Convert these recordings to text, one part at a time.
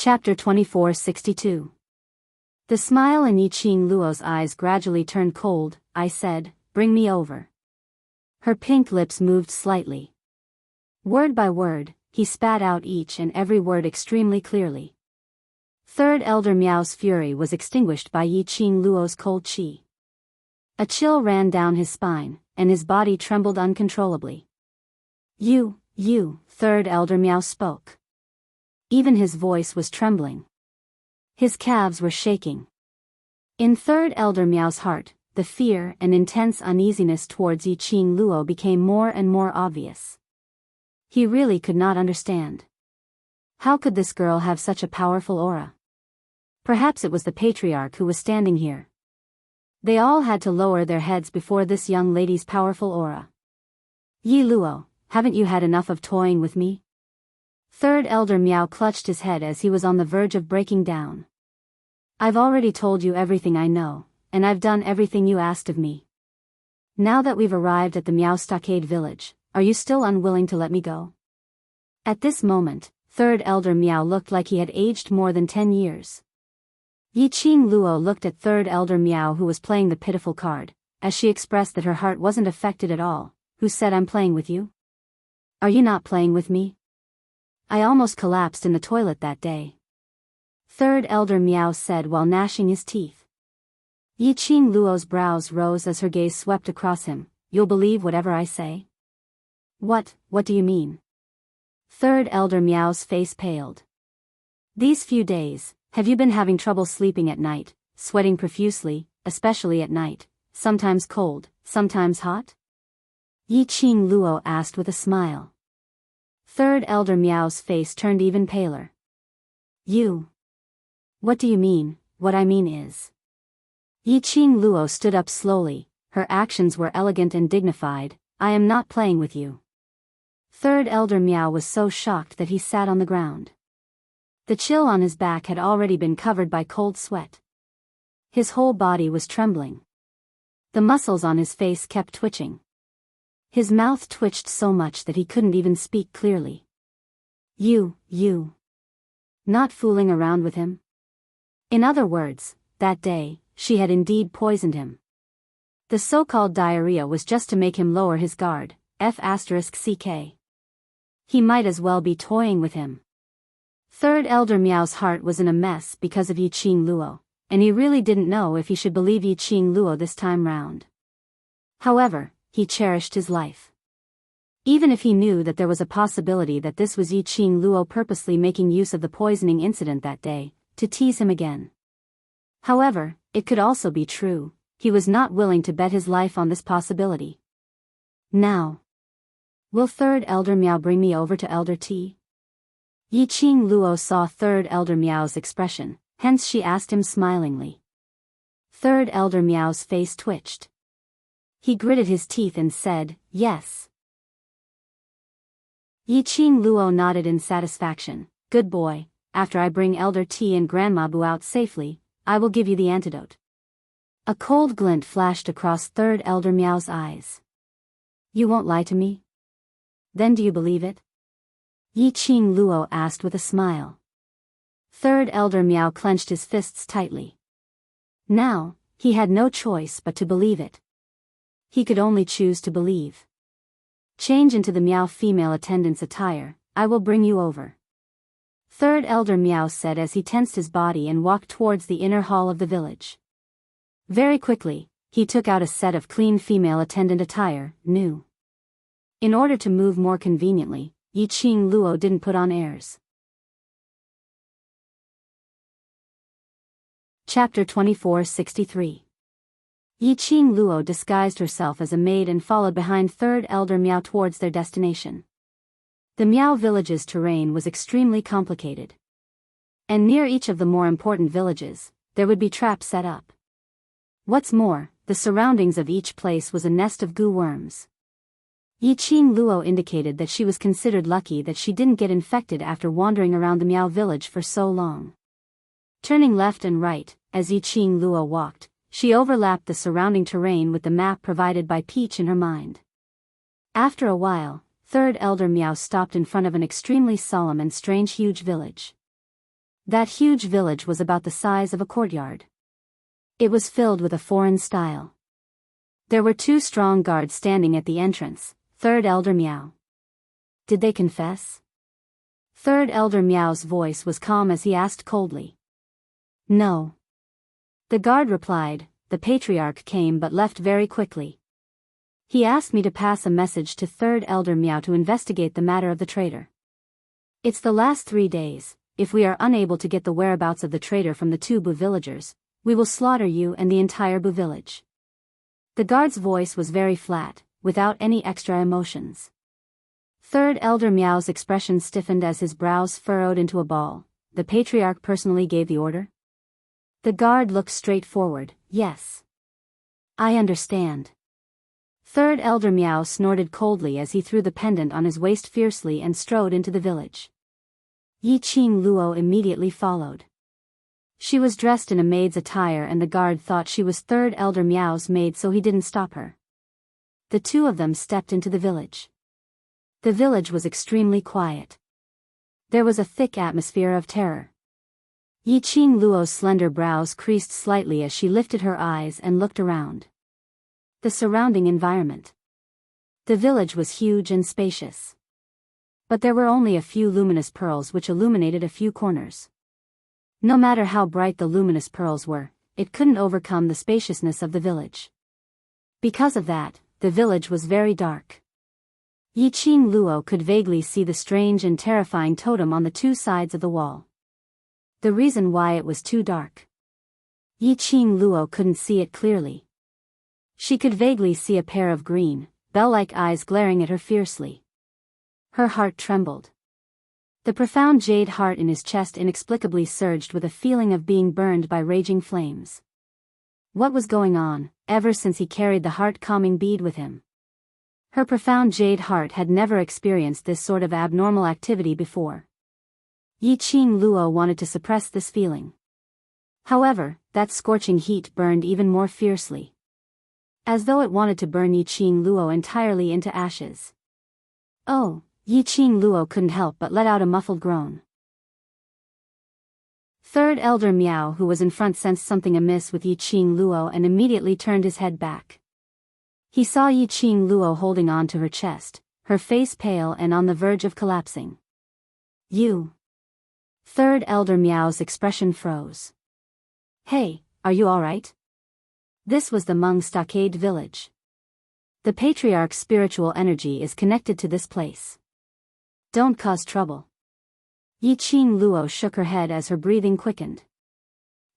Chapter 2462. The smile in Yiqing Luo's eyes gradually turned cold. I said, "Bring me over." Her pink lips moved slightly. Word by word, he spat out each and every word extremely clearly. Third Elder Miao's fury was extinguished by Yiqing Luo's cold qi. A chill ran down his spine, and his body trembled uncontrollably. You, Third Elder Miao spoke. Even his voice was trembling. His calves were shaking. In Third Elder Miao's heart, the fear and intense uneasiness towards Yiqing Luo became more and more obvious. He really could not understand. How could this girl have such a powerful aura? Perhaps it was the patriarch who was standing here. They all had to lower their heads before this young lady's powerful aura. Yi Luo, haven't you had enough of toying with me? Third Elder Miao clutched his head as he was on the verge of breaking down. I've already told you everything I know, and I've done everything you asked of me. Now that we've arrived at the Miao Stockade village, are you still unwilling to let me go? At this moment, Third Elder Miao looked like he had aged more than 10 years. Yiqing Luo looked at Third Elder Miao, who was playing the pitiful card, as she expressed that her heart wasn't affected at all. Who said I'm playing with you? Are you not playing with me? I almost collapsed in the toilet that day. Third Elder Miao said while gnashing his teeth. Yiqing Luo's brows rose as her gaze swept across him. You'll believe whatever I say? What do you mean? Third Elder Miao's face paled. These few days, have you been having trouble sleeping at night, sweating profusely, especially at night, sometimes cold, sometimes hot? Yiqing Luo asked with a smile. Third Elder Miao's face turned even paler. You. What do you mean? What I mean is. Yiqing Luo stood up slowly, her actions were elegant and dignified. I am not playing with you. Third Elder Miao was so shocked that he sat on the ground. The chill on his back had already been covered by cold sweat. His whole body was trembling. The muscles on his face kept twitching. His mouth twitched so much that he couldn't even speak clearly. You. Not fooling around with him? In other words, that day, she had indeed poisoned him. The so-called diarrhea was just to make him lower his guard, F***ck. He might as well be toying with him. Third Elder Miao's heart was in a mess because of Yiqing Luo, and he really didn't know if he should believe Yiqing Luo this time round. However, he cherished his life. Even if he knew that there was a possibility that this was Yiqing Luo purposely making use of the poisoning incident that day, to tease him again. However, it could also be true, he was not willing to bet his life on this possibility. Now. Will Third Elder Miao bring me over to Elder T? Yiqing Luo saw Third Elder Miao's expression, hence she asked him smilingly. Third Elder Miao's face twitched. He gritted his teeth and said, yes. Yiqing Luo nodded in satisfaction. Good boy, after I bring Elder T and Grandma Bu out safely, I will give you the antidote. A cold glint flashed across Third Elder Miao's eyes. You won't lie to me? Then do you believe it? Yiqing Luo asked with a smile. Third Elder Miao clenched his fists tightly. Now, he had no choice but to believe it. He could only choose to believe. Change into the Miao female attendant's attire, I will bring you over. Third Elder Miao said as he tensed his body and walked towards the inner hall of the village. Very quickly, he took out a set of clean female attendant attire, new. In order to move more conveniently, Yiqing Luo didn't put on airs. Chapter 2463. Yiqing Luo disguised herself as a maid and followed behind Third Elder Miao towards their destination. The Miao village's terrain was extremely complicated. And near each of the more important villages, there would be traps set up. What's more, the surroundings of each place was a nest of goo worms. Yiqing Luo indicated that she was considered lucky that she didn't get infected after wandering around the Miao village for so long. Turning left and right, as Yiqing Luo walked, she overlapped the surrounding terrain with the map provided by Peach in her mind. After a while, Third Elder Miao stopped in front of an extremely solemn and strange huge village. That huge village was about the size of a courtyard. It was filled with a foreign style. There were 2 strong guards standing at the entrance. Third Elder Meow. Did they confess? Third Elder Meow's voice was calm as he asked coldly. No. The guard replied, the patriarch came but left very quickly. He asked me to pass a message to Third Elder Meow to investigate the matter of the traitor. It's the last 3 days. If we are unable to get the whereabouts of the traitor from the 2 Boo villagers, we will slaughter you and the entire Boo village. The guard's voice was very flat, without any extra emotions. Third Elder Meow's expression stiffened as his brows furrowed into a ball. The patriarch personally gave the order? The guard looked straight forward. Yes. I understand. Third Elder Meow snorted coldly as he threw the pendant on his waist fiercely and strode into the village. Yiqing Luo immediately followed. She was dressed in a maid's attire and the guard thought she was Third Elder Meow's maid, so he didn't stop her. The 2 of them stepped into the village. The village was extremely quiet. There was a thick atmosphere of terror. Yiqing Luo's slender brows creased slightly as she lifted her eyes and looked around. The surrounding environment. The village was huge and spacious. But there were only a few luminous pearls which illuminated a few corners. No matter how bright the luminous pearls were, it couldn't overcome the spaciousness of the village. Because of that, the village was very dark. Yiqing Luo could vaguely see the strange and terrifying totem on the 2 sides of the wall. The reason why it was too dark. Yiqing Luo couldn't see it clearly. She could vaguely see a pair of green, bell-like eyes glaring at her fiercely. Her heart trembled. The profound jade heart in his chest inexplicably surged with a feeling of being burned by raging flames. What was going on, ever since he carried the heart-calming bead with him? Her profound jade heart had never experienced this sort of abnormal activity before. Yiqing Luo wanted to suppress this feeling. However, that scorching heat burned even more fiercely. As though it wanted to burn Yiqing Luo entirely into ashes. Oh! Yiqing Luo couldn't help but let out a muffled groan. Third Elder Meow, who was in front, sensed something amiss with Yiqing Luo and immediately turned his head back. He saw Yiqing Luo holding on to her chest, her face pale and on the verge of collapsing. You. Third Elder Meow's expression froze. Hey, are you alright? This was the Hmong Stockade village. The patriarch's spiritual energy is connected to this place. Don't cause trouble. Yiqing Luo shook her head as her breathing quickened.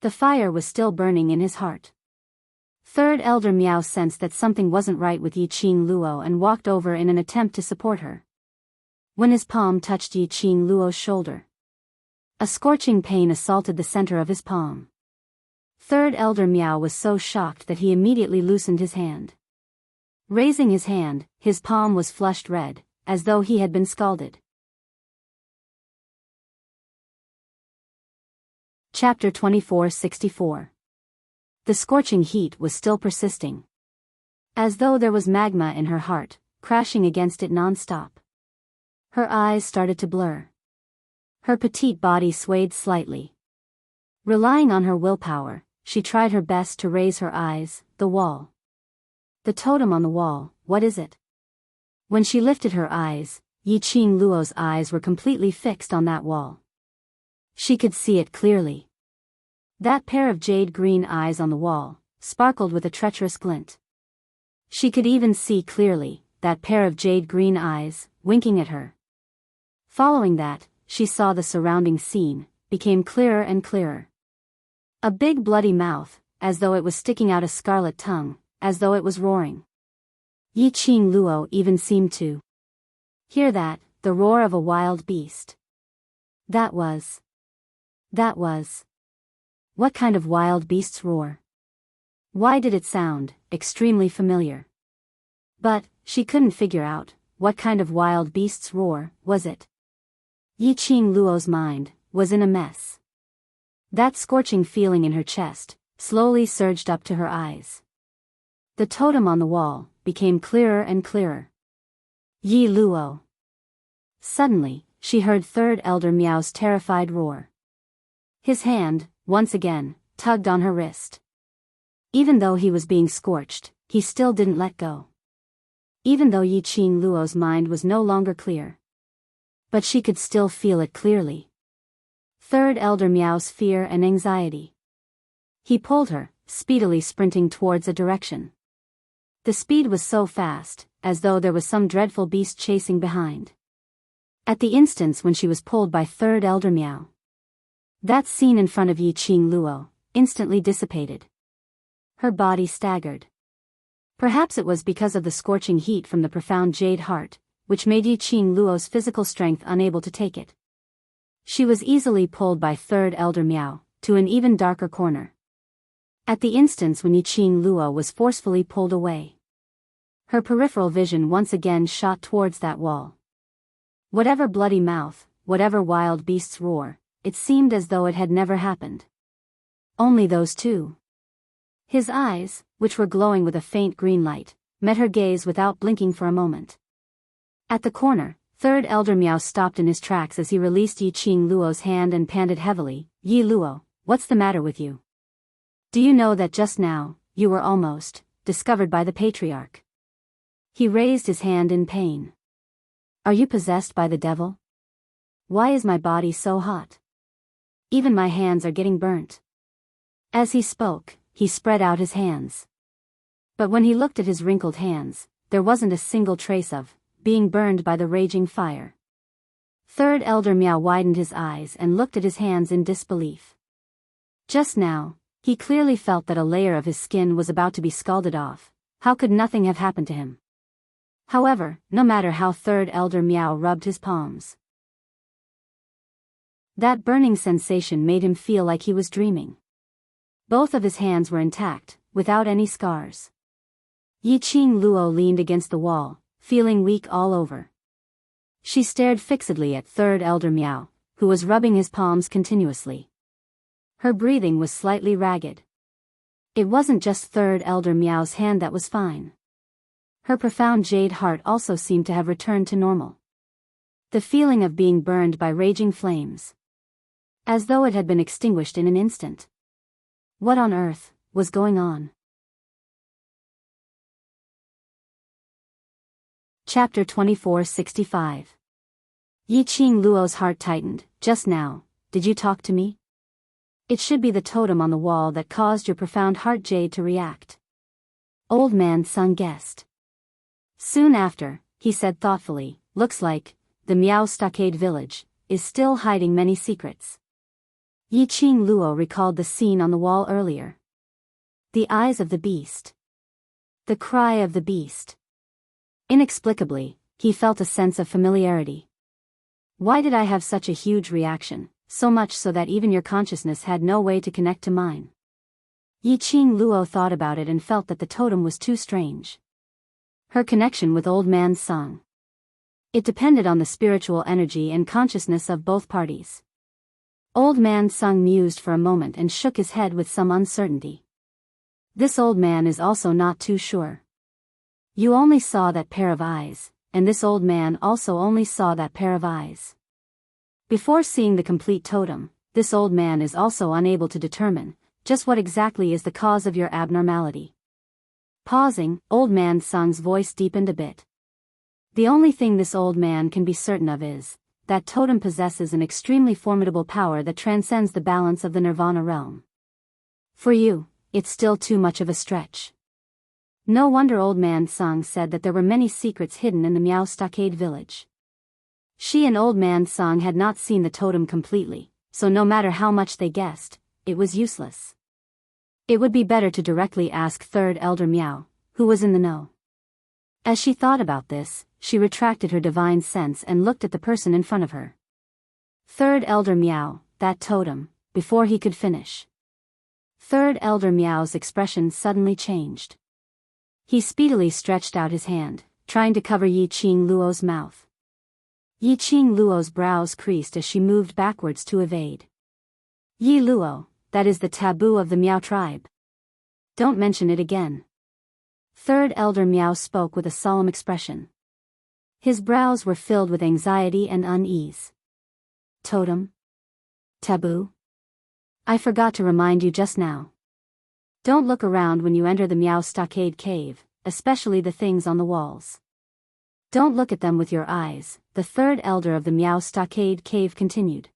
The fire was still burning in his heart. Third Elder Meow sensed that something wasn't right with Yiqing Luo and walked over in an attempt to support her. When his palm touched Yiqing Luo's shoulder, a scorching pain assaulted the center of his palm. Third Elder Meow was so shocked that he immediately loosened his hand. Raising his hand, his palm was flushed red, as though he had been scalded. Chapter 2464. The scorching heat was still persisting. As though there was magma in her heart, crashing against it non-stop. Her eyes started to blur. Her petite body swayed slightly. Relying on her willpower, she tried her best to raise her eyes. The wall. The totem on the wall, what is it? When she lifted her eyes, Yiqing Luo's eyes were completely fixed on that wall. She could see it clearly. That pair of jade-green eyes on the wall sparkled with a treacherous glint. She could even see clearly that pair of jade-green eyes winking at her. Following that, she saw the surrounding scene became clearer and clearer. A big bloody mouth, as though it was sticking out a scarlet tongue, as though it was roaring. Yiqing Luo even seemed to hear that, the roar of a wild beast. That was. What kind of wild beast's roar? Why did it sound extremely familiar? But she couldn't figure out what kind of wild beast's roar was it. Yiqing Luo's mind was in a mess. That scorching feeling in her chest slowly surged up to her eyes. The totem on the wall became clearer and clearer. Yi Luo. Suddenly, she heard Third Elder Meow's terrified roar. His hand, once again, tugged on her wrist. Even though he was being scorched, he still didn't let go. Even though Yi Qing Luo's mind was no longer clear. But she could still feel it clearly. Third Elder Miao's fear and anxiety. He pulled her, speedily sprinting towards a direction. The speed was so fast, as though there was some dreadful beast chasing behind. At the instance when she was pulled by Third Elder Miao, that scene in front of Yi Qing Luo instantly dissipated. Her body staggered. Perhaps it was because of the scorching heat from the profound jade heart, which made Yi Qing Luo's physical strength unable to take it. She was easily pulled by Third Elder Miao to an even darker corner. At the instance when Yi Qing Luo was forcefully pulled away, her peripheral vision once again shot towards that wall. Whatever bloody mouth, whatever wild beast's roar, it seemed as though it had never happened. Only those two. His eyes, which were glowing with a faint green light, met her gaze without blinking for a moment. At the corner, Third Elder Miao stopped in his tracks as he released Yi Qing Luo's hand and panted heavily. "Yi Luo, what's the matter with you? Do you know that just now, you were almost discovered by the patriarch?" He raised his hand in pain. "Are you possessed by the devil? Why is my body so hot? Even my hands are getting burnt." As he spoke, he spread out his hands. But when he looked at his wrinkled hands, there wasn't a single trace of being burned by the raging fire. Third Elder Miao widened his eyes and looked at his hands in disbelief. Just now, he clearly felt that a layer of his skin was about to be scalded off. How could nothing have happened to him? However, no matter how Third Elder Miao rubbed his palms, that burning sensation made him feel like he was dreaming. Both of his hands were intact, without any scars. Yi Qing Luo leaned against the wall, feeling weak all over. She stared fixedly at Third Elder Miao, who was rubbing his palms continuously. Her breathing was slightly ragged. It wasn't just Third Elder Miao's hand that was fine. Her profound jade heart also seemed to have returned to normal. The feeling of being burned by raging flames, as though it had been extinguished in an instant. What on earth was going on? Chapter 2465. Yi Qing Luo's heart tightened. "Just now, did you talk to me? It should be the totem on the wall that caused your profound heart jade to react." Old Man Sung guessed. Soon after, he said thoughtfully, "Looks like the Miao Stockade village is still hiding many secrets." Yi Qing Luo recalled the scene on the wall earlier. The eyes of the beast. The cry of the beast. Inexplicably, he felt a sense of familiarity. Why did I have such a huge reaction, so much so that even your consciousness had no way to connect to mine? Yi Qing Luo thought about it and felt that the totem was too strange. Her connection with Old Man Sung. It depended on the spiritual energy and consciousness of both parties. Old Man Sung mused for a moment and shook his head with some uncertainty. This old man is also not too sure. You only saw that pair of eyes, and this old man also only saw that pair of eyes. Before seeing the complete totem, this old man is also unable to determine just what exactly is the cause of your abnormality. Pausing, Old Man Sung's voice deepened a bit. The only thing this old man can be certain of is that totem possesses an extremely formidable power that transcends the balance of the Nirvana realm. For you, it's still too much of a stretch. No wonder Old Man Sung said that there were many secrets hidden in the Miao Stockade village. She and Old Man Sung had not seen the totem completely, so no matter how much they guessed, it was useless. It would be better to directly ask Third Elder Miao, who was in the know. As she thought about this, she retracted her divine sense and looked at the person in front of her. Third Elder Miao, that totem, before he could finish. Third Elder Miao's expression suddenly changed. He speedily stretched out his hand, trying to cover Yi Qing Luo's mouth. Yi Qing Luo's brows creased as she moved backwards to evade. "Yi Luo, that is the taboo of the Miao tribe. Don't mention it again." Third Elder Miao spoke with a solemn expression. His brows were filled with anxiety and unease. Totem? Taboo? I forgot to remind you just now. Don't look around when you enter the Meow Stockade Cave, especially the things on the walls. Don't look at them with your eyes, the third elder of the Meow Stockade Cave continued.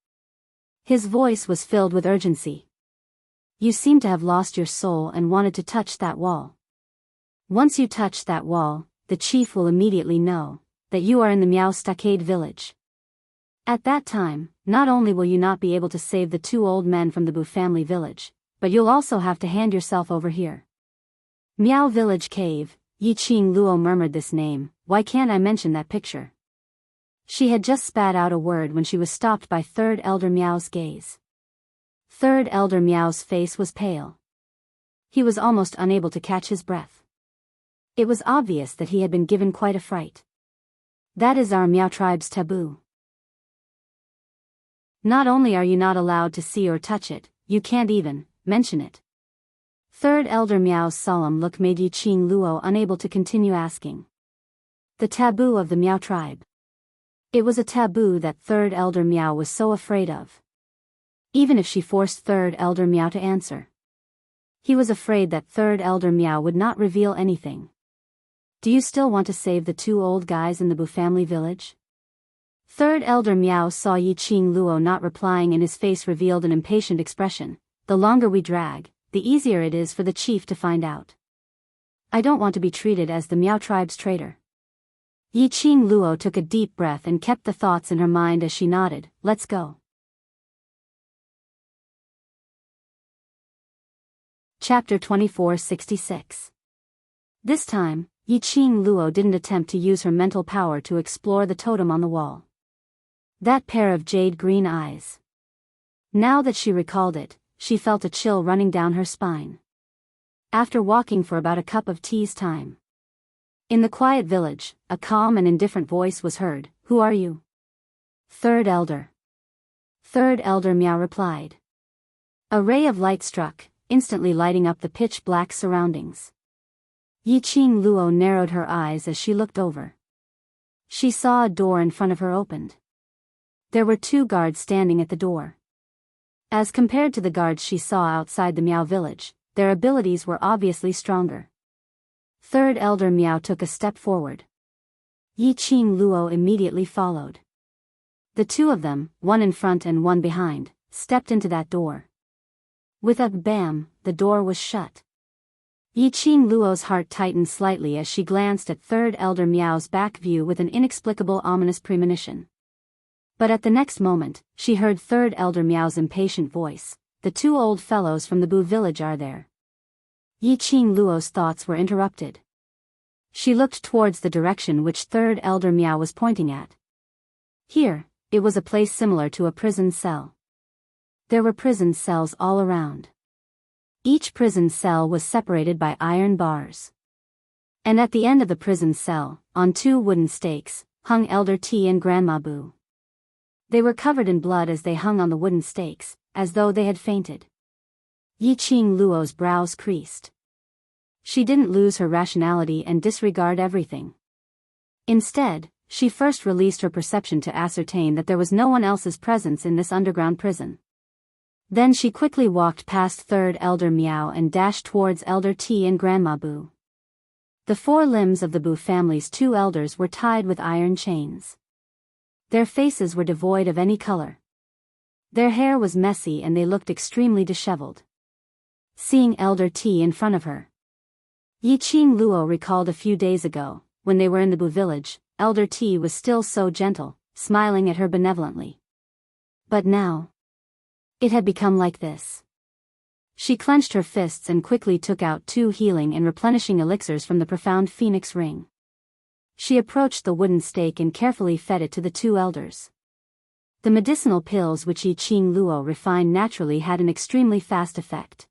His voice was filled with urgency. You seem to have lost your soul and wanted to touch that wall. Once you touch that wall, the chief will immediately know that you are in the Meow Stockade village. At that time, not only will you not be able to save the two old men from the Boo family village, but you'll also have to hand yourself over here. Meow Village Cave, Yi Qing Luo murmured this name. Why can't I mention that picture? She had just spat out a word when she was stopped by Third Elder Meow's gaze. Third Elder Meow's face was pale. He was almost unable to catch his breath. It was obvious that he had been given quite a fright. That is our Meow tribe's taboo. Not only are you not allowed to see or touch it, you can't even mention it. Third Elder Meow's solemn look made Yi Qing Luo unable to continue asking. The taboo of the Meow tribe. It was a taboo that Third Elder Meow was so afraid of. Even if she forced Third Elder Meow to answer, he was afraid that Third Elder Meow would not reveal anything. Do you still want to save the two old guys in the Boo family village? Third Elder Meow saw Yi Qing Luo not replying and his face revealed an impatient expression. The longer we drag, the easier it is for the chief to find out. I don't want to be treated as the Meow tribe's traitor. Yi Qing Luo took a deep breath and kept the thoughts in her mind as she nodded. Let's go. Chapter 2466. This time, Yi Qing Luo didn't attempt to use her mental power to explore the totem on the wall. That pair of jade green eyes. Now that she recalled it, she felt a chill running down her spine. After walking for about a cup of tea's time. In the quiet village, a calm and indifferent voice was heard. Who are you? Third Elder. Third Elder Meow replied. A ray of light struck, instantly lighting up the pitch-black surroundings. Yi Qing Luo narrowed her eyes as she looked over. She saw a door in front of her opened. There were two guards standing at the door. As compared to the guards she saw outside the Meow village, their abilities were obviously stronger. Third Elder Meow took a step forward. Yi Qing Luo immediately followed. The two of them, one in front and one behind, stepped into that door. With a bam, the door was shut. Yi Qing Luo's heart tightened slightly as she glanced at Third Elder Meow's back view with an inexplicable ominous premonition. But at the next moment, she heard Third Elder Meow's impatient voice. The two old fellows from the Boo village are there. Yi Qing Luo's thoughts were interrupted. She looked towards the direction which Third Elder Meow was pointing at. Here, it was a place similar to a prison cell. There were prison cells all around. Each prison cell was separated by iron bars. And at the end of the prison cell, on two wooden stakes, hung Elder T and Grandma Boo. They were covered in blood as they hung on the wooden stakes, as though they had fainted. Yi Qing Luo's brows creased. She didn't lose her rationality and disregard everything. Instead, she first released her perception to ascertain that there was no one else's presence in this underground prison. Then she quickly walked past Third Elder Meow and dashed towards Elder T and Grandma Boo. The four limbs of the Boo family's two elders were tied with iron chains. Their faces were devoid of any color. Their hair was messy and they looked extremely disheveled. Seeing Elder T in front of her, Yi Qing Luo recalled a few days ago, when they were in the Boo village, Elder T was still so gentle, smiling at her benevolently. But now, it had become like this. She clenched her fists and quickly took out two healing and replenishing elixirs from the profound phoenix ring. She approached the wooden stake and carefully fed it to the two elders. The medicinal pills which Yi Qing Luo refined naturally had an extremely fast effect.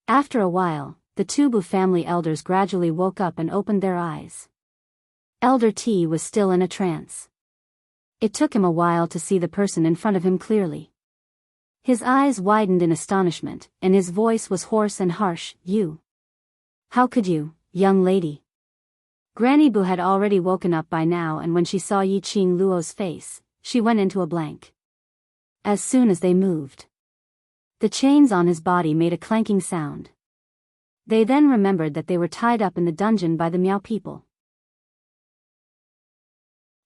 After a while, the two Boo family elders gradually woke up and opened their eyes. Elder T was still in a trance. It took him a while to see the person in front of him clearly. His eyes widened in astonishment, and his voice was hoarse and harsh. You. How could you, young lady? Granny Boo had already woken up by now, and when she saw Yi Qing Luo's face, she went into a blank. As soon as they moved, The chains on his body made a clanking sound. They then remembered that they were tied up in the dungeon by the Meow people.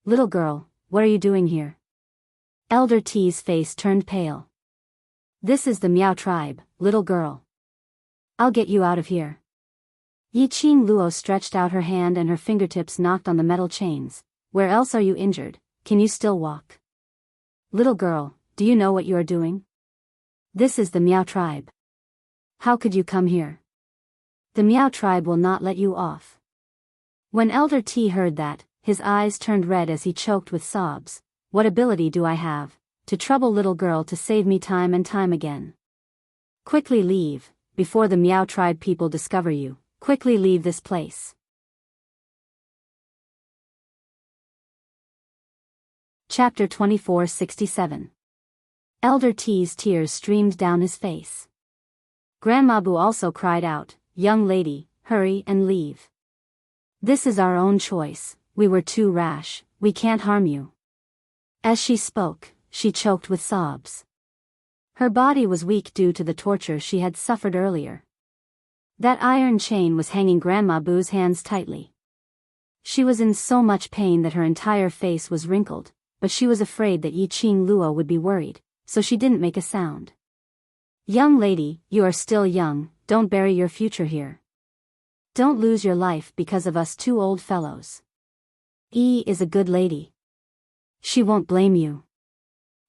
Little girl, what are you doing here? Elder T's face turned pale. This is the Meow tribe, little girl. I'll get you out of here. Yiqing Luo stretched out her hand and her fingertips knocked on the metal chains. Where else are you injured? Can you still walk? Little girl, do you know what you are doing? This is the Meow tribe. How could you come here? The Meow tribe will not let you off. When Elder T heard that, his eyes turned red as he choked with sobs. What ability do I have to trouble little girl to save me time and time again? Quickly leave, before the Meow tribe people discover you. Quickly leave this place. Chapter 2467. Elder T's tears streamed down his face. Grandma Boo also cried out, young lady, hurry and leave. This is our own choice, we were too rash, we can't harm you. As she spoke, she choked with sobs. Her body was weak due to the torture she had suffered earlier. That iron chain was hanging Grandma Boo's hands tightly. She was in so much pain that her entire face was wrinkled, but she was afraid that Yiqing Luo would be worried, so she didn't make a sound. Young lady, you are still young, don't bury your future here. Don't lose your life because of us two old fellows. Is a good lady. She won't blame you.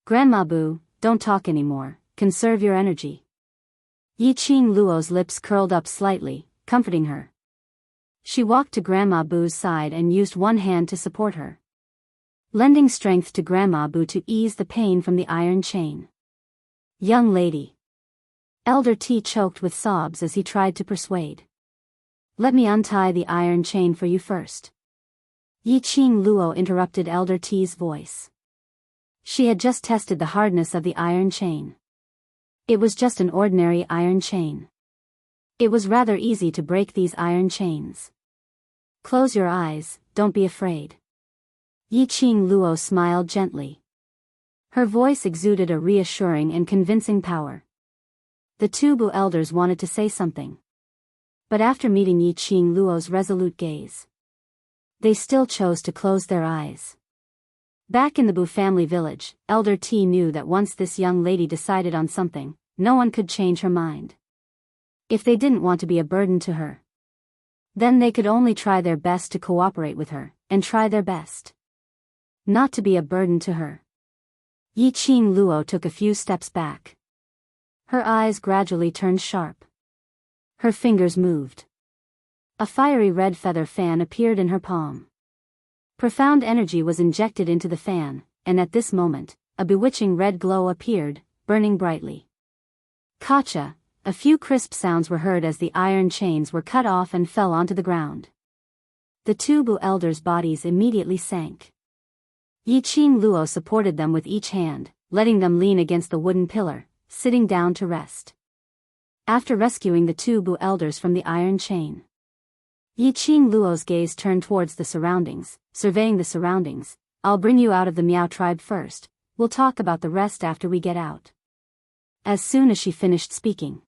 Grandma Boo, don't talk anymore, conserve your energy. Yiqing Luo's lips curled up slightly, comforting her. She walked to Grandma Boo's side and used one hand to support her, lending strength to Grandma Boo to ease the pain from the iron chain. Young lady. Elder T choked with sobs as he tried to persuade. Let me untie the iron chain for you first. Yiqing Luo interrupted Elder T's voice. She had just tested the hardness of the iron chain. It was just an ordinary iron chain. It was rather easy to break these iron chains. Close your eyes, don't be afraid. Yiqing Luo smiled gently. Her voice exuded a reassuring and convincing power. The two Bu elders wanted to say something, but after meeting Yiqing Luo's resolute gaze, they still chose to close their eyes. Back in the Bu family village, Elder T knew that once this young lady decided on something, no one could change her mind. If they didn't want to be a burden to her, then they could only try their best to cooperate with her, and try their best not to be a burden to her. Yiqing Luo took a few steps back. Her eyes gradually turned sharp. Her fingers moved. A fiery red feather fan appeared in her palm. Profound energy was injected into the fan, and at this moment, a bewitching red glow appeared, burning brightly. Kacha, a few crisp sounds were heard as the iron chains were cut off and fell onto the ground. The two Bu elders' bodies immediately sank. Yiqing Luo supported them with each hand, letting them lean against the wooden pillar, sitting down to rest. After rescuing the two Bu elders from the iron chain, Yiqing Luo's gaze turned towards the surroundings, surveying the surroundings. I'll bring you out of the Meow tribe first, we'll talk about the rest after we get out. As soon as she finished speaking,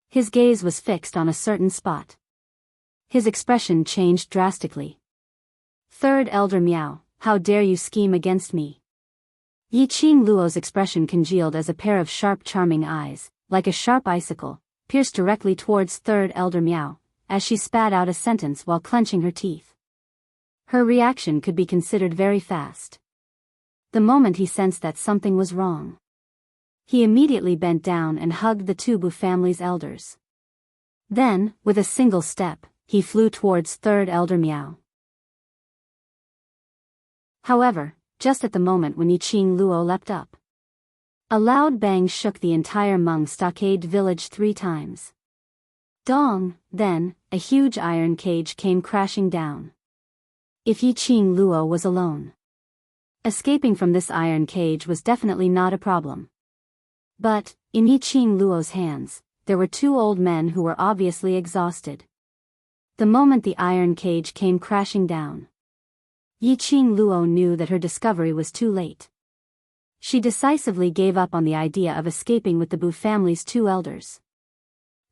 his gaze was fixed on a certain spot. His expression changed drastically. Third Elder Meow, how dare you scheme against me? Yiqing Luo's expression congealed as a pair of sharp charming eyes, like a sharp icicle, pierced directly towards Third Elder Meow, as she spat out a sentence while clenching her teeth. Her reaction could be considered very fast. The moment he sensed that something was wrong, he immediately bent down and hugged the two Bu family's elders. Then, with a single step, he flew towards Third Elder Meow. However, just at the moment when Yiqing Luo leapt up, a loud bang shook the entire Hmong stockade village 3 times. Dong, then, a huge iron cage came crashing down. If Yiqing Luo was alone, escaping from this iron cage was definitely not a problem. But, in Yiqing Luo's hands, there were 2 old men who were obviously exhausted. The moment the iron cage came crashing down, Yiqing Luo knew that her discovery was too late. She decisively gave up on the idea of escaping with the Bu family's 2 elders.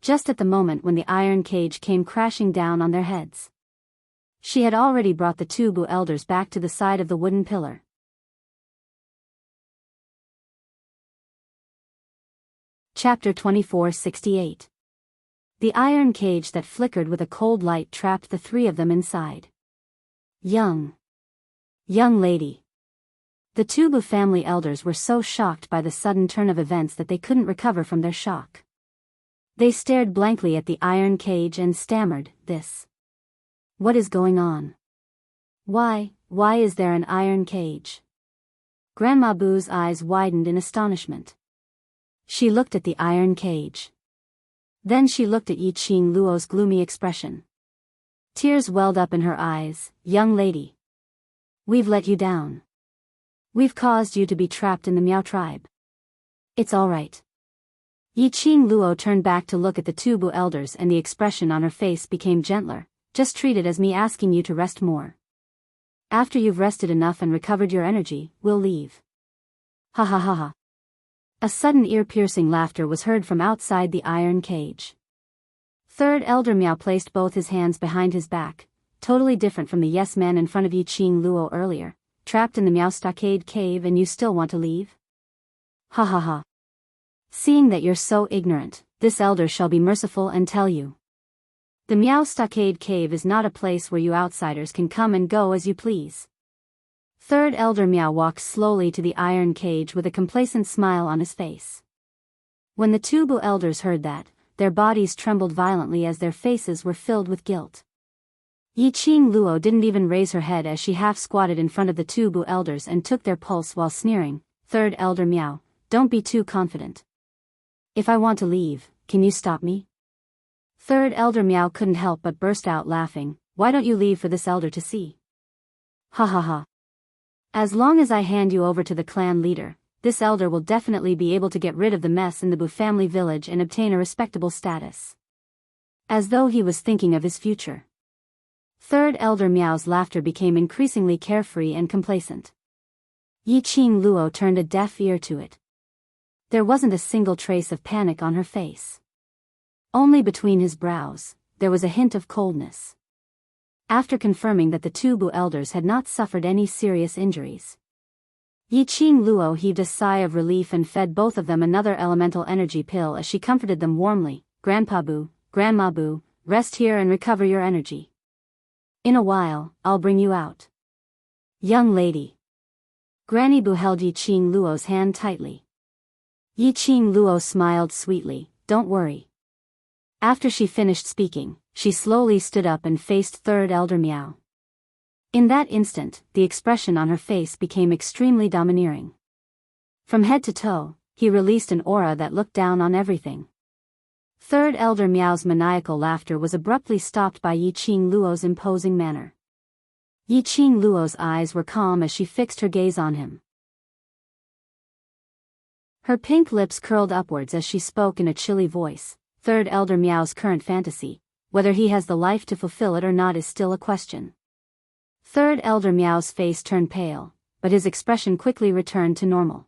Just at the moment when the iron cage came crashing down on their heads. She had already brought the 2 Bu elders back to the side of the wooden pillar. Chapter 2468. The iron cage that flickered with a cold light trapped the 3 of them inside. Young lady. The 2 Bu family elders were so shocked by the sudden turn of events that they couldn't recover from their shock. They stared blankly at the iron cage and stammered, "This. What is going on? Why is there an iron cage?" Grandma Bu's eyes widened in astonishment. She looked at the iron cage. Then she looked at Yi Qing Luo's gloomy expression. Tears welled up in her eyes. "Young lady. We've let you down. We've caused you to be trapped in the Miao tribe. It's all right." Yi Qing Luo turned back to look at the 2 Bu elders and the expression on her face became gentler. "Just treat it as me asking you to rest more. After you've rested enough and recovered your energy, we'll leave." Ha ha ha ha. A sudden ear-piercing laughter was heard from outside the iron cage. 3rd Elder Miao placed both his hands behind his back, totally different from the yes man in front of Yi Qing Luo earlier. "Trapped in the Miao stockade cave and you still want to leave? Ha ha ha. Seeing that you're so ignorant, this elder shall be merciful and tell you. The Miao stockade cave is not a place where you outsiders can come and go as you please." 3rd Elder Miao walked slowly to the iron cage with a complacent smile on his face. When the 2 Bu elders heard that, their bodies trembled violently as their faces were filled with guilt. Yi Qing Luo didn't even raise her head as she half-squatted in front of the 2 Bu elders and took their pulse while sneering. 3rd Elder Miao, don't be too confident. If I want to leave, can you stop me?" 3rd Elder Miao couldn't help but burst out laughing. "Why don't you leave for this elder to see? Ha ha ha. As long as I hand you over to the clan leader, this elder will definitely be able to get rid of the mess in the Bu family village and obtain a respectable status." As though he was thinking of his future. 3rd Elder Miao's laughter became increasingly carefree and complacent. Yi Qing Luo turned a deaf ear to it. There wasn't a single trace of panic on her face. Only between his brows, there was a hint of coldness. After confirming that the 2 Bu elders had not suffered any serious injuries, Yi Qing Luo heaved a sigh of relief and fed both of them another elemental energy pill as she comforted them warmly. "Grandpa Bu, Grandma Bu, rest here and recover your energy. In a while, I'll bring you out." "Young lady." Granny Bu held Yi Qing Luo's hand tightly. Yi Qing Luo smiled sweetly. "Don't worry." After she finished speaking, she slowly stood up and faced 3rd Elder Miao. In that instant, the expression on her face became extremely domineering. From head to toe, he released an aura that looked down on everything. 3rd Elder Miao's maniacal laughter was abruptly stopped by Yi Qing Luo's imposing manner. Yi Qing Luo's eyes were calm as she fixed her gaze on him. Her pink lips curled upwards as she spoke in a chilly voice. 3rd Elder Miao's current fantasy, whether he has the life to fulfill it or not is still a question. 3rd Elder Miao's face turned pale, but his expression quickly returned to normal.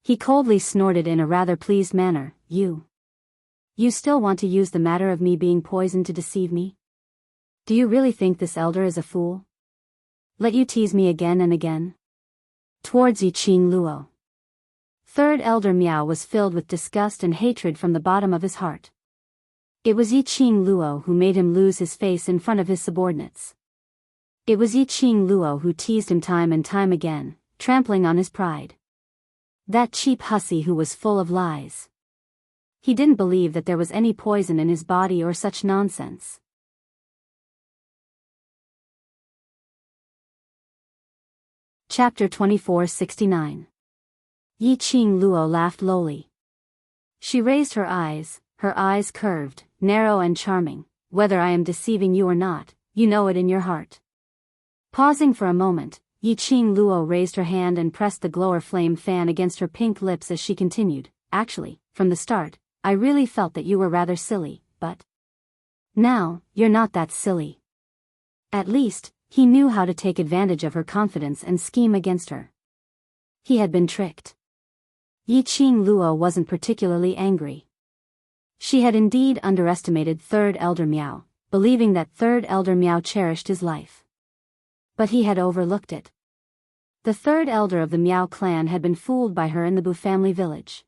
He coldly snorted in a rather pleased manner. You still want to use the matter of me being poisoned to deceive me? Do you really think this elder is a fool? Let you tease me again and again?" Towards Yi Qing Luo. 3rd Elder Miao was filled with disgust and hatred from the bottom of his heart. It was Yi Qing Luo who made him lose his face in front of his subordinates. It was Yi Qing Luo who teased him time and time again, trampling on his pride. That cheap hussy who was full of lies. He didn't believe that there was any poison in his body or such nonsense. Chapter 2469. Yi Qing Luo laughed lowly. She raised her eyes curved, narrow and charming. "Whether I am deceiving you or not, you know it in your heart." Pausing for a moment, Yi Qing Luo raised her hand and pressed the glower flame fan against her pink lips as she continued. "Actually, from the start, I really felt that you were rather silly, but now, you're not that silly." At least, he knew how to take advantage of her confidence and scheme against her. He had been tricked. Yi Qing Luo wasn't particularly angry. She had indeed underestimated Third Elder Miao, believing that Third Elder Miao cherished his life. But he had overlooked it. The third elder of the Miao clan had been fooled by her in the Bu family village.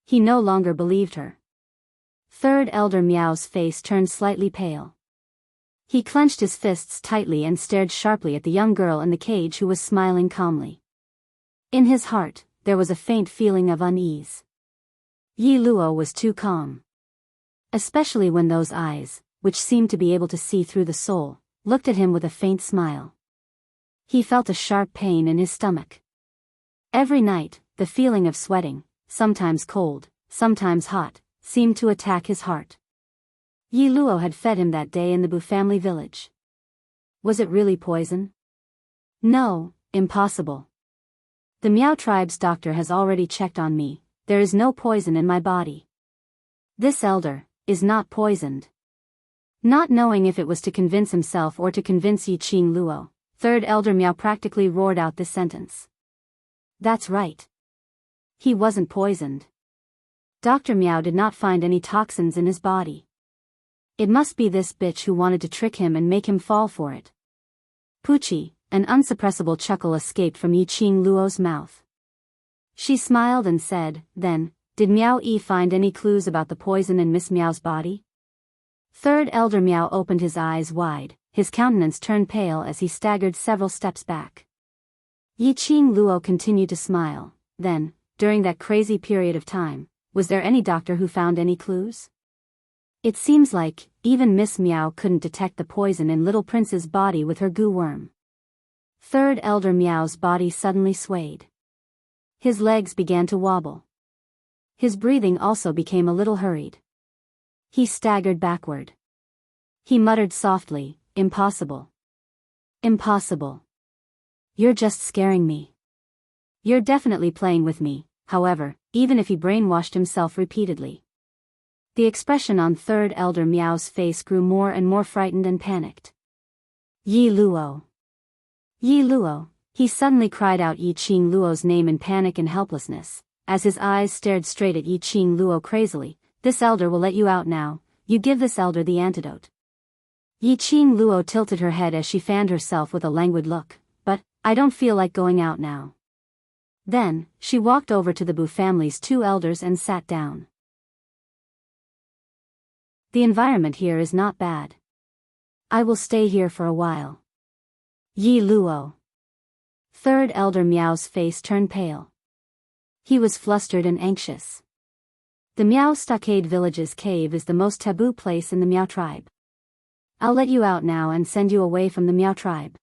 He no longer believed her. Third Elder Miao's face turned slightly pale. He clenched his fists tightly and stared sharply at the young girl in the cage who was smiling calmly. In his heart, there was a faint feeling of unease. Yi Luo was too calm. Especially when those eyes, which seemed to be able to see through the soul, looked at him with a faint smile. He felt a sharp pain in his stomach. Every night, the feeling of sweating, sometimes cold, sometimes hot, seemed to attack his heart. Yi Luo had fed him that day in the Bu family village. Was it really poison? No, impossible. The Miao tribe's doctor has already checked on me. There is no poison in my body. This elder is not poisoned. Not knowing if it was to convince himself or to convince Yi Qing Luo, Third Elder Miao practically roared out this sentence. That's right. He wasn't poisoned. Dr. Miao did not find any toxins in his body. It must be this bitch who wanted to trick him and make him fall for it. Puchi, an unsuppressible chuckle escaped from Yi Qing Luo's mouth. She smiled and said, then, did Miao Yi find any clues about the poison in Miss Miao's body? Third Elder Miao opened his eyes wide, his countenance turned pale as he staggered several steps back. Yi Qing Luo continued to smile. Then, during that crazy period of time, was there any doctor who found any clues? It seems like, even Miss Miao couldn't detect the poison in Little Prince's body with her goo worm. Third Elder Miao's body suddenly swayed. His legs began to wobble. His breathing also became a little hurried. He staggered backward. He muttered softly, impossible. Impossible. You're just scaring me. You're definitely playing with me, however, even if he brainwashed himself repeatedly. The expression on Third Elder Miao's face grew more and more frightened and panicked. Yi Luo. Yi Luo, he suddenly cried out Yi Qing Luo's name in panic and helplessness, as his eyes stared straight at Yi Qing Luo crazily. This elder will let you out now, you give this elder the antidote. Yi Qing Luo tilted her head as she fanned herself with a languid look, but, I don't feel like going out now. Then, she walked over to the Bu family's two elders and sat down. The environment here is not bad. I will stay here for a while. Yi Luo. Third Elder Miao's face turned pale. He was flustered and anxious. The Miao Stockade Village's cave is the most taboo place in the Miao tribe. I'll let you out now and send you away from the Miao tribe.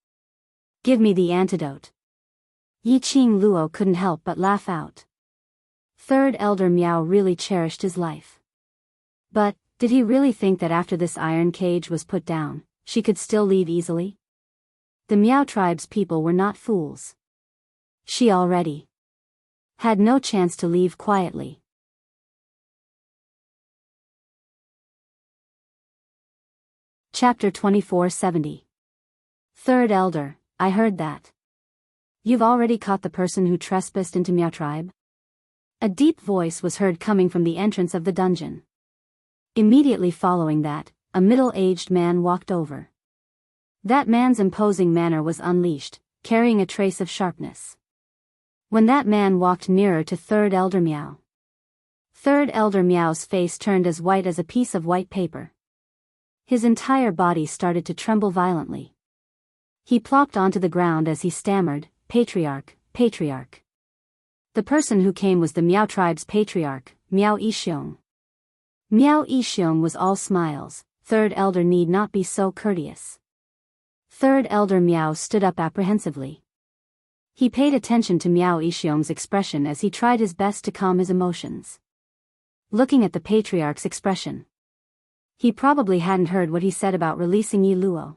Give me the antidote. Yi Qing Luo couldn't help but laugh out. Third Elder Miao really cherished his life. But, did he really think that after this iron cage was put down, she could still leave easily? The Miao tribe's people were not fools. She already had no chance to leave quietly. Chapter 2470. Third Elder, I heard that. You've already caught the person who trespassed into Miao tribe? A deep voice was heard coming from the entrance of the dungeon. Immediately following that, a middle-aged man walked over. That man's imposing manner was unleashed, carrying a trace of sharpness. When that man walked nearer to Third Elder Miao, Third Elder Miao's face turned as white as a piece of white paper. His entire body started to tremble violently. He plopped onto the ground as he stammered, Patriarch, Patriarch. The person who came was the Miao tribe's patriarch, Miao Yixiong. Miao Yixiong was all smiles. Third Elder need not be so courteous. Third Elder Miao stood up apprehensively. He paid attention to Miao Yixiong's expression as he tried his best to calm his emotions. Looking at the patriarch's expression, he probably hadn't heard what he said about releasing Yi Luo.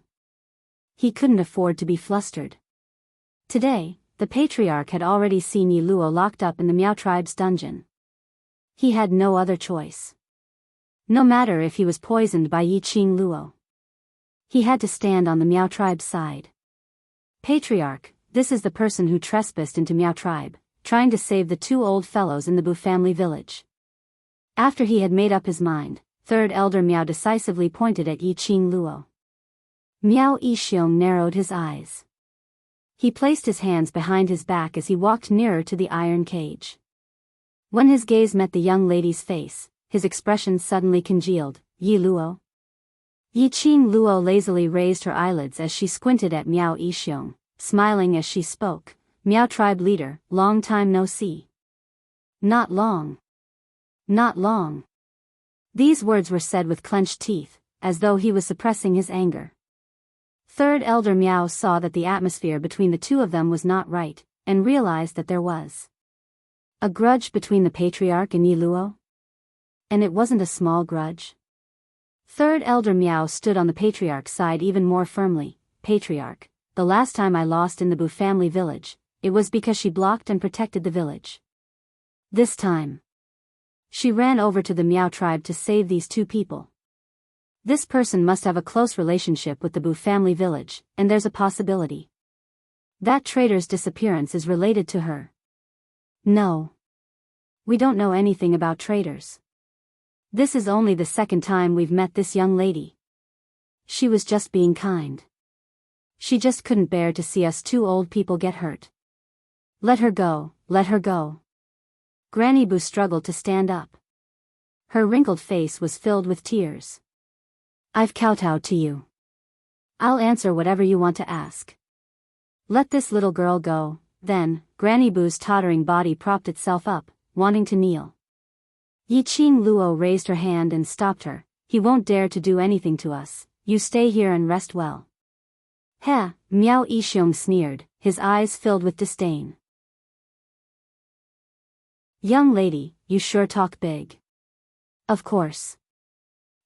He couldn't afford to be flustered. Today, the patriarch had already seen Yi Luo locked up in the Miao tribe's dungeon. He had no other choice. No matter if he was poisoned by Yi Qing Luo, he had to stand on the Miao tribe's side. Patriarch, this is the person who trespassed into Miao tribe. trying to save the two old fellows in the Bu family village. After he had made up his mind, third elder Miao decisively pointed at Yiqing Luo. Miao Yixiong narrowed his eyes. He placed his hands behind his back as he walked nearer to the iron cage. When his gaze met the young lady's face, his expression suddenly congealed. Yi Luo? Yiqing Luo lazily raised her eyelids as she squinted at Miao Yixiong, smiling as she spoke. Miao tribe leader, long time no see. Not long. Not long. These words were said with clenched teeth, as though he was suppressing his anger. Third elder Miao saw that the atmosphere between the two of them was not right, and realized that there was a grudge between the patriarch and Yi Luo. And it wasn't a small grudge. Third elder Miao stood on the patriarch's side even more firmly. Patriarch, the last time I lost in the Bu family village, it was because she blocked and protected the village. This time, she ran over to the Miao tribe to save these two people. This person must have a close relationship with the Bu family village, and there's a possibility that traitor's disappearance is related to her. No. We don't know anything about traitors. This is only the second time we've met this young lady. She was just being kind. She just couldn't bear to see us two old people get hurt. Let her go, let her go. Granny Bu struggled to stand up. Her wrinkled face was filled with tears. I've kowtowed to you. I'll answer whatever you want to ask. Let this little girl go. Then, Granny Bu's tottering body propped itself up, wanting to kneel. Yiqing Luo raised her hand and stopped her. He won't dare to do anything to us. You stay here and rest well. Heh, Miao Yixiong sneered, his eyes filled with disdain. Young lady, you sure talk big. Of course.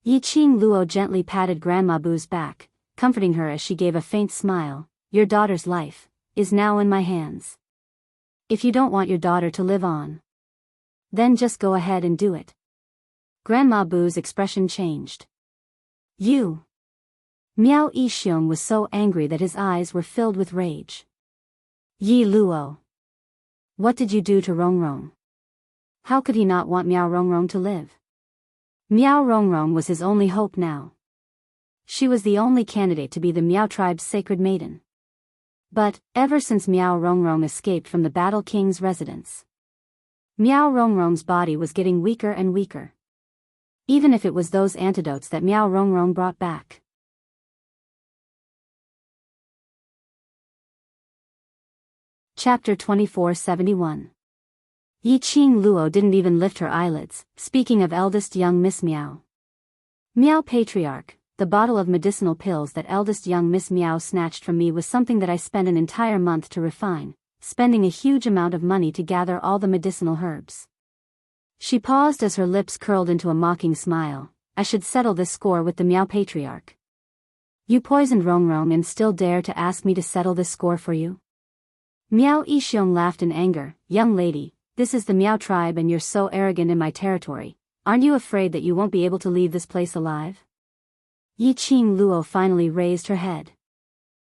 Yiqing Luo gently patted Grandma Bu's back, comforting her as she gave a faint smile. Your daughter's life is now in my hands. If you don't want your daughter to live on, then just go ahead and do it. Grandma Bu's expression changed. You. Miao Yixiong was so angry that his eyes were filled with rage. Yi Luo. What did you do to Rongrong? How could he not want Miao Rongrong to live? Miao Rongrong was his only hope now. She was the only candidate to be the Miao tribe's sacred maiden. But, ever since Miao Rongrong escaped from the Battle King's residence, Miao Rongrong's body was getting weaker and weaker. Even if it was those antidotes that Miao Rongrong brought back. Chapter 2471. Yiqing Luo didn't even lift her eyelids, speaking of eldest young Miss Miao. Miao Patriarch, the bottle of medicinal pills that eldest young Miss Miao snatched from me was something that I spent an entire month to refine, spending a huge amount of money to gather all the medicinal herbs. She paused as her lips curled into a mocking smile. I should settle this score with the Miao Patriarch. You poisoned Rongrong and still dare to ask me to settle this score for you? Miao Yixiong laughed in anger. Young lady, this is the Miao tribe and you're so arrogant in my territory. Aren't you afraid that you won't be able to leave this place alive? Yiqing Luo finally raised her head.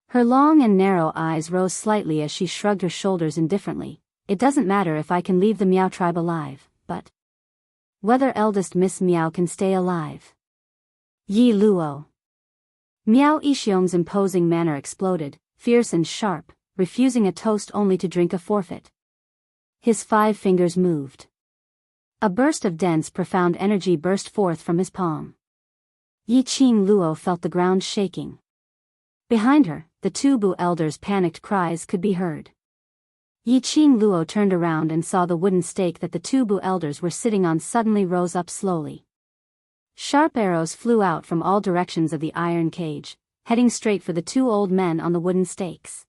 Her long and narrow eyes rose slightly as she shrugged her shoulders indifferently. It doesn't matter if I can leave the Miao tribe alive, but whether eldest Miss Miao can stay alive. Yi Luo. Miao Yixiong's imposing manner exploded, fierce and sharp, refusing a toast only to drink a forfeit. His 5 fingers moved. A burst of dense, profound energy burst forth from his palm. Yiqing Luo felt the ground shaking. Behind her, the two Bu elders' panicked cries could be heard. Yiqing Luo turned around and saw the wooden stake that the two Bu elders were sitting on suddenly rose up slowly. Sharp arrows flew out from all directions of the iron cage, heading straight for the two old men on the wooden stakes.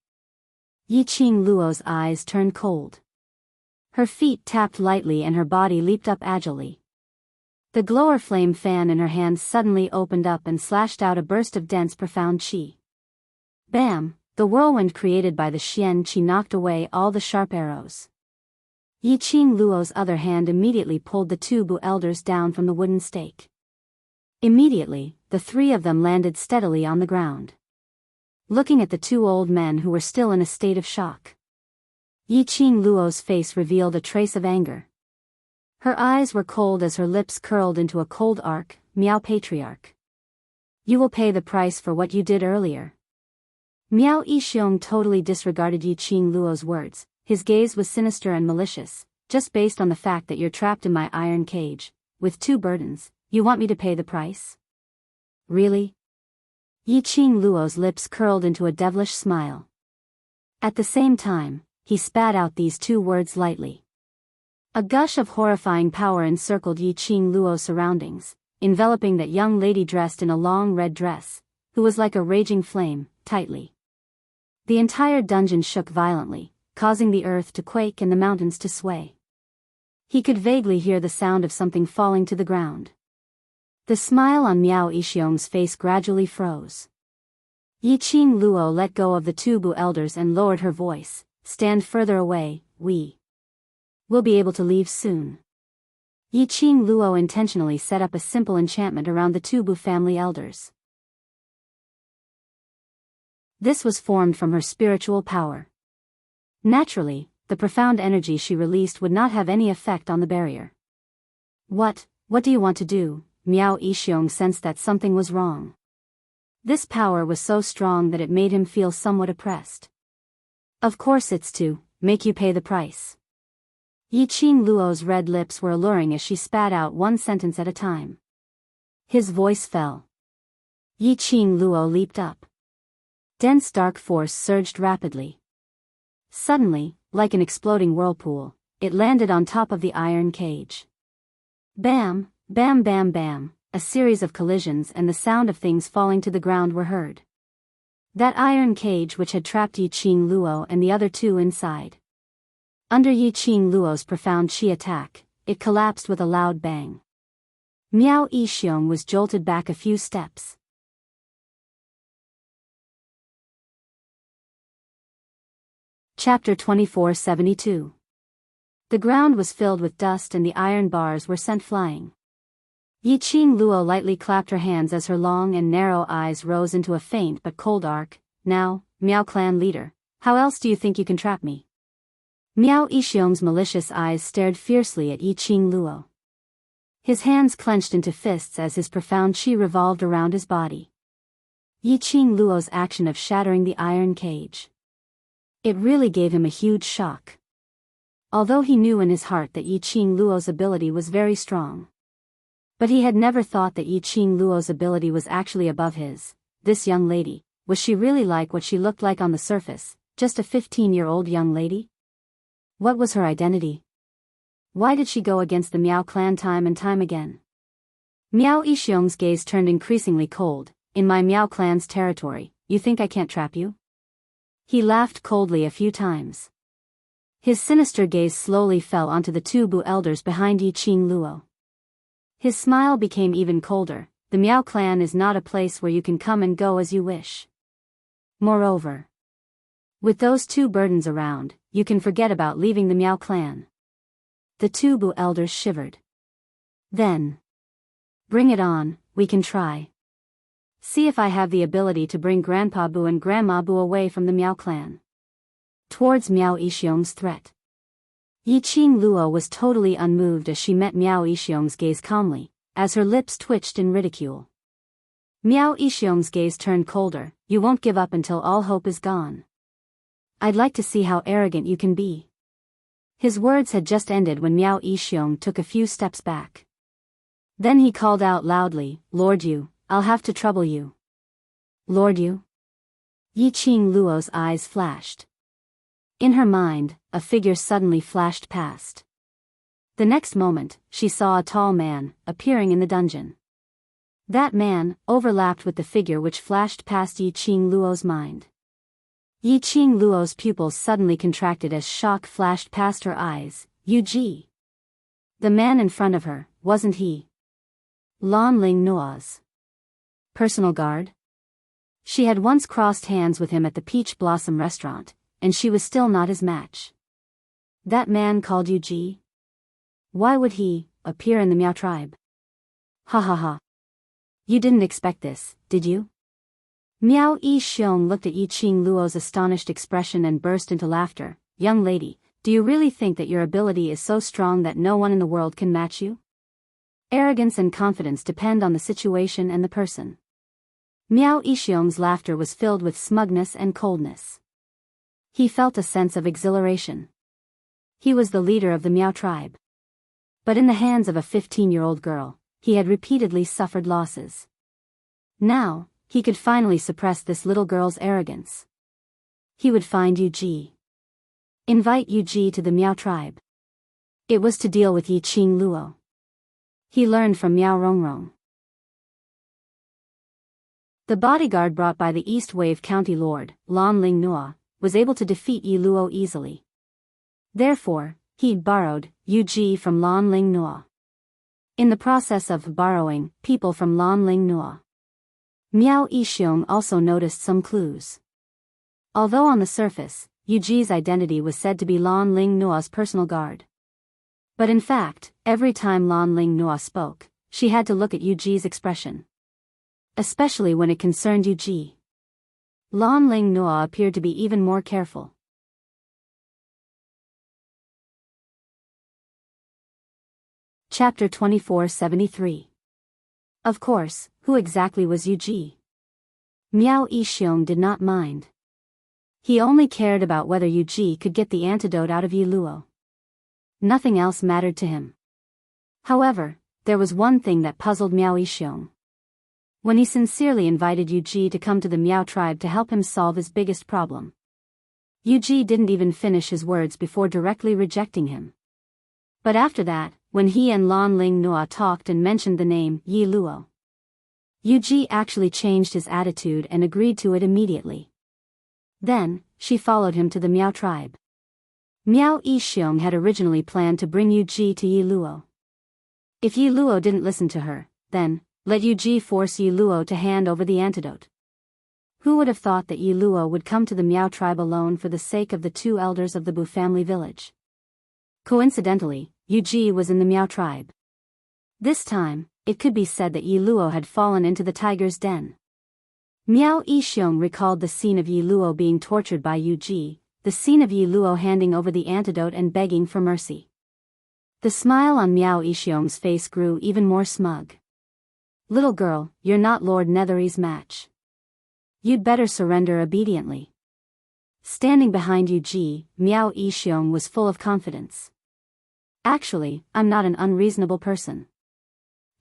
Yiqing Luo's eyes turned cold. Her feet tapped lightly and her body leaped up agilely. The glower flame fan in her hands suddenly opened up and slashed out a burst of dense profound qi. Bam! The whirlwind created by the Xian qi knocked away all the sharp arrows. Yiqing Luo's other hand immediately pulled the two Bu elders down from the wooden stake. Immediately, the 3 of them landed steadily on the ground, looking at the 2 old men who were still in a state of shock. Yi Qing Luo's face revealed a trace of anger. Her eyes were cold as her lips curled into a cold arc. Miao Patriarch. You will pay the price for what you did earlier. Miao Yixiong totally disregarded Yi Qing Luo's words. His gaze was sinister and malicious. Just based on the fact that you're trapped in my iron cage, with 2 burdens, you want me to pay the price? Really? Yi Qing Luo's lips curled into a devilish smile. At the same time, he spat out these 2 words lightly. A gush of horrifying power encircled Yi Qing Luo's surroundings, enveloping that young lady dressed in a long red dress, who was like a raging flame, tightly. The entire dungeon shook violently, causing the earth to quake and the mountains to sway. He could vaguely hear the sound of something falling to the ground. The smile on Miao Yixiong's face gradually froze. Yi Qing Luo let go of the 2 Bu elders and lowered her voice. Stand further away, we'll be able to leave soon. Yi Qing Luo intentionally set up a simple enchantment around the 2 Bu family elders. This was formed from her spiritual power. Naturally, the profound energy she released would not have any effect on the barrier. What do you want to do? Miao Yixiong sensed that something was wrong. This power was so strong that it made him feel somewhat oppressed. Of course it's to make you pay the price. Yi Qing Luo's red lips were alluring as she spat out one sentence at a time. His voice fell. Yi Qing Luo leaped up. Dense dark force surged rapidly. Suddenly, like an exploding whirlpool, it landed on top of the iron cage. Bam, bam, bam, bam, a series of collisions and the sound of things falling to the ground were heard. That iron cage which had trapped Yi Qing Luo and the other 2 inside. Under Yi Qing Luo's profound qi attack, it collapsed with a loud bang. Miao Yixiong was jolted back a few steps. Chapter 2472. The ground was filled with dust and the iron bars were sent flying. Yi Qing Luo lightly clapped her hands as her long and narrow eyes rose into a faint but cold arc. Now, Miao clan leader, how else do you think you can trap me? Miao Yixiong's malicious eyes stared fiercely at Yi Qing Luo. His hands clenched into fists as his profound qi revolved around his body. Yi Qing Luo's action of shattering the iron cage. It really gave him a huge shock. Although he knew in his heart that Yi Qing Luo's ability was very strong. But he had never thought that Yi Qing Luo's ability was actually above his. This young lady, was she really like what she looked like on the surface, just a 15-year-old young lady? What was her identity? Why did she go against the Miao clan time and time again? Miao Yixiong's gaze turned increasingly cold. In my Miao clan's territory, you think I can't trap you? He laughed coldly a few times. His sinister gaze slowly fell onto the 2 Bu elders behind Yi Qing Luo. His smile became even colder. The Miao clan is not a place where you can come and go as you wish. Moreover, with those 2 burdens around, you can forget about leaving the Miao clan. The 2 Bu elders shivered. Then, bring it on, we can try. See if I have the ability to bring Grandpa Bu and Grandma Bu away from the Miao clan. Towards Miao Yixiong's threat. Yi Qing Luo was totally unmoved as she met Miao Yixiong's gaze calmly, as her lips twitched in ridicule. Miao Yixiong's gaze turned colder. You won't give up until all hope is gone. I'd like to see how arrogant you can be. His words had just ended when Miao Yixiong took a few steps back. Then he called out loudly, Lord Yu, I'll have to trouble you. Lord Yu? Yi Qing Luo's eyes flashed. In her mind, a figure suddenly flashed past. The next moment, she saw a tall man, appearing in the dungeon. That man, overlapped with the figure which flashed past Yi Qing Luo's mind. Yi Qing Luo's pupils suddenly contracted as shock flashed past her eyes. Yu Ji. The man in front of her, wasn't he Lan Ling Nua's personal guard? She had once crossed hands with him at the Peach Blossom restaurant, and she was still not his match. That man called Yu Ji? Why would he appear in the Miao tribe? Ha ha ha. You didn't expect this, did you? Miao Yixiong looked at Yi Qing Luo's astonished expression and burst into laughter. young lady, do you really think that your ability is so strong that no one in the world can match you? Arrogance and confidence depend on the situation and the person. Miao Yixiong's laughter was filled with smugness and coldness. He felt a sense of exhilaration. He was the leader of the Miao tribe. But in the hands of a 15-year-old girl, he had repeatedly suffered losses. Now, he could finally suppress this little girl's arrogance. He would find Yu. Invite Yu to the Miao tribe. It was to deal with Yi Qing Luo. He learned from Miao Rongrong. The bodyguard brought by the East Wave County Lord, Lan Ling Nua, was able to defeat Yi Luo easily. Therefore, he'd borrowed Yu from Lan Ling Nua. In the process of borrowing people from Lan Ling Nua, Miao Yixiong also noticed some clues. Although on the surface, Yuji's identity was said to be Lan Ling Nua's personal guard. But in fact, every time Lan Ling Nua spoke, she had to look at Yuji's expression. Especially when it concerned Yuji. Lan Ling Nua appeared to be even more careful. Chapter 2473. Of course, who exactly was Yuji? Miao Yixiong did not mind. He only cared about whether Yuji could get the antidote out of Yi Luo. Nothing else mattered to him. However, there was one thing that puzzled Miao Yixiong. When he sincerely invited Yuji to come to the Miao tribe to help him solve his biggest problem, Yuji didn't even finish his words before directly rejecting him. But after that, when he and Lan Ling Nua talked and mentioned the name Yi Luo, Yuji actually changed his attitude and agreed to it immediately. Then, she followed him to the Miao tribe. Miao Yixiong had originally planned to bring Yuji to Yi Luo. If Yi Luo didn't listen to her, then, let Yuji force Yi Luo to hand over the antidote. Who would have thought that Yi Luo would come to the Miao tribe alone for the sake of the two elders of the Bu family village? Coincidentally, Yuji was in the Miao tribe. This time, it could be said that Yi Luo had fallen into the tiger's den. Miao Yixiong recalled the scene of Yi Luo being tortured by Yuji, the scene of Yi Luo handing over the antidote and begging for mercy. The smile on Miao Yixiong's face grew even more smug. Little girl, you're not Lord Nethery's match. You'd better surrender obediently. Standing behind Yuji, Miao Yixiong was full of confidence. Actually, I'm not an unreasonable person.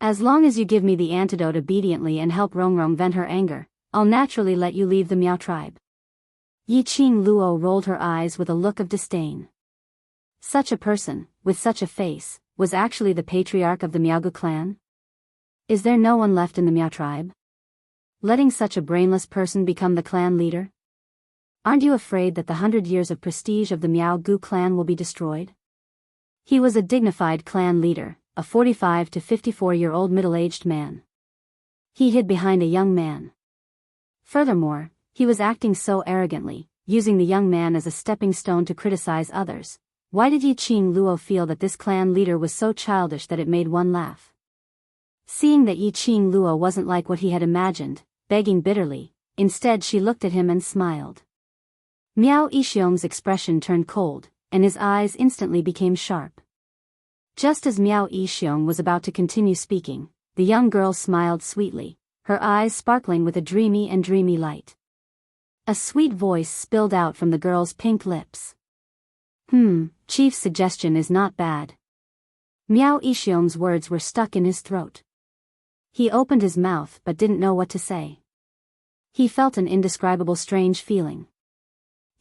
As long as you give me the antidote obediently and help Rongrong vent her anger, I'll naturally let you leave the Miao tribe. Yi Qing Luo rolled her eyes with a look of disdain. Such a person, with such a face, was actually the patriarch of the Miaogu clan? Is there no one left in the Miao tribe? Letting such a brainless person become the clan leader? Aren't you afraid that the 100 years of prestige of the Miaogu clan will be destroyed? He was a dignified clan leader, a 45 to 54-year-old middle-aged man. He hid behind a young man. Furthermore, he was acting so arrogantly, using the young man as a stepping stone to criticize others. Why did Yi Qing Luo feel that this clan leader was so childish that it made one laugh? Seeing that Yi Qing Luo wasn't like what he had imagined, begging bitterly, instead she looked at him and smiled. Miao Yixiong's expression turned cold, and his eyes instantly became sharp. Just as Miao Yixiong was about to continue speaking, the young girl smiled sweetly, her eyes sparkling with a dreamy light. A sweet voice spilled out from the girl's pink lips. Chief's suggestion is not bad. Miao Yixiong's words were stuck in his throat. He opened his mouth but didn't know what to say. He felt an indescribable strange feeling.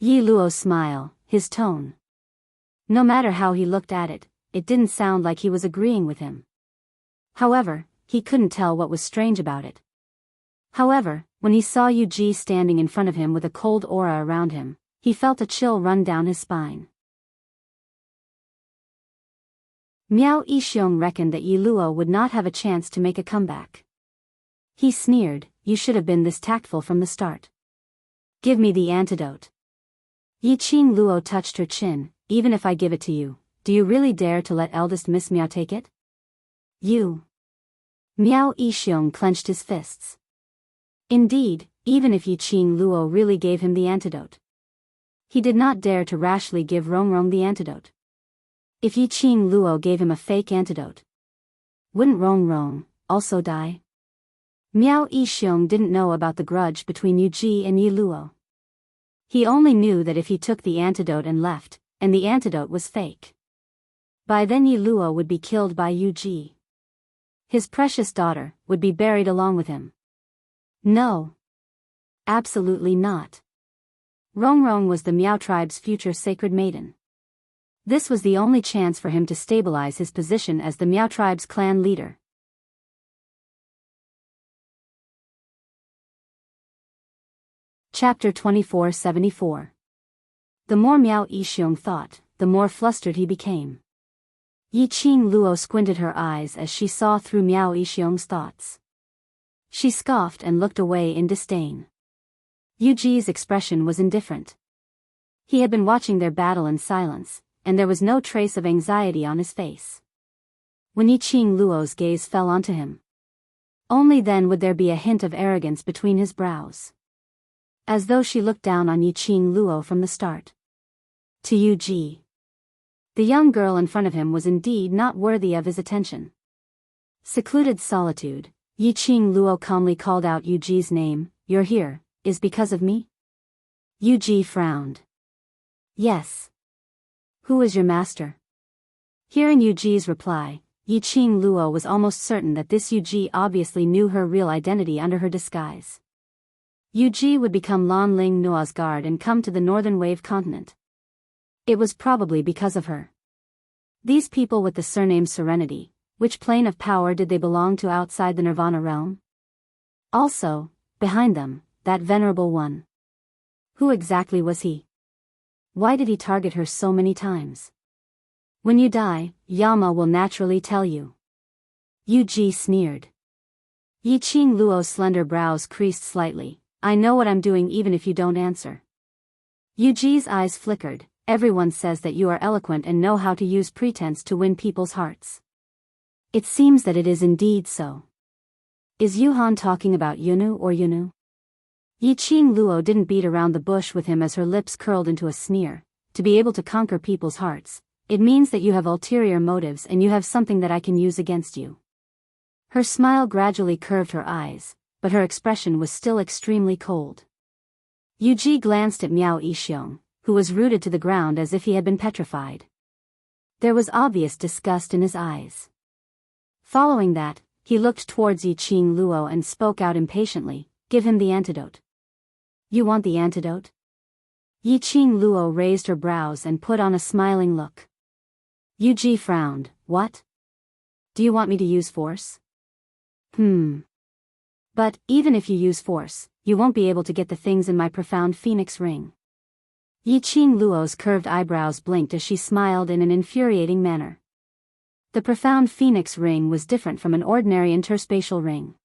Yi Luo's smile, his tone. No matter how he looked at it, it didn't sound like he was agreeing with him. However, he couldn't tell what was strange about it. However, when he saw Yuji standing in front of him with a cold aura around him, he felt a chill run down his spine. Miao Yixiong reckoned that Yi Luo would not have a chance to make a comeback. He sneered, "You should have been this tactful from the start. Give me the antidote." Yi Qing Luo touched her chin. "Even if I give it to you, do you really dare to let eldest Miss Miao take it? You." Miao Yixiong clenched his fists. Indeed, even if Yi Qing Luo really gave him the antidote, He did not dare to rashly give Rongrong the antidote. If Yiqing Luo gave him a fake antidote, wouldn't Rongrong also die? Miao Yixiong didn't know about the grudge between Yu Ji and Yi Luo. He only knew that if he took the antidote and left, and the antidote was fake, by then Yi Luo would be killed by Yu Ji. His precious daughter would be buried along with him. No. Absolutely not. Rongrong was the Miao tribe's future sacred maiden. This was the only chance for him to stabilize his position as the Miao tribe's clan leader. Chapter 2474. The more Miao Yixiong thought, the more flustered he became. Yiqing Luo squinted her eyes as she saw through Miao Yixiong's thoughts. She scoffed and looked away in disdain. Yu Ji's expression was indifferent. He had been watching their battle in silence, and there was no trace of anxiety on his face. When Yiqing Luo's gaze fell onto him, only then would there be a hint of arrogance between his brows. As though she looked down on Yiqing Luo from the start. To Yu Ji, the young girl in front of him was indeed not worthy of his attention. Secluded solitude, Yiqing Luo calmly called out Yu Ji's name. "You're here, is because of me?" Yu Ji frowned. "Yes. Who is your master?" Hearing Yu Ji's reply, Yiqing Luo was almost certain that this Yu Ji obviously knew her real identity under her disguise. Yu Ji would become Lan Ling Nua's guard and come to the Northern Wave continent. It was probably because of her. These people with the surname Serenity, which plane of power did they belong to outside the Nirvana realm? Also, behind them, that venerable one. Who exactly was he? Why did he target her so many times? When you die, Yama will naturally tell you. Yu Ji sneered. Yiqing Luo's slender brows creased slightly. "I know what I'm doing even if you don't answer." Yu Ji's eyes flickered. "Everyone says that you are eloquent and know how to use pretense to win people's hearts. It seems that it is indeed so. Is Yuhan talking about Yunu or Yunu?" Yiqing Luo didn't beat around the bush with him as her lips curled into a sneer. "To be able to conquer people's hearts, it means that you have ulterior motives and you have something that I can use against you." Her smile gradually curved her eyes, but her expression was still extremely cold. Yu Ji glanced at Miao Yixiong, who was rooted to the ground as if he had been petrified. There was obvious disgust in his eyes. Following that, he looked towards Yiqing Luo and spoke out impatiently. "Give him the antidote." "You want the antidote?" Yiqing Luo raised her brows and put on a smiling look. Yu Ji frowned. "What? Do you want me to use force?" But, even if you use force, you won't be able to get the things in my profound phoenix ring." Yiqing Luo's curved eyebrows blinked as she smiled in an infuriating manner. The profound phoenix ring was different from an ordinary interspatial ring.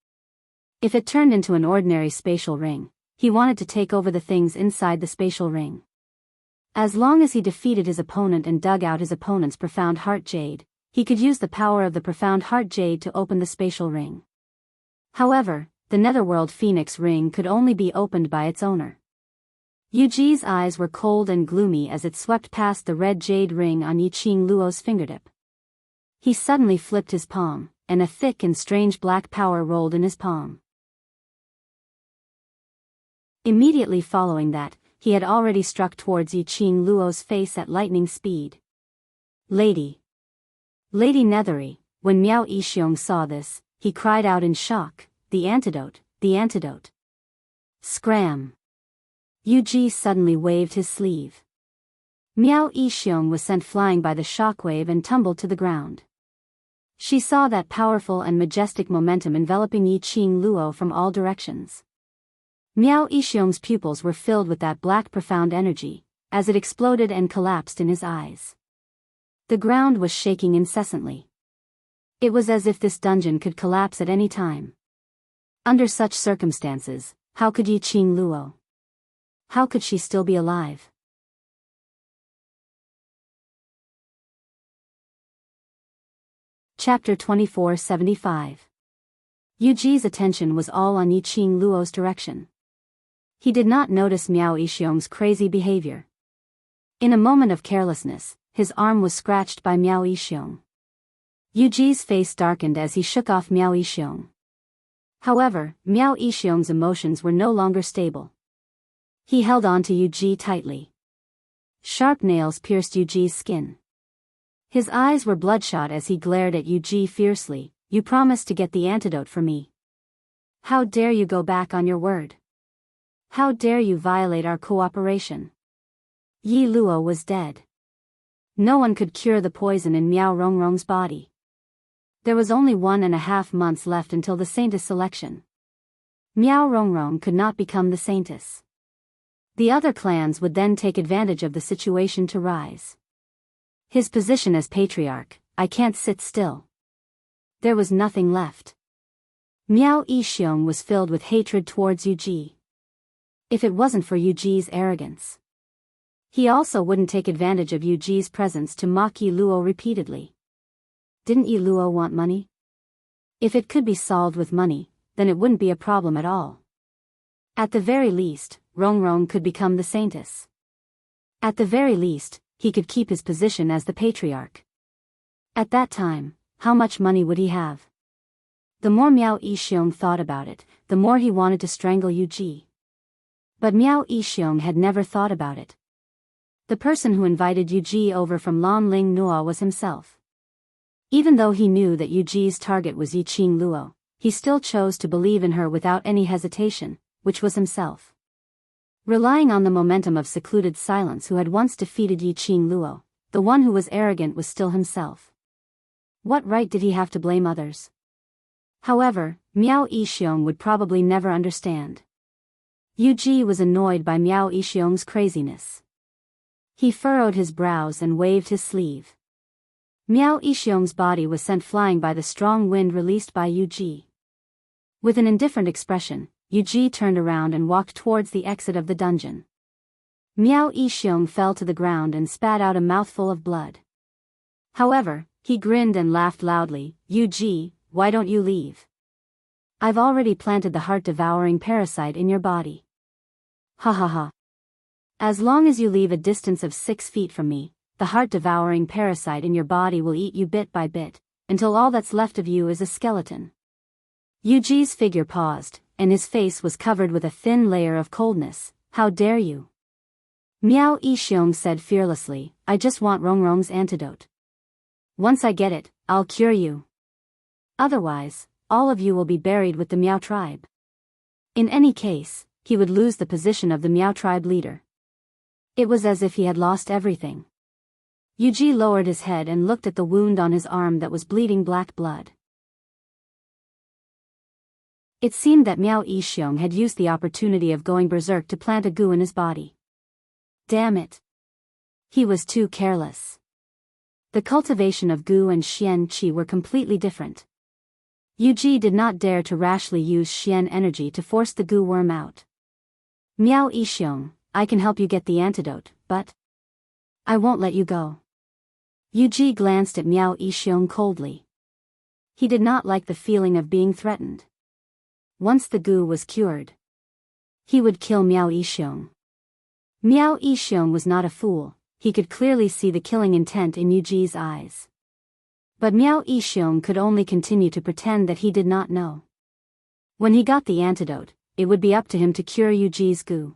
If it turned into an ordinary spatial ring, he wanted to take over the things inside the spatial ring. As long as he defeated his opponent and dug out his opponent's profound heart jade, he could use the power of the profound heart jade to open the spatial ring. However, the netherworld phoenix ring could only be opened by its owner. Yu Ji's eyes were cold and gloomy as it swept past the red jade ring on Yiqing Luo's fingertip. He suddenly flipped his palm, and a thick and strange black power rolled in his palm. Immediately following that, he had already struck towards Yiqing Luo's face at lightning speed. Lady Nethery, when Miao Yixiong saw this, he cried out in shock, "The antidote, the antidote." Scram! Yu Ji suddenly waved his sleeve. Miao Yixiong was sent flying by the shockwave and tumbled to the ground. She saw that powerful and majestic momentum enveloping Yiqing Luo from all directions. Miao Yixiong's pupils were filled with that black profound energy, as it exploded and collapsed in his eyes. The ground was shaking incessantly. It was as if this dungeon could collapse at any time. Under such circumstances, how could Yiqing Luo? How could she still be alive? Chapter 2475. Yu Ji's attention was all on Yiqing Luo's direction. He did not notice Miao Yixiong's crazy behavior. In a moment of carelessness, his arm was scratched by Miao Yixiong. Yuji's face darkened as he shook off Miao Yixiong. However, Miao Yixiong's emotions were no longer stable. He held on to Yuji tightly. Sharp nails pierced Yuji's skin. His eyes were bloodshot as he glared at Yuji fiercely. You promised to get the antidote for me. How dare you go back on your word? How dare you violate our cooperation? Yi Luo was dead. No one could cure the poison in Miao Rongrong's body. There was only 1.5 months left until the Saintess selection. Miao Rongrong could not become the Saintess. The other clans would then take advantage of the situation to rise. His position as patriarch, I can't sit still. There was nothing left. Miao Yixiong was filled with hatred towards Yuji. If it wasn't for Yuji's arrogance. He also wouldn't take advantage of Yuji's presence to mock Yi Luo repeatedly. Didn't Yi Luo want money? If it could be solved with money, then it wouldn't be a problem at all. At the very least, Rongrong could become the Saintess. At the very least, he could keep his position as the patriarch. At that time, how much money would he have? The more Miao Yixiong thought about it, the more he wanted to strangle Yuji. But Miao Yixiong had never thought about it. The person who invited Yuji over from Lanling Nua was himself. Even though he knew that Yuji's target was Yiqing Luo, he still chose to believe in her without any hesitation, which was himself. Relying on the momentum of secluded silence who had once defeated Yiqing Luo, the one who was arrogant was still himself. What right did he have to blame others? However, Miao Yixiong would probably never understand. Yuji was annoyed by Miao Yixiong's craziness. He furrowed his brows and waved his sleeve. Miao Yixiong's body was sent flying by the strong wind released by Yuji. With an indifferent expression, Yuji turned around and walked towards the exit of the dungeon. Miao Yixiong fell to the ground and spat out a mouthful of blood. However, he grinned and laughed loudly. Yuji, why don't you leave? I've already planted the heart-devouring parasite in your body. Ha ha ha. As long as you leave a distance of 6 feet from me, the heart-devouring parasite in your body will eat you bit by bit, until all that's left of you is a skeleton. Yuji's figure paused, and his face was covered with a thin layer of coldness. How dare you? Miao Yixiong said fearlessly, I just want Rongrong's antidote. Once I get it, I'll cure you. Otherwise, all of you will be buried with the Miao tribe. In any case, he would lose the position of the Miao tribe leader. It was as if he had lost everything. Yuji lowered his head and looked at the wound on his arm that was bleeding black blood. It seemed that Miao Yixiong had used the opportunity of going berserk to plant a goo in his body. Damn it. He was too careless. The cultivation of Gu and Xian Qi were completely different. Yuji did not dare to rashly use Xian energy to force the Gu worm out. Miao Yixiong, I can help you get the antidote, but I won't let you go. Yuji glanced at Miao Yixiong coldly. He did not like the feeling of being threatened. Once the Gu was cured, he would kill Miao Yixiong. Miao Yixiong was not a fool. He could clearly see the killing intent in Yuji's eyes. But Miao Yixiong could only continue to pretend that he did not know. When he got the antidote, it would be up to him to cure Yuji's Gu.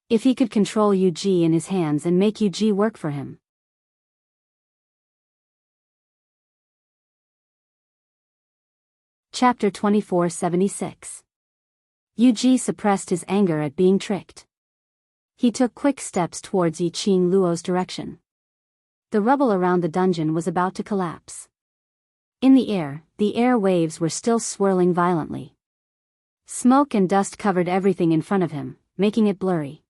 If he could control Yuji in his hands and make Yuji work for him. Chapter 2476. Yuji suppressed his anger at being tricked. He took quick steps towards Yiqing Luo's direction. The rubble around the dungeon was about to collapse. In the air waves were still swirling violently. Smoke and dust covered everything in front of him, making it blurry.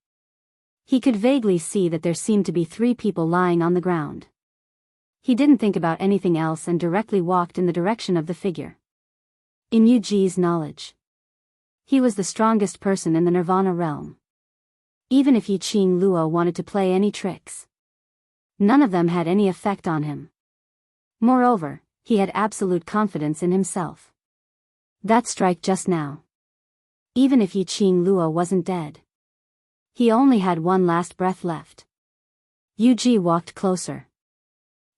He could vaguely see that there seemed to be 3 people lying on the ground. He didn't think about anything else and directly walked in the direction of the figure. In Yuji's knowledge, he was the strongest person in the Nirvana realm. Even if Yiqing Luo wanted to play any tricks, none of them had any effect on him. Moreover, he had absolute confidence in himself. That strike just now. Even if Yiqing Luo wasn't dead, he only had one last breath left. Yuji walked closer.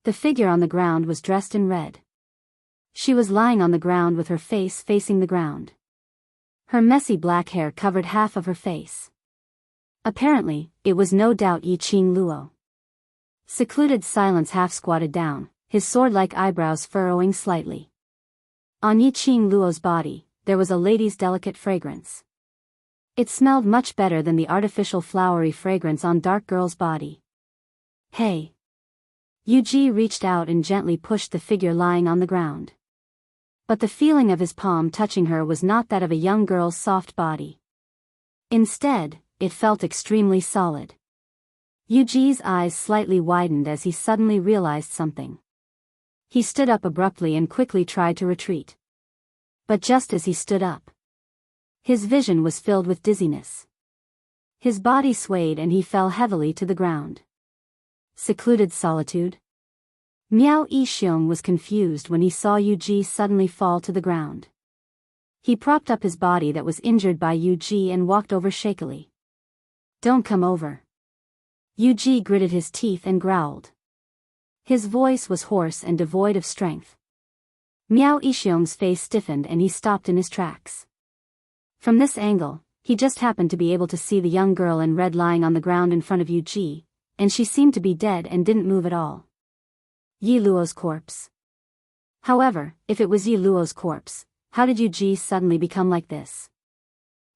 The figure on the ground was dressed in red. She was lying on the ground with her face facing the ground. Her messy black hair covered half of her face. Apparently, it was no doubt Yiqing Luo. Secluded Silence half squatted down, his sword-like eyebrows furrowing slightly. On Yiqing Luo's body, there was a lady's delicate fragrance. It smelled much better than the artificial flowery fragrance on Dark Girl's body. Hey! Yuji reached out and gently pushed the figure lying on the ground. But the feeling of his palm touching her was not that of a young girl's soft body. Instead, it felt extremely solid. Yuji's eyes slightly widened as he suddenly realized something. He stood up abruptly and quickly tried to retreat. But just as he stood up, his vision was filled with dizziness. His body swayed and he fell heavily to the ground. Secluded solitude? Miao Yixiong was confused when he saw Yuji suddenly fall to the ground. He propped up his body that was injured by Yuji and walked over shakily. Don't come over. Yuji gritted his teeth and growled. His voice was hoarse and devoid of strength. Miao Yixiong's face stiffened and he stopped in his tracks. From this angle, he just happened to be able to see the young girl in red lying on the ground in front of Yuji, and she seemed to be dead and didn't move at all. Yi Luo's corpse. However, if it was Yi Luo's corpse, how did Yuji suddenly become like this?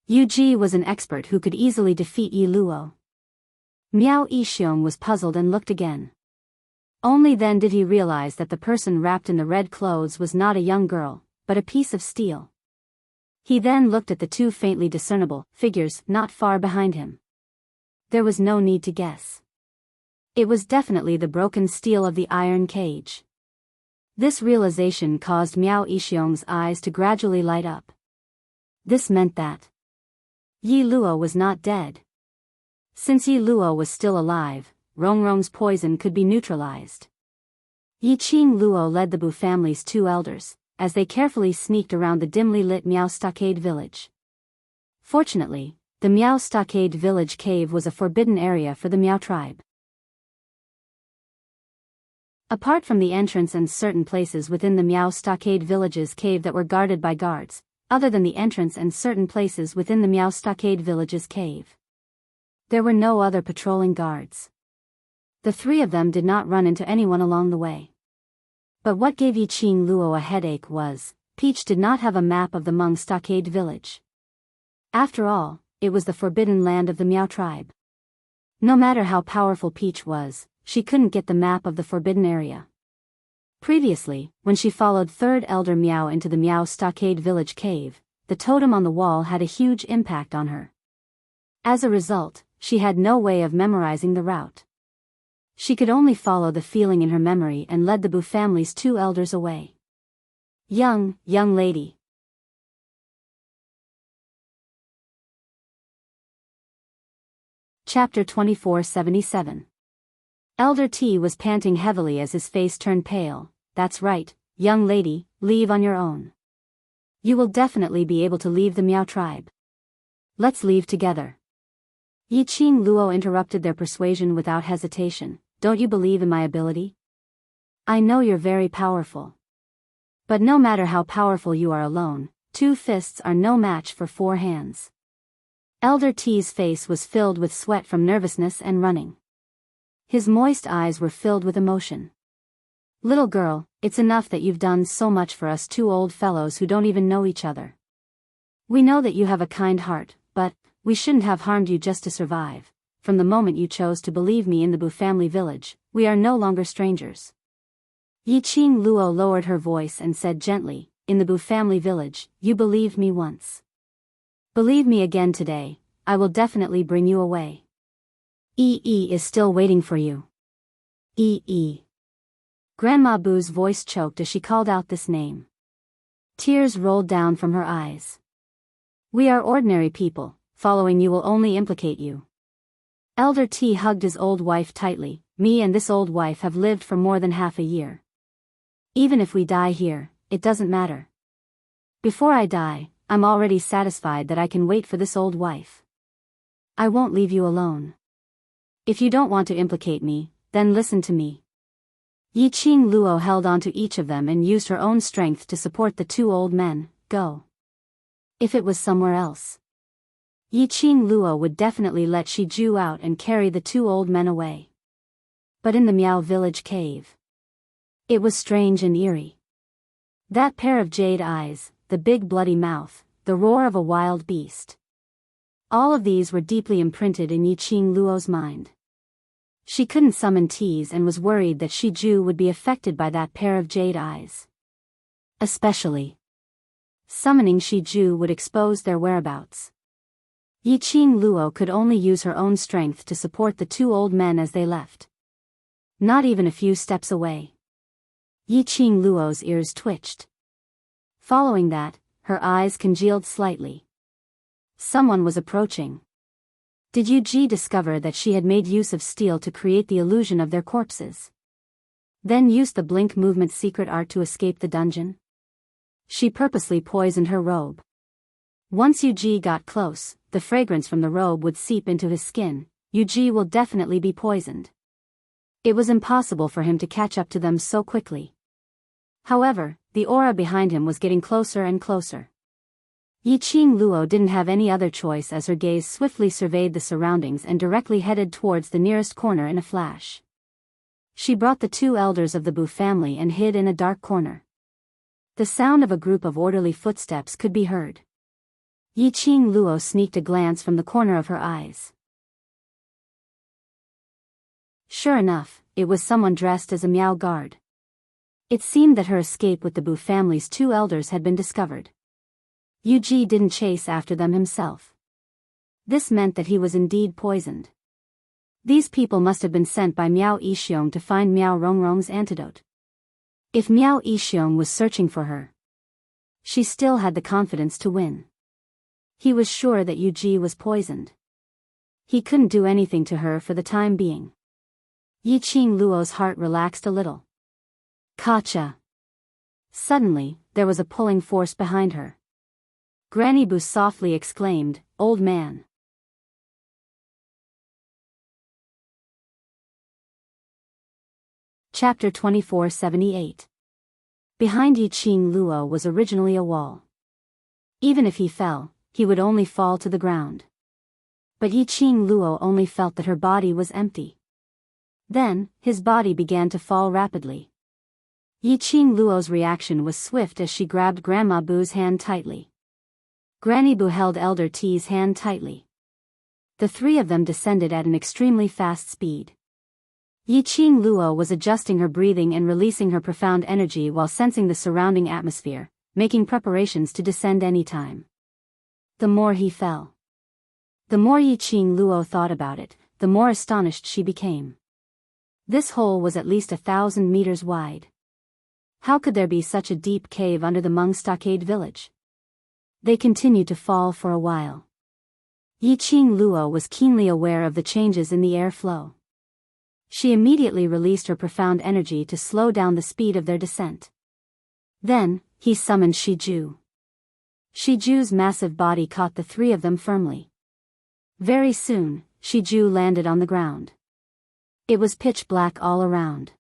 Yuji was an expert who could easily defeat Yi Luo. Miao Yixiong was puzzled and looked again. Only then did he realize that the person wrapped in the red clothes was not a young girl, but a piece of steel. He then looked at the two faintly discernible figures not far behind him. There was no need to guess. It was definitely the broken steel of the iron cage. This realization caused Miao Yixiong's eyes to gradually light up. This meant that Yi Luo was not dead. Since Yi Luo was still alive, Rongrong's poison could be neutralized. Yiqing Luo led the Bu family's two elders, as they carefully sneaked around the dimly lit Miao Stockade village. Fortunately, the Miao Stockade village cave was a forbidden area for the Miao tribe. Apart from the entrance and certain places within the Miao Stockade village's cave that were guarded by guards, other than the entrance and certain places within the Miao Stockade village's cave, there were no other patrolling guards. The three of them did not run into anyone along the way. But what gave Yiqing Luo a headache was, Peach did not have a map of the Meng Stockade village. After all, it was the forbidden land of the Miao tribe. No matter how powerful Peach was, she couldn't get the map of the forbidden area. Previously, when she followed Third Elder Miao into the Miao Stockade village cave, the totem on the wall had a huge impact on her. As a result, she had no way of memorizing the route. She could only follow the feeling in her memory and led the Bu family's two elders away. Young lady. Chapter 2477. Elder T was panting heavily as his face turned pale. That's right, young lady, leave on your own. You will definitely be able to leave the Miao tribe. Let's leave together. Yiqing Luo interrupted their persuasion without hesitation. Don't you believe in my ability? I know you're very powerful. But no matter how powerful you are alone, 2 fists are no match for 4 hands. Elder T's face was filled with sweat from nervousness and running. His moist eyes were filled with emotion. Little girl, it's enough that you've done so much for us 2 old fellows who don't even know each other. We know that you have a kind heart, but we shouldn't have harmed you just to survive. From the moment you chose to believe me in the Bu family village, we are no longer strangers. Yiqing Luo lowered her voice and said gently, in the Bu family village, you believed me once. Believe me again today, I will definitely bring you away. Yi is still waiting for you. Yi. Grandma Bu's voice choked as she called out this name. Tears rolled down from her eyes. We are ordinary people, following you will only implicate you. Elder T hugged his old wife tightly. Me and this old wife have lived for more than half a year. Even if we die here, it doesn't matter. Before I die, I'm already satisfied that I can wait for this old wife. I won't leave you alone. If you don't want to implicate me, then listen to me. Yi Qing Luo held onto each of them and used her own strength to support the two old men. Go. If it was somewhere else, Yi Qing Luo would definitely let Shi Ju out and carry the two old men away. But in the Miao village cave, it was strange and eerie. That pair of jade eyes, the big bloody mouth, the roar of a wild beast. All of these were deeply imprinted in Yi Qing Luo's mind. She couldn't summon teas and was worried that Shi Ju would be affected by that pair of jade eyes. Especially, summoning Shi Ju would expose their whereabouts. Yi Qing Luo could only use her own strength to support the two old men as they left. Not even a few steps away. Yi Qing Luo's ears twitched. Following that, her eyes congealed slightly. Someone was approaching. Did Yu Ji discover that she had made use of steel to create the illusion of their corpses? Then used the blink movement secret art to escape the dungeon? She purposely poisoned her robe. Once Yu Ji got close, the fragrance from the robe would seep into his skin. Yu Ji will definitely be poisoned. It was impossible for him to catch up to them so quickly. However, the aura behind him was getting closer and closer. Yi Qing Luo didn't have any other choice as her gaze swiftly surveyed the surroundings and directly headed towards the nearest corner in a flash. She brought the two elders of the Bu family and hid in a dark corner. The sound of a group of orderly footsteps could be heard. Yi Qing Luo sneaked a glance from the corner of her eyes. Sure enough, it was someone dressed as a Miao guard. It seemed that her escape with the Bu family's two elders had been discovered. Yu Ji didn't chase after them himself. This meant that he was indeed poisoned. These people must have been sent by Miao Yixiong to find Miao Rongrong's antidote. If Miao Yixiong was searching for her, she still had the confidence to win. He was sure that Yu Ji was poisoned. He couldn't do anything to her for the time being. Yi Qing Luo's heart relaxed a little. Gotcha. Suddenly, there was a pulling force behind her. Granny Bu softly exclaimed, "Old man." Chapter 2478. Behind Yi Qing Luo was originally a wall. Even if he fell, he would only fall to the ground. But Yi Qing Luo only felt that her body was empty. Then, his body began to fall rapidly. Yi Qing Luo's reaction was swift as she grabbed Grandma Bu's hand tightly. Granny Bu held Elder T's hand tightly. The three of them descended at an extremely fast speed. Yi Qing Luo was adjusting her breathing and releasing her profound energy while sensing the surrounding atmosphere, making preparations to descend anytime. The more he fell, the more Yi Qing Luo thought about it, the more astonished she became. This hole was at least 1,000 meters wide. How could there be such a deep cave under the Hmong stockade village? They continued to fall for a while. Yi Qing Luo was keenly aware of the changes in the air flow. She immediately released her profound energy to slow down the speed of their descent. Then, he summoned Shi Ju. Shi Ju's massive body caught the three of them firmly. Very soon, Shi Ju landed on the ground. It was pitch black all around.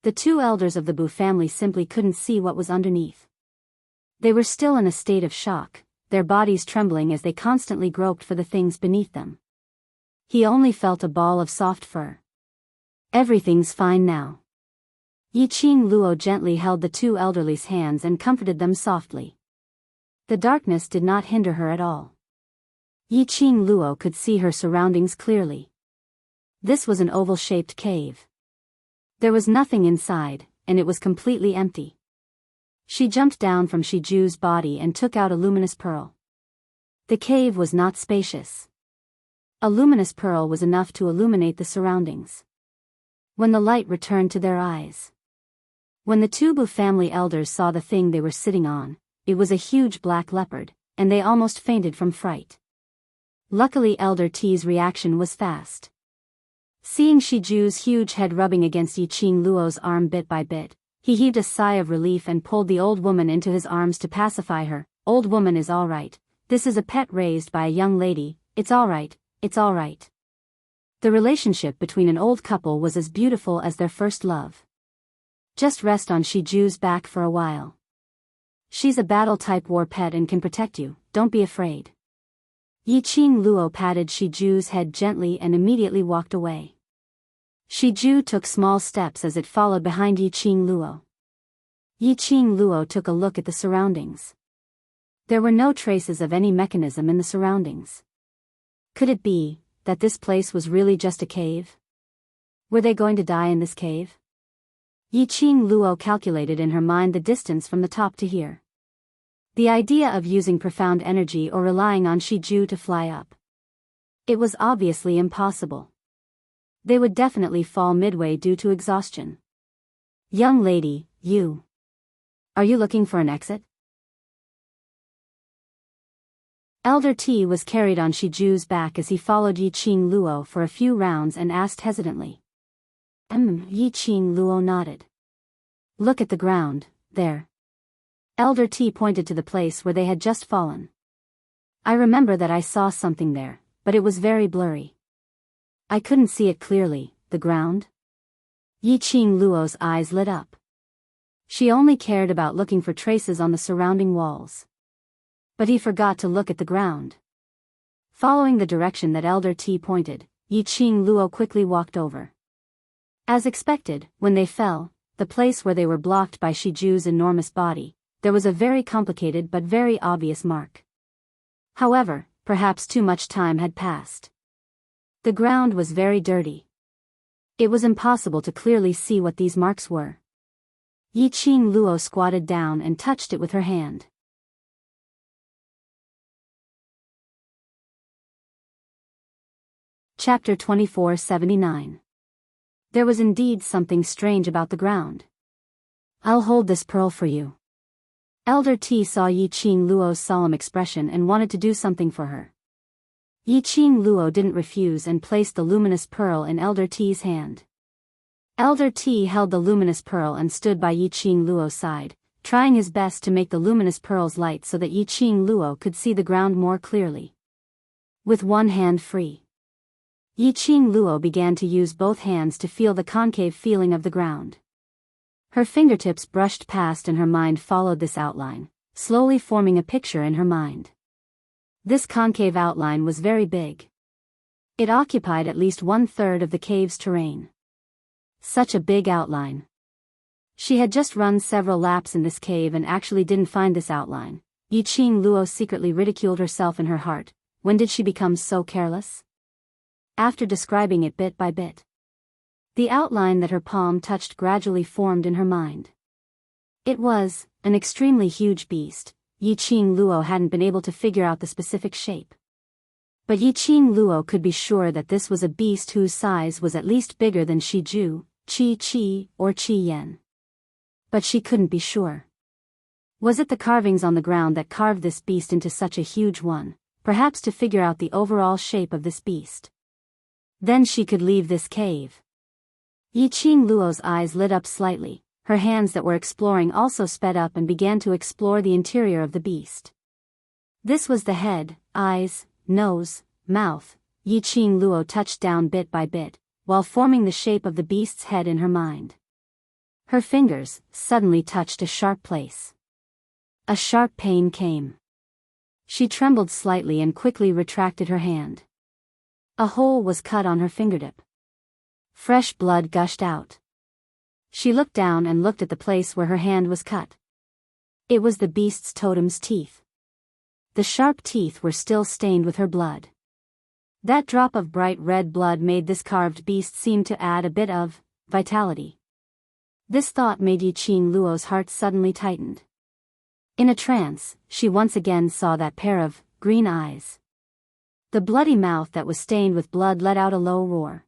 The two elders of the Bu family simply couldn't see what was underneath. They were still in a state of shock, their bodies trembling as they constantly groped for the things beneath them. He only felt a ball of soft fur. Everything's fine now. Yi Qing Luo gently held the two elderly's hands and comforted them softly. The darkness did not hinder her at all. Yi Qing Luo could see her surroundings clearly. This was an oval-shaped cave. There was nothing inside, and it was completely empty. She jumped down from Shi Ju's body and took out a luminous pearl. The cave was not spacious. A luminous pearl was enough to illuminate the surroundings. When the light returned to their eyes. When the two Bu family elders saw the thing they were sitting on, it was a huge black leopard, and they almost fainted from fright. Luckily Elder T's reaction was fast. Seeing Shi Ju's huge head rubbing against Yi Qing Luo's arm bit by bit, he heaved a sigh of relief and pulled the old woman into his arms to pacify her. "Old woman is all right. This is a pet raised by a young lady. It's all right, it's all right." The relationship between an old couple was as beautiful as their first love. Just rest on Shiju's back for a while. She's a battle-type war pet and can protect you, don't be afraid. Yiqing Luo patted Shiju's head gently and immediately walked away. Shiju took small steps as it followed behind Yiqing Luo. Yiqing Luo took a look at the surroundings. There were no traces of any mechanism in the surroundings. Could it be that this place was really just a cave? Were they going to die in this cave? Yiqing Luo calculated in her mind the distance from the top to here. The idea of using profound energy or relying on Shiju to fly up. It was obviously impossible. They would definitely fall midway due to exhaustion. Young lady, you. Are you looking for an exit? Elder T was carried on Shiju's back as he followed Yiqing Luo for a few rounds and asked hesitantly. Yiqing Luo nodded. Look at the ground, there. Elder T pointed to the place where they had just fallen. I remember that I saw something there, but it was very blurry. I couldn't see it clearly, the ground. Yiqing Luo's eyes lit up. She only cared about looking for traces on the surrounding walls. But he forgot to look at the ground. Following the direction that Elder T pointed, Yiqing Luo quickly walked over. As expected, when they fell, the place where they were blocked by Shiju's enormous body, there was a very complicated but very obvious mark. However, perhaps too much time had passed. The ground was very dirty. It was impossible to clearly see what these marks were. Yiqing Luo squatted down and touched it with her hand. Chapter 2479. There was indeed something strange about the ground. I'll hold this pearl for you. Elder T saw Yiqing Luo's solemn expression and wanted to do something for her. Yiqing Luo didn't refuse and placed the luminous pearl in Elder T's hand. Elder T held the luminous pearl and stood by Yiqing Luo's side, trying his best to make the luminous pearl's light so that Yiqing Luo could see the ground more clearly. With one hand free, Yiqing Luo began to use both hands to feel the concave feeling of the ground. Her fingertips brushed past and her mind followed this outline, slowly forming a picture in her mind. This concave outline was very big. It occupied at least 1/3 of the cave's terrain. Such a big outline. She had just run several laps in this cave and actually didn't find this outline. Yiqing Luo secretly ridiculed herself in her heart. When did she become so careless? After describing it bit by bit, the outline that her palm touched gradually formed in her mind. It was an extremely huge beast. Yiqing Luo hadn't been able to figure out the specific shape. But Yiqing Luo could be sure that this was a beast whose size was at least bigger than Shiju, Qi, or Qi Yan. But she couldn't be sure. Was it the carvings on the ground that carved this beast into such a huge one, perhaps to figure out the overall shape of this beast? Then she could leave this cave. Yiqing Luo's eyes lit up slightly, her hands that were exploring also sped up and began to explore the interior of the beast. This was the head, eyes, nose, mouth. Yiqing Luo touched down bit by bit, while forming the shape of the beast's head in her mind. Her fingers suddenly touched a sharp place. A sharp pain came. She trembled slightly and quickly retracted her hand. A hole was cut on her fingertip. Fresh blood gushed out. She looked down and looked at the place where her hand was cut. It was the beast's totem's teeth. The sharp teeth were still stained with her blood. That drop of bright red blood made this carved beast seem to add a bit of vitality. This thought made Yiqing Luo's heart suddenly tightened. In a trance, she once again saw that pair of green eyes. The bloody mouth that was stained with blood let out a low roar.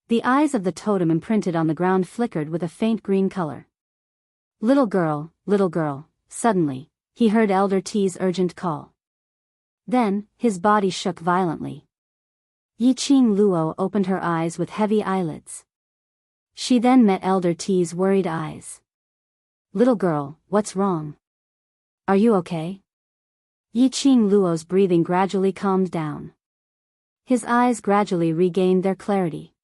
The eyes of the totem imprinted on the ground flickered with a faint green color. Little girl, suddenly, he heard Elder T's urgent call. Then, his body shook violently. Yiqing Luo opened her eyes with heavy eyelids. She then met Elder T's worried eyes. Little girl, what's wrong? Are you okay? Yiqing Luo's breathing gradually calmed down. His eyes gradually regained their clarity.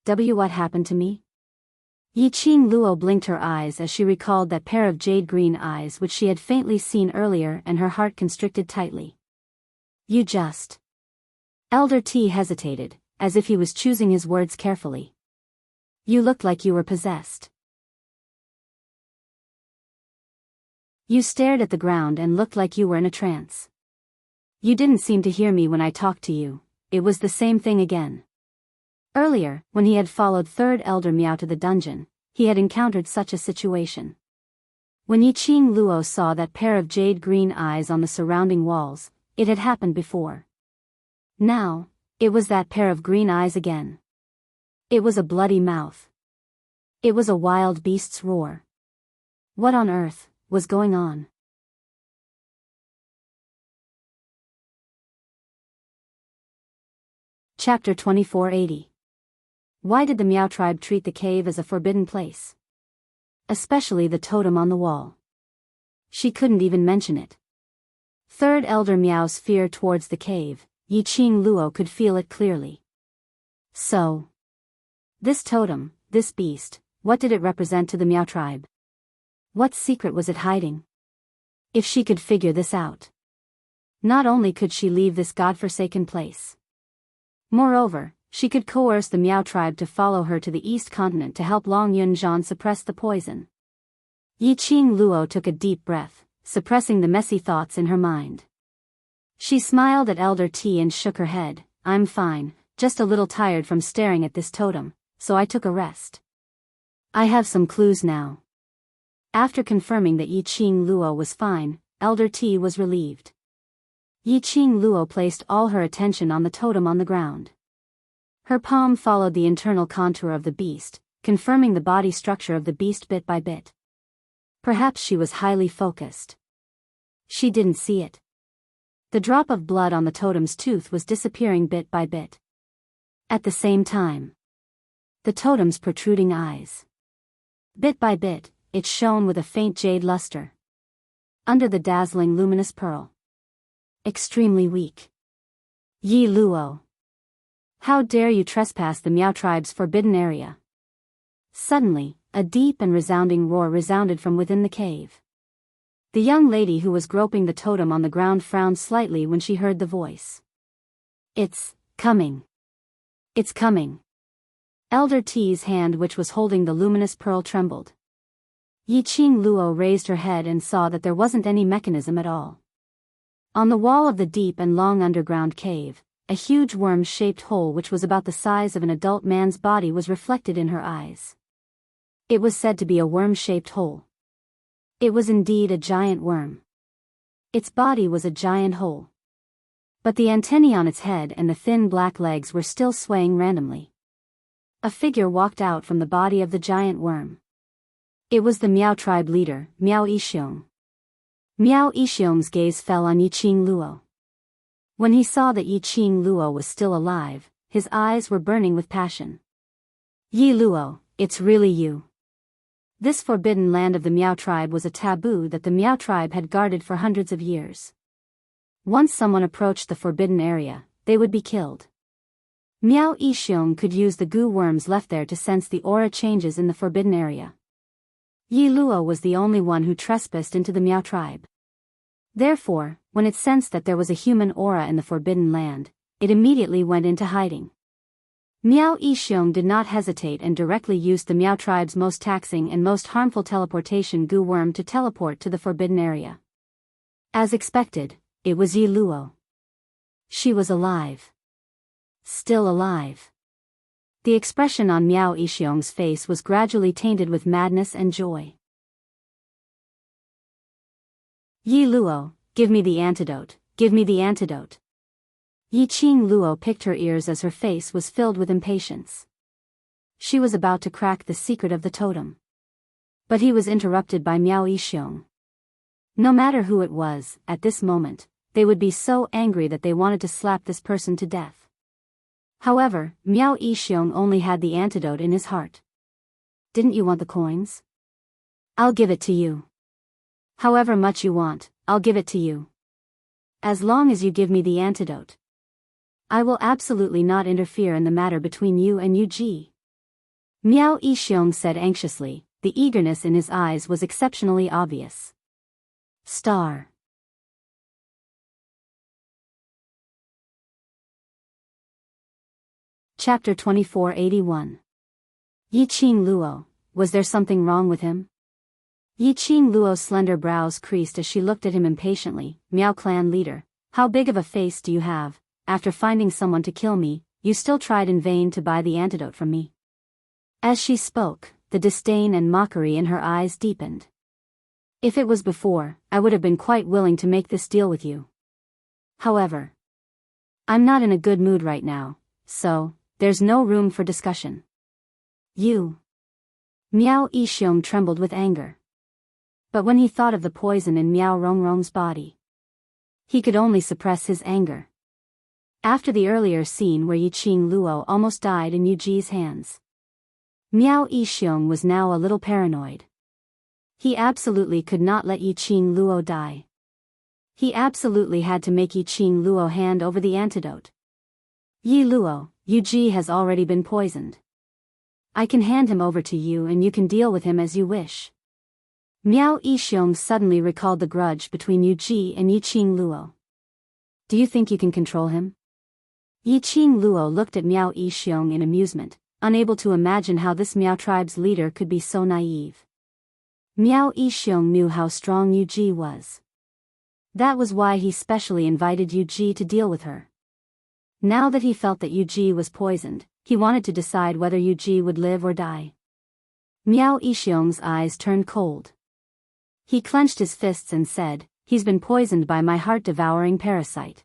What happened to me? Yiqing Luo blinked her eyes as she recalled that pair of jade-green eyes which she had faintly seen earlier, and her heart constricted tightly. You just... Elder T hesitated, as if he was choosing his words carefully. You looked like you were possessed. You stared at the ground and looked like you were in a trance. You didn't seem to hear me when I talked to you. It was the same thing again. Earlier, when he had followed Third Elder Miao to the dungeon, he had encountered such a situation. When Yiqing Luo saw that pair of jade-green eyes on the surrounding walls, it had happened before. Now, it was that pair of green eyes again. It was a bloody mouth. It was a wild beast's roar. What on earth was going on? Chapter 2480. Why did the Miao tribe treat the cave as a forbidden place? Especially the totem on the wall. She couldn't even mention it. Third Elder Miao's fear towards the cave, Yiqing Luo could feel it clearly. So, this totem, this beast, what did it represent to the Miao tribe? What secret was it hiding? If she could figure this out, not only could she leave this godforsaken place, moreover, she could coerce the Miao tribe to follow her to the East Continent to help Long Yunzhan suppress the poison. Yiqing Luo took a deep breath, suppressing the messy thoughts in her mind. She smiled at Elder T and shook her head. I'm fine, just a little tired from staring at this totem, so I took a rest. I have some clues now. After confirming that Yiqing Luo was fine, Elder T was relieved. Yiqing Luo placed all her attention on the totem on the ground. Her palm followed the internal contour of the beast, confirming the body structure of the beast bit by bit. Perhaps she was highly focused. She didn't see it. The drop of blood on the totem's tooth was disappearing bit by bit. At the same time, the totem's protruding eyes. Bit by bit, it shone with a faint jade luster. Under the dazzling luminous pearl. Extremely weak. Yi Luo. How dare you trespass the Miao tribe's forbidden area? Suddenly, a deep and resounding roar resounded from within the cave. The young lady who was groping the totem on the ground frowned slightly when she heard the voice. It's coming. It's coming. Elder T's hand which was holding the luminous pearl trembled. Yiqing Luo raised her head and saw that there wasn't any mechanism at all. On the wall of the deep and long underground cave, a huge worm-shaped hole which was about the size of an adult man's body was reflected in her eyes. It was said to be a worm-shaped hole. It was indeed a giant worm. Its body was a giant hole. But the antennae on its head and the thin black legs were still swaying randomly. A figure walked out from the body of the giant worm. It was the Miao tribe leader, Miao Yixiong. Miao Yixiong's gaze fell on Yiqing Luo. When he saw that Yiqing Luo was still alive, his eyes were burning with passion. Yi Luo, it's really you. This forbidden land of the Miao tribe was a taboo that the Miao tribe had guarded for hundreds of years. Once someone approached the forbidden area, they would be killed. Miao Yixiong could use the goo worms left there to sense the aura changes in the forbidden area. Yi Luo was the only one who trespassed into the Miao tribe. Therefore, when it sensed that there was a human aura in the forbidden land, it immediately went into hiding. Miao Yixiong did not hesitate and directly used the Miao tribe's most taxing and most harmful teleportation goo worm to teleport to the forbidden area. As expected, it was Yi Luo. She was alive. Still alive. The expression on Miao Yixiong's face was gradually tainted with madness and joy. Yi Luo, give me the antidote, give me the antidote. Yiqing Luo picked her ears as her face was filled with impatience. She was about to crack the secret of the totem. But he was interrupted by Miao Yixiong. No matter who it was, at this moment, they would be so angry that they wanted to slap this person to death. However, Miao Yixiong only had the antidote in his heart. Didn't you want the coins? I'll give it to you. However much you want, I'll give it to you. As long as you give me the antidote. I will absolutely not interfere in the matter between you and Yuji. Miao Yixiong said anxiously, the eagerness in his eyes was exceptionally obvious. Star. Chapter 2481. Yiqing Luo, was there something wrong with him? Yiqing Luo's slender brows creased as she looked at him impatiently. Miao clan leader, how big of a face do you have? After finding someone to kill me, you still tried in vain to buy the antidote from me. As she spoke, the disdain and mockery in her eyes deepened. If it was before, I would have been quite willing to make this deal with you. However, I'm not in a good mood right now, so there's no room for discussion. You. Miao Yixiong trembled with anger. But when he thought of the poison in Miao Rongrong's body, he could only suppress his anger. After the earlier scene where Yiqing Luo almost died in Yuji's hands, Miao Yixiong was now a little paranoid. He absolutely could not let Yiqing Luo die. He absolutely had to make Yiqing Luo hand over the antidote. Yi Luo, Yuji has already been poisoned. I can hand him over to you and you can deal with him as you wish. Miao Yixiong suddenly recalled the grudge between Yuji and Yiqing Luo. Do you think you can control him? Yiqing Luo looked at Miao Yixiong in amusement, unable to imagine how this Miao tribe's leader could be so naive. Miao Yixiong knew how strong Yuji was. That was why he specially invited Yuji to deal with her. Now that he felt that Yuji was poisoned, he wanted to decide whether Yuji would live or die. Miao Yixiong's eyes turned cold. He clenched his fists and said, he's been poisoned by my heart-devouring parasite.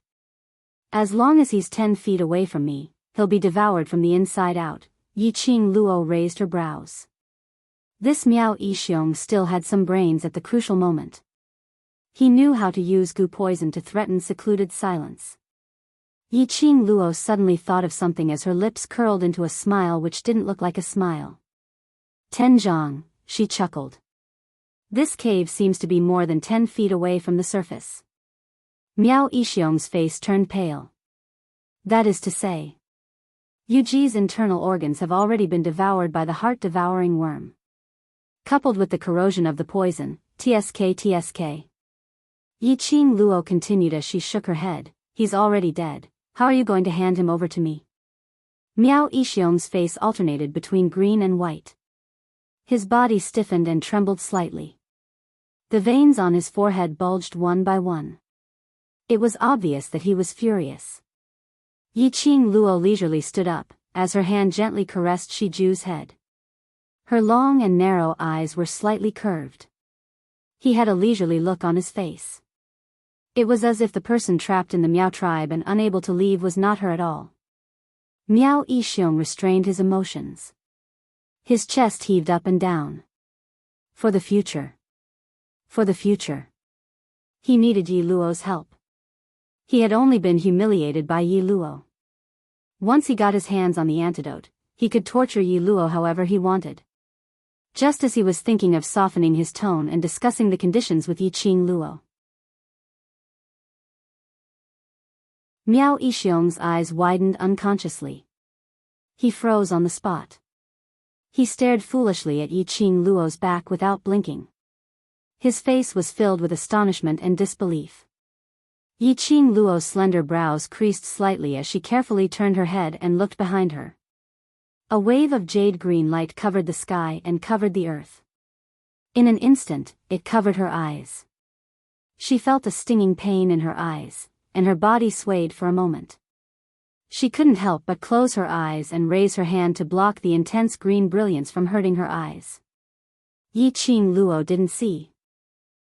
As long as he's 10 feet away from me, he'll be devoured from the inside out. Yiqing Luo raised her brows. This Miao Yixiong still had some brains at the crucial moment. He knew how to use goo poison to threaten secluded silence. Yiqing Luo suddenly thought of something as her lips curled into a smile which didn't look like a smile. Tenjiang, she chuckled. This cave seems to be more than 10 feet away from the surface. Miao Yixiong's face turned pale. That is to say, Yuji's internal organs have already been devoured by the heart-devouring worm. Coupled with the corrosion of the poison, TSK. Yiqing Luo continued as she shook her head, he's already dead, how are you going to hand him over to me? Miao Yixiong's face alternated between green and white. His body stiffened and trembled slightly. The veins on his forehead bulged one by one. It was obvious that he was furious. Yiqing Luo leisurely stood up, as her hand gently caressed Shiju's head. Her long and narrow eyes were slightly curved. He had a leisurely look on his face. It was as if the person trapped in the Miao tribe and unable to leave was not her at all. Miao Yixiong restrained his emotions. His chest heaved up and down. For the future. For the future. He needed Yi Luo's help. He had only been humiliated by Yi Luo. Once he got his hands on the antidote, he could torture Yi Luo however he wanted. Just as he was thinking of softening his tone and discussing the conditions with Yiqing Luo, Miao Yixiong's eyes widened unconsciously. He froze on the spot. He stared foolishly at Yiqing Luo's back without blinking. His face was filled with astonishment and disbelief. Yiqing Luo's slender brows creased slightly as she carefully turned her head and looked behind her. A wave of jade-green light covered the sky and covered the earth. In an instant, it covered her eyes. She felt a stinging pain in her eyes, and her body swayed for a moment. She couldn't help but close her eyes and raise her hand to block the intense green brilliance from hurting her eyes. Yiqing Luo didn't see.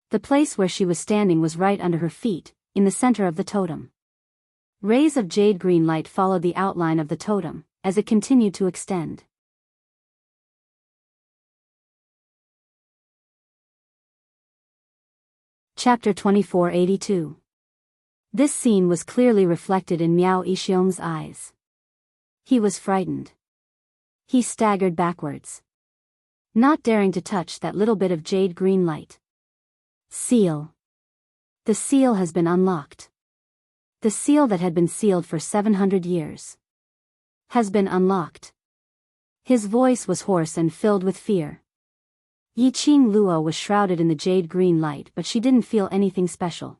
The place where she was standing was right under her feet, in the center of the totem. Rays of jade-green light followed the outline of the totem, as it continued to extend. Chapter 2482. This scene was clearly reflected in Miao Yixiong's eyes. He was frightened. He staggered backwards, not daring to touch that little bit of jade-green light. Seal. The seal has been unlocked. The seal that had been sealed for 700 years has been unlocked. His voice was hoarse and filled with fear. Yiqing Luo was shrouded in the jade-green light, but she didn't feel anything special.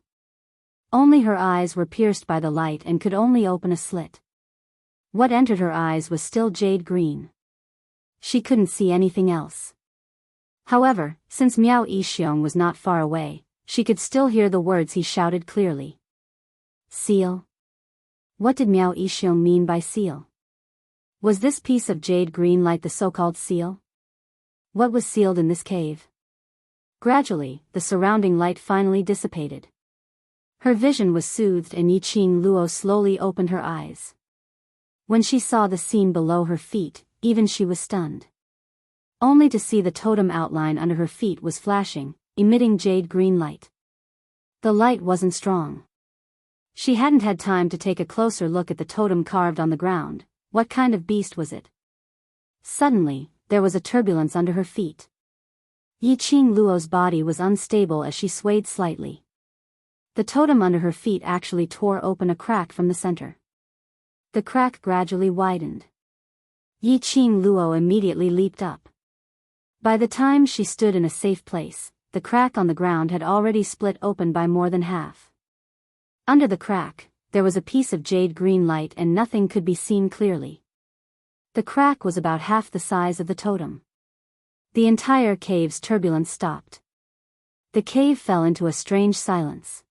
Only her eyes were pierced by the light and could only open a slit. What entered her eyes was still jade-green. She couldn't see anything else. However, since Miao Yixiong was not far away, she could still hear the words he shouted clearly. Seal? What did Miao Yixiong mean by seal? Was this piece of jade-green light the so-called seal? What was sealed in this cave? Gradually, the surrounding light finally dissipated. Her vision was soothed and Yiqing Luo slowly opened her eyes. When she saw the scene below her feet, even she was stunned. Only to see the totem outline under her feet was flashing, emitting jade-green light. The light wasn't strong. She hadn't had time to take a closer look at the totem carved on the ground. What kind of beast was it? Suddenly, there was a turbulence under her feet. Yiqing Luo's body was unstable as she swayed slightly. The totem under her feet actually tore open a crack from the center. The crack gradually widened. Yiqing Luo immediately leaped up. By the time she stood in a safe place, the crack on the ground had already split open by more than half. Under the crack, there was a piece of jade-green light and nothing could be seen clearly. The crack was about half the size of the totem. The entire cave's turbulence stopped. The cave fell into a strange silence.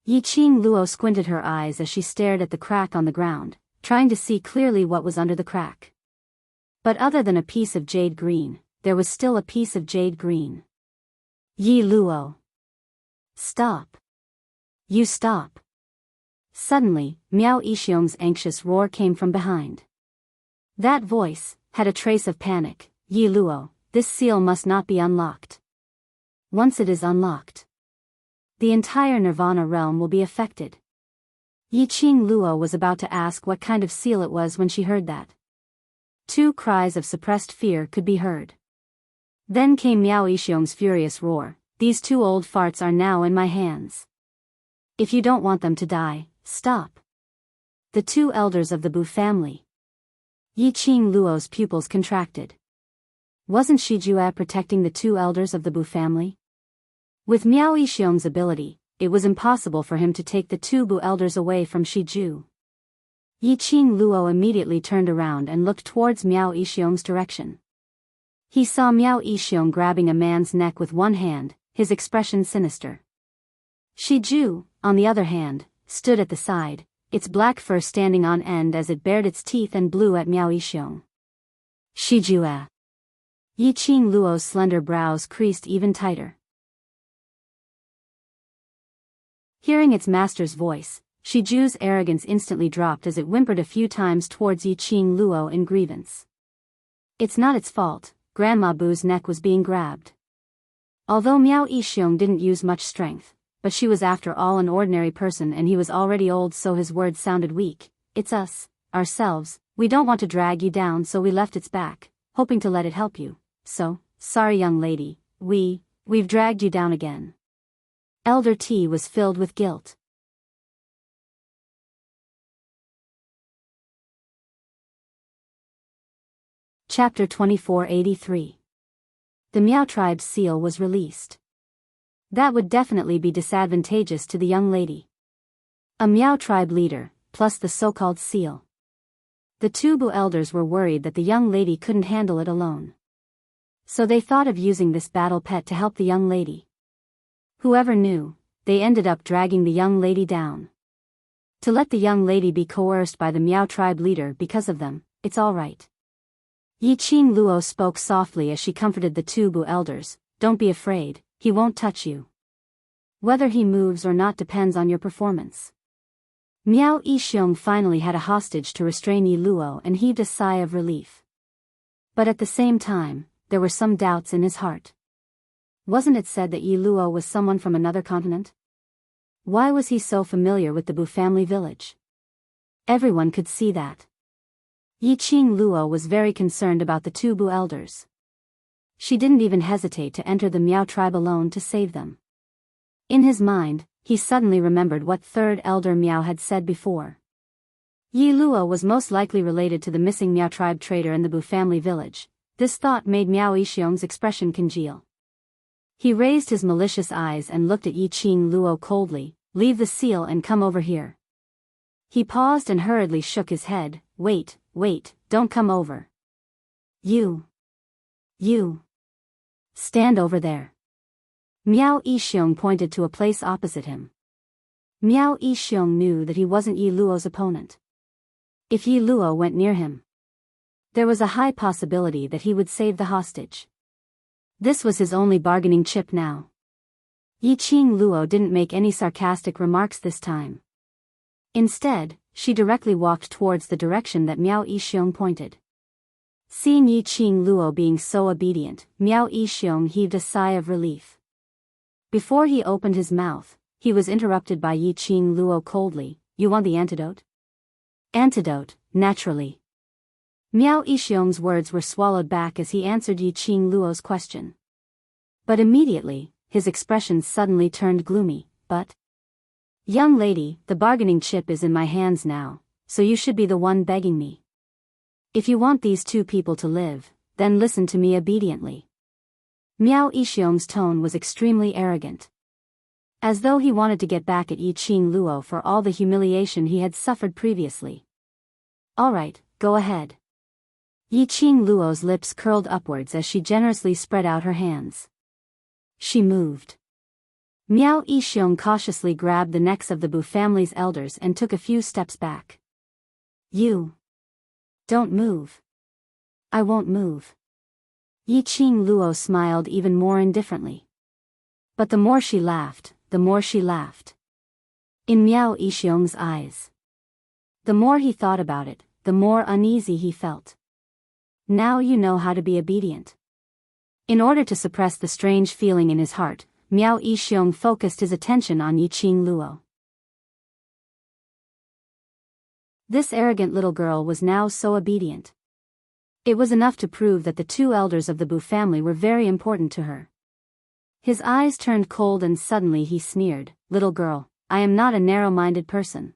Yiqing Luo squinted her eyes as she stared at the crack on the ground, trying to see clearly what was under the crack. But other than a piece of jade green, there was still a piece of jade green. Yi Luo. Stop. You stop. Suddenly, Miao Yixiong's anxious roar came from behind. That voice had a trace of panic. Yi Luo, this seal must not be unlocked. Once it is unlocked, the entire Nirvana realm will be affected. Yiqing Luo was about to ask what kind of seal it was when she heard that. Two cries of suppressed fear could be heard. Then came Miao Yixiong's furious roar. These two old farts are now in my hands. If you don't want them to die, stop. The two elders of the Bu family. Yiqing Luo's pupils contracted. Wasn't Shijue protecting the two elders of the Bu family? With Miao Yixiong's ability, it was impossible for him to take the two Bu elders away from Shiju. Yiqing Luo immediately turned around and looked towards Miao Yixiong's direction. He saw Miao Yixiong grabbing a man's neck with one hand, his expression sinister. Shiju, on the other hand, stood at the side, its black fur standing on end as it bared its teeth and blew at Miao Yixiong. Shijue. Yiqing Luo's slender brows creased even tighter. Hearing its master's voice, Shiju's arrogance instantly dropped as it whimpered a few times towards Yiqing Luo in grievance. It's not its fault, Grandma Bu's neck was being grabbed. Although Miao Yixiong didn't use much strength, but she was after all an ordinary person and he was already old, so his words sounded weak. It's us, ourselves, we don't want to drag you down, so we left its back, hoping to let it help you. So, sorry young lady, we've dragged you down again. Elder T was filled with guilt. Chapter 2483. The Miao tribe's seal was released. That would definitely be disadvantageous to the young lady. A Miao tribe leader, plus the so-called seal. The two Bu elders were worried that the young lady couldn't handle it alone. So they thought of using this battle pet to help the young lady. Whoever knew, they ended up dragging the young lady down. To let the young lady be coerced by the Miao tribe leader because of them, it's alright. Yiqing Luo spoke softly as she comforted the two Bu elders. Don't be afraid, he won't touch you. Whether he moves or not depends on your performance. Miao Yixiong finally had a hostage to restrain Yi Luo and heaved a sigh of relief. But at the same time, there were some doubts in his heart. Wasn't it said that Yi Luo was someone from another continent? Why was he so familiar with the Bu family village? Everyone could see that. Yiqing Luo was very concerned about the two Bu elders. She didn't even hesitate to enter the Miao tribe alone to save them. In his mind, he suddenly remembered what third elder Miao had said before. Yi Luo was most likely related to the missing Miao tribe trader in the Bu family village. This thought made Miao Yixiong's expression congeal. He raised his malicious eyes and looked at Yi Qing Luo coldly. "Leave the seal and come over here." He paused and hurriedly shook his head. Wait, don't come over. You. Stand over there." Miao Yixiong pointed to a place opposite him. Miao Yixiong knew that he wasn't Yi Luo's opponent. If Yi Luo went near him, there was a high possibility that he would save the hostage. This was his only bargaining chip now. Yi Qing Luo didn't make any sarcastic remarks this time. Instead, she directly walked towards the direction that Miao Yixiong pointed. Seeing Yi Qing Luo being so obedient, Miao Yixiong heaved a sigh of relief. Before he opened his mouth, he was interrupted by Yi Qing Luo coldly. "You want the antidote?" "Antidote, naturally." Miao Yixiong's words were swallowed back as he answered Yi Qing Luo's question. But immediately, his expression suddenly turned gloomy. "But, young lady, the bargaining chip is in my hands now, so you should be the one begging me. If you want these two people to live, then listen to me obediently." Miao Yixiong's tone was extremely arrogant. As though he wanted to get back at Yi Qing Luo for all the humiliation he had suffered previously. "All right, go ahead." Yi Qing Luo's lips curled upwards as she generously spread out her hands. She moved. Miao Yixiong cautiously grabbed the necks of the Bu family's elders and took a few steps back. "You. Don't move." "I won't move." Yi Qing Luo smiled even more indifferently. But the more she laughed, the more she laughed. In Miao Yixiong's eyes. The more he thought about it, the more uneasy he felt. Now you know how to be obedient. In order to suppress the strange feeling in his heart, Miao Yixiong focused his attention on Yi Qing Luo. This arrogant little girl was now so obedient. It was enough to prove that the two elders of the Bu family were very important to her. His eyes turned cold and suddenly he sneered. "Little girl, I am not a narrow-minded person.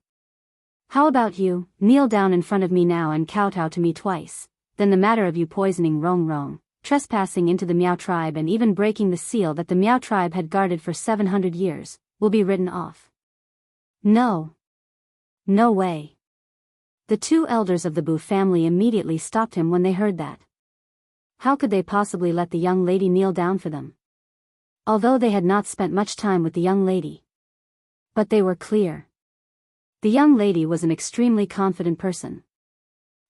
How about you, kneel down in front of me now and kowtow to me twice, then the matter of you poisoning Rong Rong, trespassing into the Miao tribe and even breaking the seal that the Miao tribe had guarded for 700 years, will be written off." "No. No way." The two elders of the Bu family immediately stopped him when they heard that. How could they possibly let the young lady kneel down for them? Although they had not spent much time with the young lady. But they were clear. The young lady was an extremely confident person.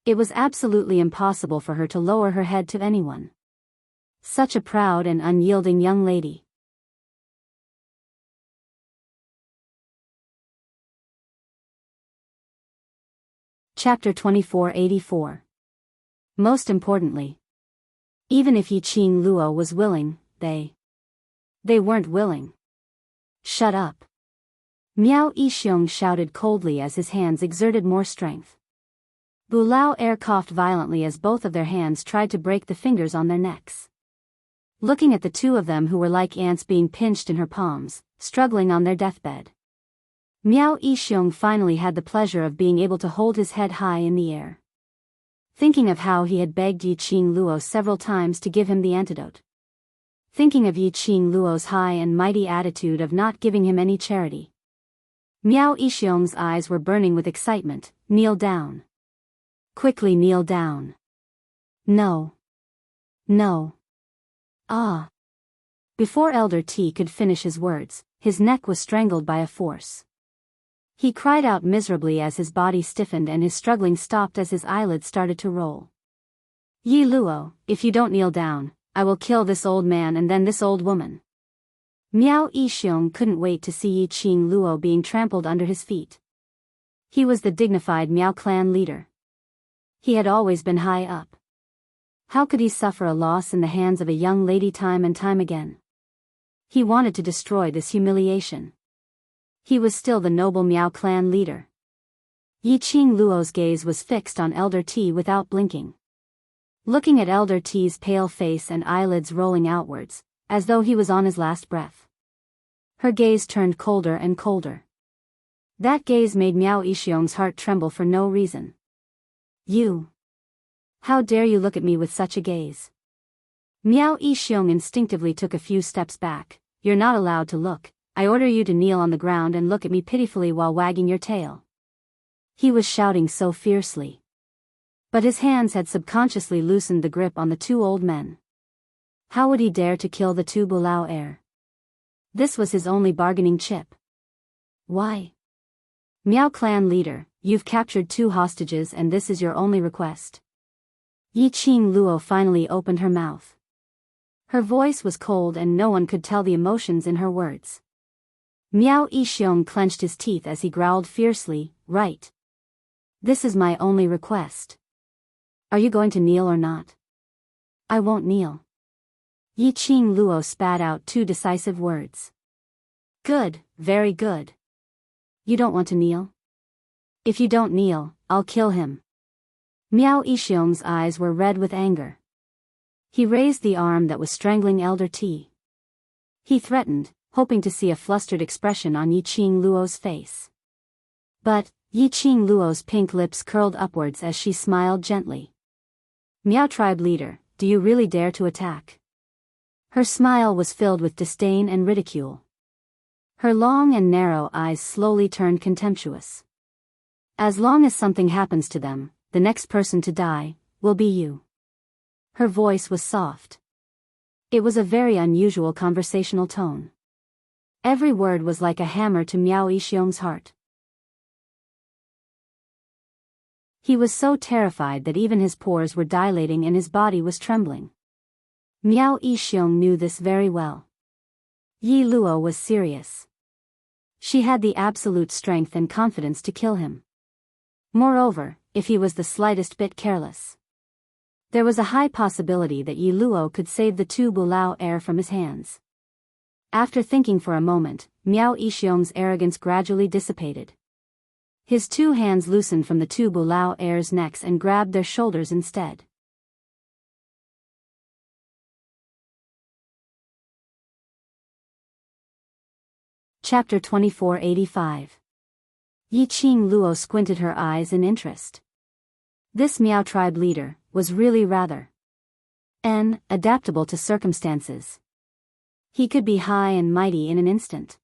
It was absolutely impossible for her to lower her head to anyone. Such a proud and unyielding young lady. Chapter 2484. Most importantly. Even if Yi Qing Luo was willing, they weren't willing. "Shut up." Miao Yixiong shouted coldly as his hands exerted more strength. Bu Lao air coughed violently as both of their hands tried to break the fingers on their necks. Looking at the two of them who were like ants being pinched in her palms, struggling on their deathbed. Miao Yixiong finally had the pleasure of being able to hold his head high in the air. Thinking of how he had begged Yi Qing Luo several times to give him the antidote. Thinking of Yi Qing Luo's high and mighty attitude of not giving him any charity. Miao Yixiong's eyes were burning with excitement. "Kneel down. Quickly kneel down." "No. No. Ah." Before Elder T could finish his words, his neck was strangled by a force. He cried out miserably as his body stiffened and his struggling stopped as his eyelids started to roll. "Yi Luo, if you don't kneel down, I will kill this old man and then this old woman." Miao Yixiong couldn't wait to see Yi Qing Luo being trampled under his feet. He was the dignified Miao clan leader. He had always been high up. How could he suffer a loss in the hands of a young lady time and time again? He wanted to destroy this humiliation. He was still the noble Miao clan leader. Yi Qing Luo's gaze was fixed on Elder T without blinking. Looking at Elder T's pale face and eyelids rolling outwards, as though he was on his last breath. Her gaze turned colder and colder. That gaze made Miao Yixiong's heart tremble for no reason. You! How dare you look at me with such a gaze? Miao Yixiong instinctively took a few steps back. You're not allowed to look. I order you to kneel on the ground and look at me pitifully while wagging your tail. He was shouting so fiercely. But his hands had subconsciously loosened the grip on the two old men. How would he dare to kill the two Bulao heir? This was his only bargaining chip. Why? Miao clan leader, you've captured two hostages and this is your only request. Yi Qing Luo finally opened her mouth. Her voice was cold and no one could tell the emotions in her words. Miao Yixiong clenched his teeth as he growled fiercely, right. This is my only request. Are you going to kneel or not? I won't kneel. Yi Qing Luo spat out two decisive words. Good, very good. You don't want to kneel? If you don't kneel, I'll kill him. Miao Yixiong's eyes were red with anger. He raised the arm that was strangling Elder T. He threatened, hoping to see a flustered expression on Yi Qing Luo's face. But, Yi Qing Luo's pink lips curled upwards as she smiled gently. Miao tribe leader, do you really dare to attack? Her smile was filled with disdain and ridicule. Her long and narrow eyes slowly turned contemptuous. As long as something happens to them, the next person to die will be you. Her voice was soft. It was a very unusual conversational tone. Every word was like a hammer to Miao Yixiong's heart. He was so terrified that even his pores were dilating and his body was trembling. Miao Yixiong knew this very well. Yi Luo was serious. She had the absolute strength and confidence to kill him. Moreover, if he was the slightest bit careless, there was a high possibility that Yi Luo could save the two Bulao heir from his hands. After thinking for a moment, Miao Yixiong's arrogance gradually dissipated. His two hands loosened from the two Bulao heirs' necks and grabbed their shoulders instead. Chapter 2485. Yi Qing Luo squinted her eyes in interest. This Miao tribe leader was really rather adaptable to circumstances. He could be high and mighty in an instant.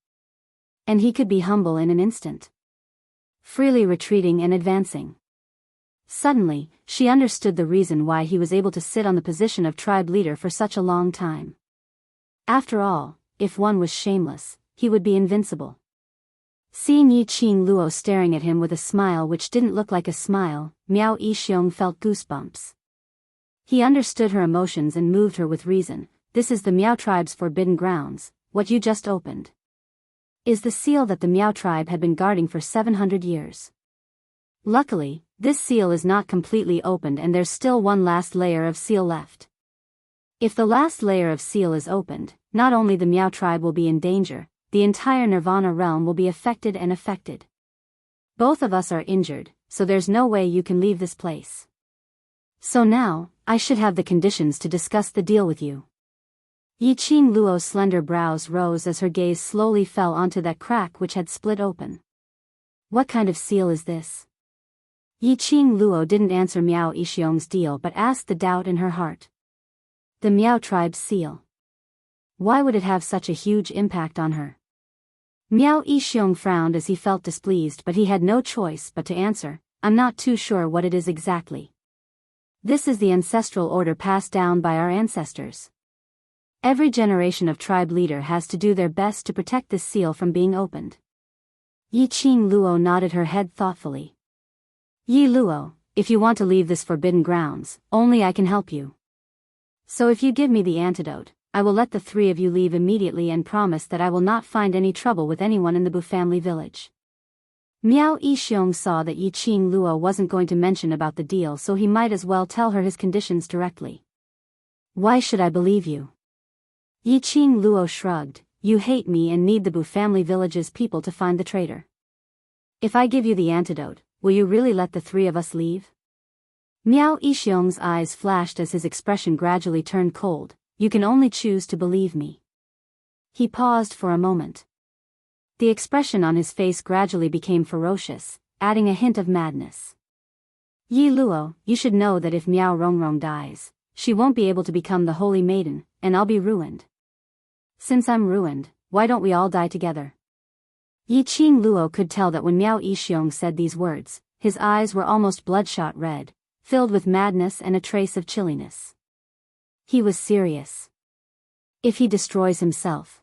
And he could be humble in an instant. Freely retreating and advancing. Suddenly, she understood the reason why he was able to sit on the position of tribe leader for such a long time. After all, if one was shameless, he would be invincible. Seeing Yi Qing Luo staring at him with a smile which didn't look like a smile, Miao Yixiong felt goosebumps. He understood her emotions and moved her with reason. This is the Miao tribe's forbidden grounds. What you just opened is the seal that the Miao tribe had been guarding for 700 years. Luckily, this seal is not completely opened and there's still one last layer of seal left. If the last layer of seal is opened, not only the Miao tribe will be in danger, the entire Nirvana realm will be affected and affected. Both of us are injured, so there's no way you can leave this place. So now, I should have the conditions to discuss the deal with you. Yi Qing Luo's slender brows rose as her gaze slowly fell onto that crack which had split open. What kind of seal is this? Yi Qing Luo didn't answer Miao Yixiong's deal but asked the doubt in her heart. The Miao tribe's seal. Why would it have such a huge impact on her? Miao Yixiong frowned as he felt displeased, but he had no choice but to answer, I'm not too sure what it is exactly. This is the ancestral order passed down by our ancestors. Every generation of tribe leader has to do their best to protect this seal from being opened. Yi Qing Luo nodded her head thoughtfully. Yi Luo, if you want to leave this forbidden grounds, only I can help you. So if you give me the antidote, I will let the three of you leave immediately and promise that I will not find any trouble with anyone in the Bu family village. Miao Yixiong saw that Yi Qing Luo wasn't going to mention about the deal, so he might as well tell her his conditions directly. Why should I believe you? Yi Qing Luo shrugged. You hate me and need the Bu family village's people to find the traitor. If I give you the antidote, will you really let the three of us leave? Miao Yixiong's eyes flashed as his expression gradually turned cold. You can only choose to believe me. He paused for a moment. The expression on his face gradually became ferocious, adding a hint of madness. Yi Luo, you should know that if Miao Rongrong dies, she won't be able to become the holy maiden, and I'll be ruined. Since I'm ruined, why don't we all die together? Yi Qing Luo could tell that when Miao Yixiong said these words, his eyes were almost bloodshot red, filled with madness and a trace of chilliness. He was serious. If he destroys himself,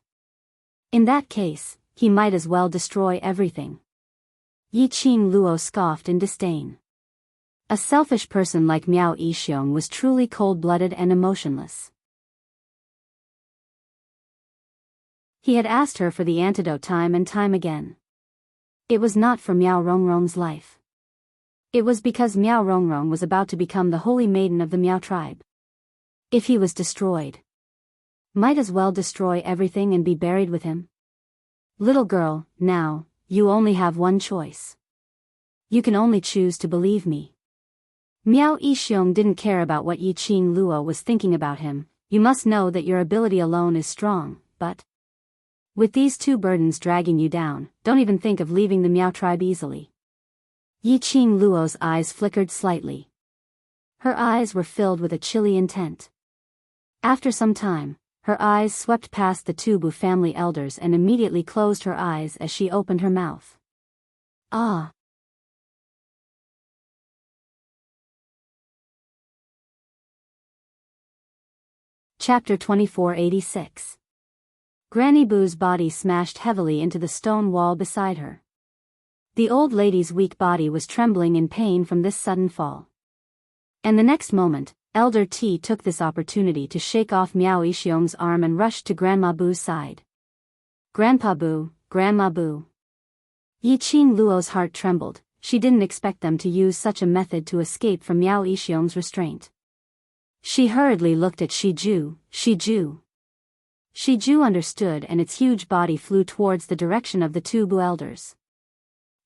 in that case, he might as well destroy everything. Yi Qing Luo scoffed in disdain. A selfish person like Miao Yixiong was truly cold-blooded and emotionless. He had asked her for the antidote time and time again. It was not for Miao Rongrong's life. It was because Miao Rongrong was about to become the holy maiden of the Miao tribe. If he was destroyed, might as well destroy everything and be buried with him. Little girl, now, you only have one choice. You can only choose to believe me. Miao Yixiong didn't care about what Yi Qing Luo was thinking about him. You must know that your ability alone is strong, but with these two burdens dragging you down, don't even think of leaving the Miao tribe easily. Yi Qing Luo's eyes flickered slightly. Her eyes were filled with a chilly intent. After some time, her eyes swept past the two Bu family elders and immediately closed her eyes as she opened her mouth. Ah! Chapter 2486. Granny Bu's body smashed heavily into the stone wall beside her. The old lady's weak body was trembling in pain from this sudden fall. And the next moment, Elder T took this opportunity to shake off Miao Yixiong's arm and rushed to Grandma Bu's side. Grandpa Bu, Grandma Bu. Yi Qing Luo's heart trembled. She didn't expect them to use such a method to escape from Miao Yixiong's restraint. She hurriedly looked at Shiju. Shiju understood, and its huge body flew towards the direction of the two Bu elders.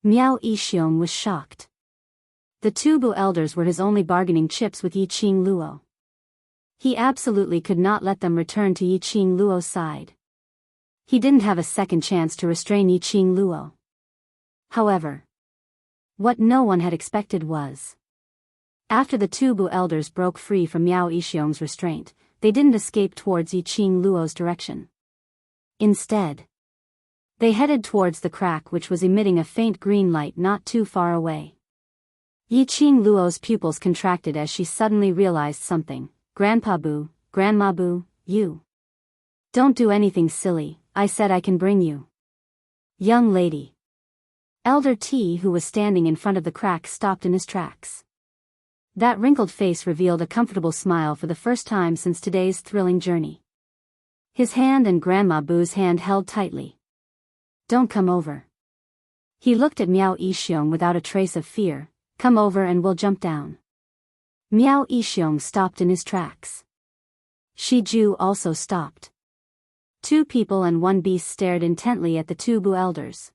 Miao Yixiong was shocked. The two Bu elders were his only bargaining chips with Yi Qing Luo. He absolutely could not let them return to Yi Qing Luo's side. He didn't have a second chance to restrain Yi Qing Luo. However, what no one had expected was, after the two Bu elders broke free from Miao Yixiong's restraint, they didn't escape towards Yi Qing Luo's direction. Instead, they headed towards the crack which was emitting a faint green light not too far away. Yi Qing Luo's pupils contracted as she suddenly realized something. Grandpa Bu, Grandma Bu, you don't do anything silly, I said I can bring you. Young lady. Elder T, who was standing in front of the crack, stopped in his tracks. That wrinkled face revealed a comfortable smile for the first time since today's thrilling journey. His hand and Grandma Bu's hand held tightly. Don't come over. He looked at Miao Yixiong without a trace of fear. Come over and we'll jump down. Miao Yixiong stopped in his tracks. Shiju also stopped. Two people and one beast stared intently at the two Bu elders.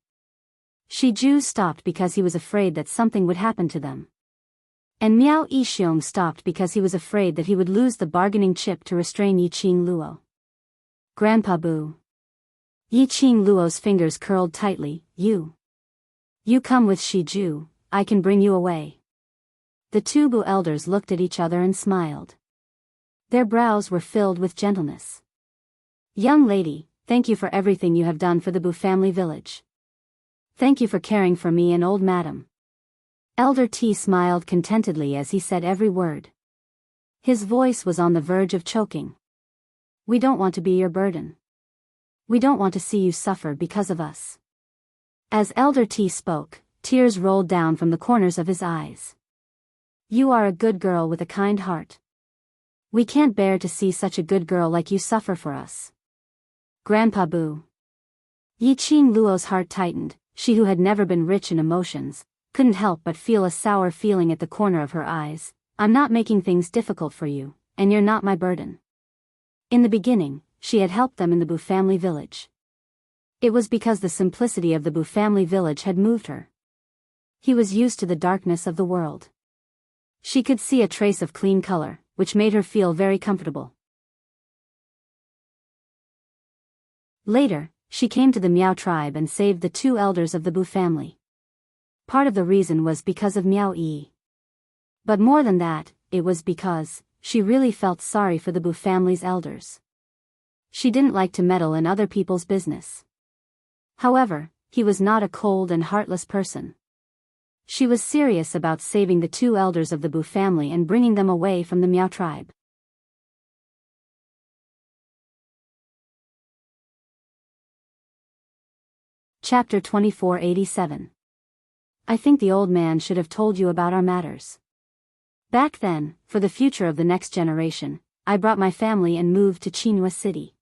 Shiju stopped because he was afraid that something would happen to them. And Miao Yixiong stopped because he was afraid that he would lose the bargaining chip to restrain Yi Qing Luo. Grandpa Bu. Yi Qing Luo's fingers curled tightly. You come with Shiju. I can bring you away. The two Bu elders looked at each other and smiled. Their brows were filled with gentleness. Young lady, thank you for everything you have done for the Bu family village. Thank you for caring for me and old madam. Elder T smiled contentedly as he said every word. His voice was on the verge of choking. We don't want to be your burden. We don't want to see you suffer because of us. As Elder T spoke, tears rolled down from the corners of his eyes. You are a good girl with a kind heart. We can't bear to see such a good girl like you suffer for us. Grandpa Bu. Yi Qing Luo's heart tightened. She, who had never been rich in emotions, couldn't help but feel a sour feeling at the corner of her eyes. I'm not making things difficult for you, and you're not my burden. In the beginning, she had helped them in the Bu family village. It was because the simplicity of the Bu family village had moved her. He was used to the darkness of the world. She could see a trace of clean color, which made her feel very comfortable. Later, she came to the Miao tribe and saved the 2 elders of the Bu family. Part of the reason was because of Miao Yi. But more than that, it was because she really felt sorry for the Bu family's elders. She didn't like to meddle in other people's business. However, he was not a cold and heartless person. She was serious about saving the 2 elders of the Bu family and bringing them away from the Miao tribe. Chapter 2487. I think the old man should have told you about our matters. Back then, for the future of the next generation, I brought my family and moved to Qinghua City.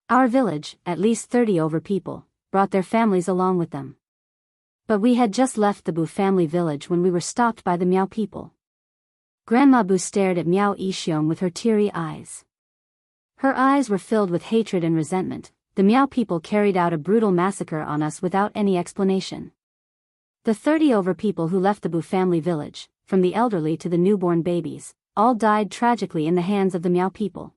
Our village, at least 30 over people, brought their families along with them. But we had just left the Bu family village when we were stopped by the Miao people. Grandma Bu stared at Miao Yixiong with her teary eyes. Her eyes were filled with hatred and resentment. The Miao people carried out a brutal massacre on us without any explanation. The 30 over people who left the Bu family village, from the elderly to the newborn babies, all died tragically in the hands of the Miao people.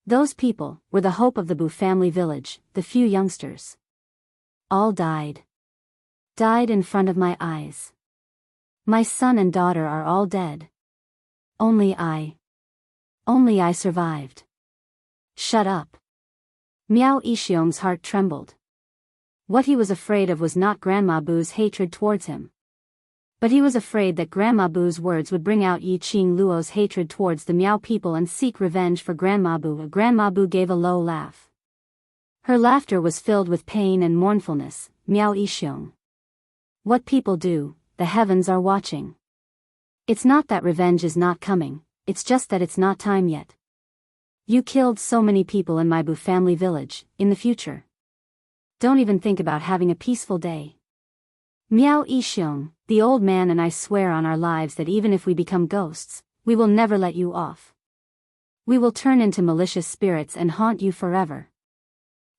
Those people were the hope of the Bu family village, the few youngsters. All died. Died in front of my eyes. My son and daughter are all dead. Only I survived. Shut up. Miao Yixiong's heart trembled. What he was afraid of was not Grandma Bu's hatred towards him. But he was afraid that Grandma Bu's words would bring out Yi Qing Luo's hatred towards the Miao people and seek revenge for Grandma Bu. Grandma Bu gave a low laugh. Her laughter was filled with pain and mournfulness. Miao Yixiong. What people do, the heavens are watching. It's not that revenge is not coming, it's just that it's not time yet. You killed so many people in my Bu family village. In the future, don't even think about having a peaceful day. Miao Yixiong, the old man and I swear on our lives that even if we become ghosts, we will never let you off. We will turn into malicious spirits and haunt you forever.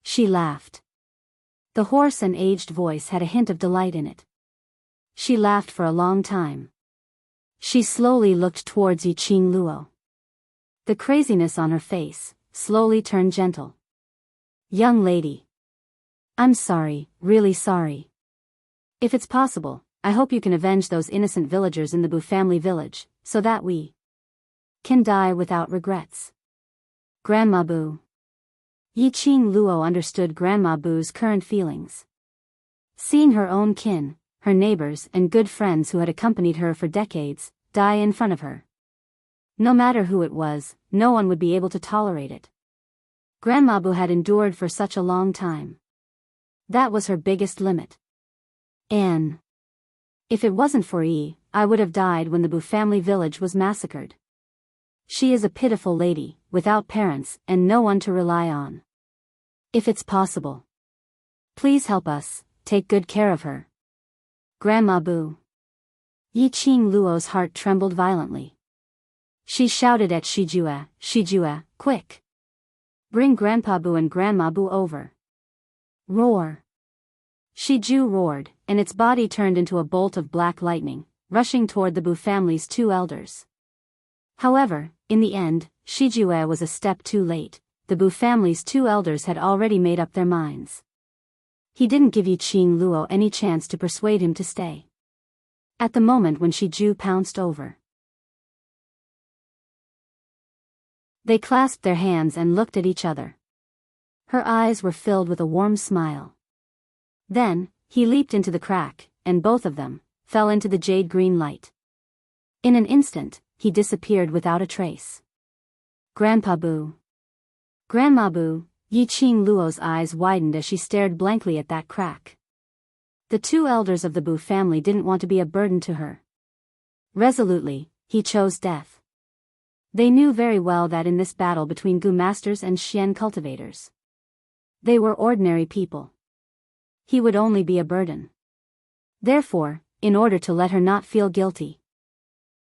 She laughed. The hoarse and aged voice had a hint of delight in it. She laughed for a long time. She slowly looked towards Yi Qing Luo. The craziness on her face slowly turned gentle. Young lady. I'm sorry, really sorry. If it's possible, I hope you can avenge those innocent villagers in the Bu family village, so that we can die without regrets. Grandma Bu. Yi Qing Luo understood Grandma Bu's current feelings. Seeing her own kin, her neighbors and good friends who had accompanied her for decades, die in front of her. No matter who it was, no one would be able to tolerate it. Grandma Bu had endured for such a long time. That was her biggest limit. And if it wasn't for Yi, I would have died when the Bu family village was massacred. She is a pitiful lady, without parents and no one to rely on. If it's possible, please help us, take good care of her. Grandma Bu. Yi Qing Luo's heart trembled violently. She shouted at Shijue, quick! Bring Grandpa Bu and Grandma Bu over. Roar! Shiju roared, and its body turned into a bolt of black lightning, rushing toward the Bu family's 2 elders. However, in the end, Shijue was a step too late. The Bu family's 2 elders had already made up their minds. He didn't give Yi Qing Luo any chance to persuade him to stay. At the moment when Shiju pounced over, they clasped their hands and looked at each other. Her eyes were filled with a warm smile. Then, he leaped into the crack, and both of them fell into the jade-green light. In an instant, he disappeared without a trace. Grandpa Bu. Grandma Bu. Yi Qing Luo's eyes widened as she stared blankly at that crack. The 2 elders of the Bu family didn't want to be a burden to her. Resolutely, he chose death. They knew very well that in this battle between Gu masters and Xian cultivators, they were ordinary people. He would only be a burden. Therefore, in order to let her not feel guilty,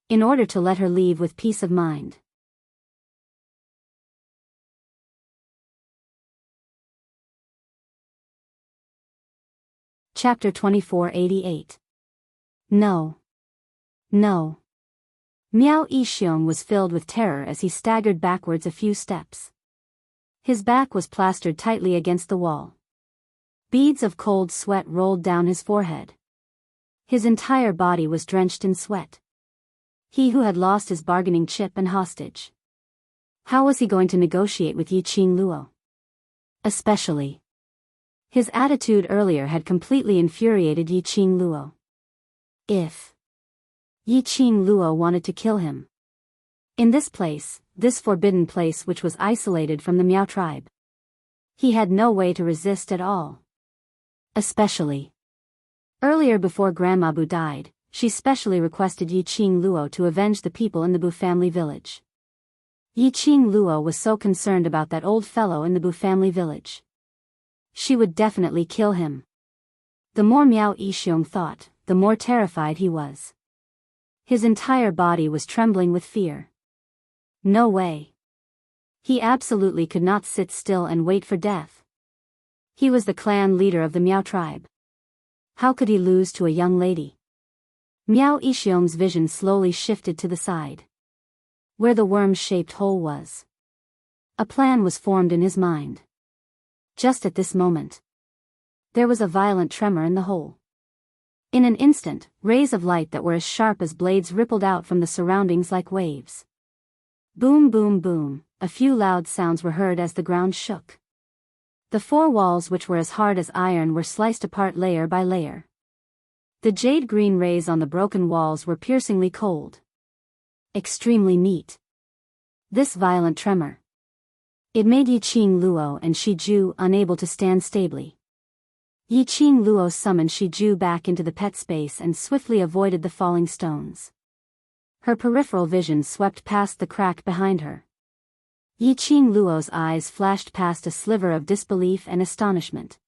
in order to let her leave with peace of mind, Chapter 2488. No. No. Miao Yixiong was filled with terror as he staggered backwards a few steps. His back was plastered tightly against the wall. Beads of cold sweat rolled down his forehead. His entire body was drenched in sweat. He who had lost his bargaining chip and hostage. How was he going to negotiate with Yi Qing Luo? Especially. His attitude earlier had completely infuriated Yi Qing Luo. If Yi Qing Luo wanted to kill him. In this place, this forbidden place which was isolated from the Miao tribe. He had no way to resist at all. Especially. Earlier before Grandma Bu died, she specially requested Yi Qing Luo to avenge the people in the Bu family village. Yi Qing Luo was so concerned about that old fellow in the Bu family village. She would definitely kill him. The more Miao Yixiong thought, the more terrified he was. His entire body was trembling with fear. No way. He absolutely could not sit still and wait for death. He was the clan leader of the Miao tribe. How could he lose to a young lady? Miao Yixiong's vision slowly shifted to the side. Where the worm-shaped hole was. A plan was formed in his mind. Just at this moment. There was a violent tremor in the hole. In an instant, rays of light that were as sharp as blades rippled out from the surroundings like waves. Boom boom boom, a few loud sounds were heard as the ground shook. The four walls which were as hard as iron were sliced apart layer by layer. The jade-green rays on the broken walls were piercingly cold. Extremely neat. This violent tremor. It made Yi Qing Luo and Shi Ju unable to stand stably. Yi Qing Luo summoned Shi Ju back into the pet space and swiftly avoided the falling stones. Her peripheral vision swept past the crack behind her. Yi Qing Luo's eyes flashed past a sliver of disbelief and astonishment.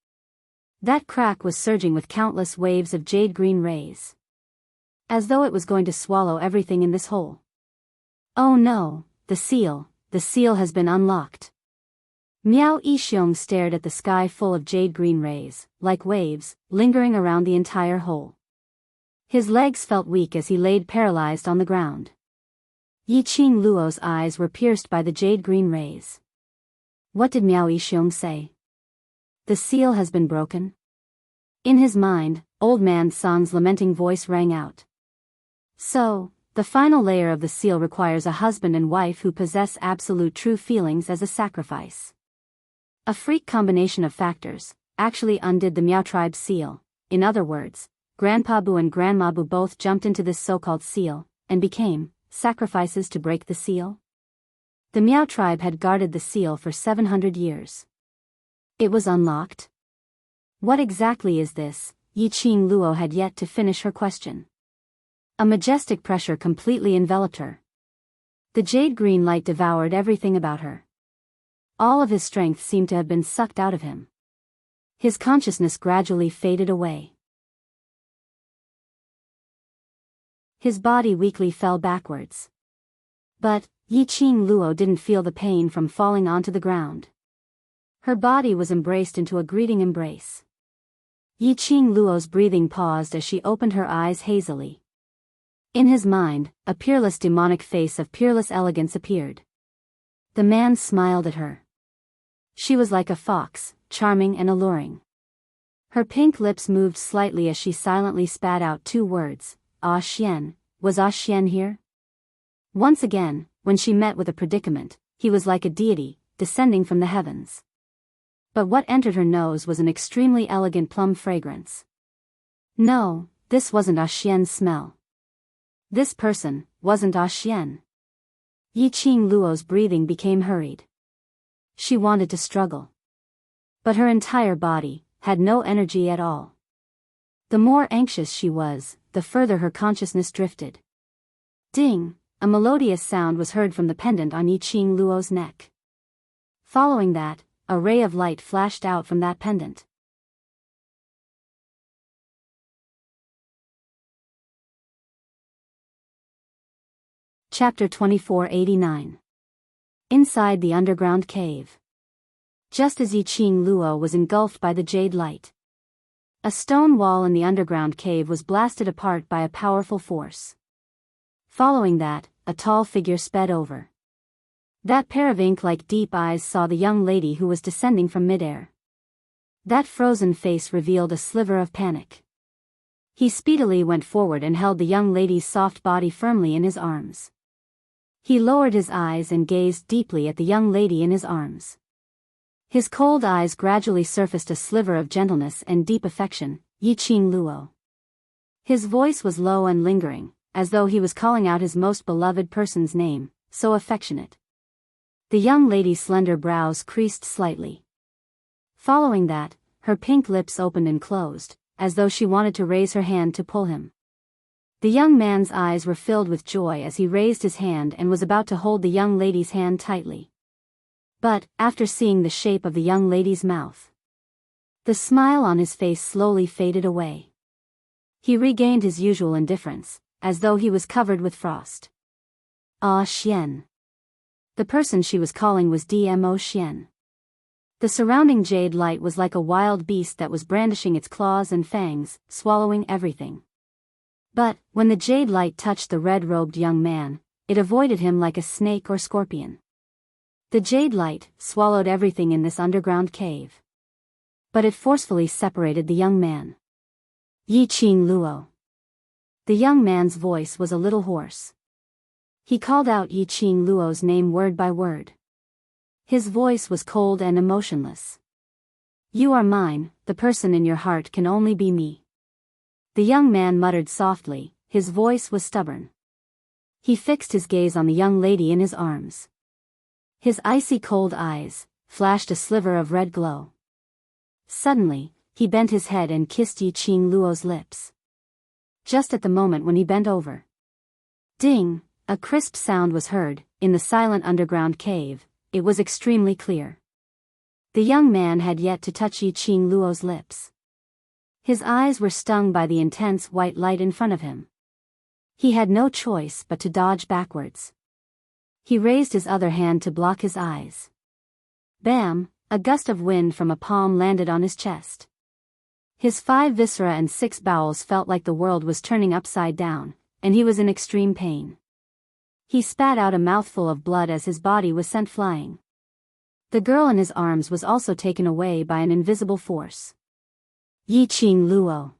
That crack was surging with countless waves of jade-green rays. As though it was going to swallow everything in this hole. Oh no, the seal has been unlocked. Miao Yixiong stared at the sky full of jade-green rays, like waves, lingering around the entire hole. His legs felt weak as he laid paralyzed on the ground. Yi Qing Luo's eyes were pierced by the jade-green rays. What did Miao Yixiong say? The seal has been broken? In his mind, old man Song's lamenting voice rang out. So, the final layer of the seal requires a husband and wife who possess absolute true feelings as a sacrifice. A freak combination of factors actually undid the Miao tribe's seal. In other words, Grandpa Bu and Grandma Bu both jumped into this so-called seal, and became sacrifices to break the seal. The Miao tribe had guarded the seal for 700 years. It was unlocked? What exactly is this? Yi Qing Luo had yet to finish her question. A majestic pressure completely enveloped her. The jade-green light devoured everything about her. All of his strength seemed to have been sucked out of him. His consciousness gradually faded away. His body weakly fell backwards. But, Yi Qing Luo didn't feel the pain from falling onto the ground. Her body was embraced into a greeting embrace. Yi Qing Luo's breathing paused as she opened her eyes hazily. In his mind, a peerless demonic face of peerless elegance appeared. The man smiled at her. She was like a fox, charming and alluring. Her pink lips moved slightly as she silently spat out two words, Ah Xian. Was Ah Xian here? Once again, when she met with a predicament, he was like a deity, descending from the heavens. But what entered her nose was an extremely elegant plum fragrance. No, this wasn't Ah Xian's smell. This person wasn't Ah Xian. Yi Qing Luo's breathing became hurried. She wanted to struggle. But her entire body had no energy at all. The more anxious she was, the further her consciousness drifted. Ding! A melodious sound was heard from the pendant on Yi Qing Luo's neck. Following that, a ray of light flashed out from that pendant. Chapter 2489. Inside the underground cave. Just as Yi Qing Luo was engulfed by the jade light, a stone wall in the underground cave was blasted apart by a powerful force. Following that, a tall figure sped over. That pair of ink-like deep eyes saw the young lady who was descending from midair. That frozen face revealed a sliver of panic. He speedily went forward and held the young lady's soft body firmly in his arms. He lowered his eyes and gazed deeply at the young lady in his arms. His cold eyes gradually surfaced a sliver of gentleness and deep affection. Yiqing Luo. His voice was low and lingering, as though he was calling out his most beloved person's name, so affectionate. The young lady's slender brows creased slightly. Following that, her pink lips opened and closed, as though she wanted to raise her hand to pull him. The young man's eyes were filled with joy as he raised his hand and was about to hold the young lady's hand tightly. But, after seeing the shape of the young lady's mouth, the smile on his face slowly faded away. He regained his usual indifference, as though he was covered with frost. Ah Xian. The person she was calling was Dmo Xian. The surrounding jade light was like a wild beast that was brandishing its claws and fangs, swallowing everything. But, when the jade light touched the red-robed young man, it avoided him like a snake or scorpion. The jade light swallowed everything in this underground cave. But it forcefully separated the young man. Yiqing Luo. The young man's voice was a little hoarse. He called out Yiqing Luo's name word by word. His voice was cold and emotionless. You are mine, the person in your heart can only be me. The young man muttered softly, his voice was stubborn. He fixed his gaze on the young lady in his arms. His icy cold eyes flashed a sliver of red glow. Suddenly, he bent his head and kissed Yiqing Luo's lips. Just at the moment when he bent over. Ding! A crisp sound was heard. In the silent underground cave, it was extremely clear. The young man had yet to touch Yiqing Luo's lips. His eyes were stung by the intense white light in front of him. He had no choice but to dodge backwards. He raised his other hand to block his eyes. Bam! A gust of wind from a palm landed on his chest. His 5 viscera and 6 bowels felt like the world was turning upside down, and he was in extreme pain. He spat out a mouthful of blood as his body was sent flying. The girl in his arms was also taken away by an invisible force. Yiqing Luo.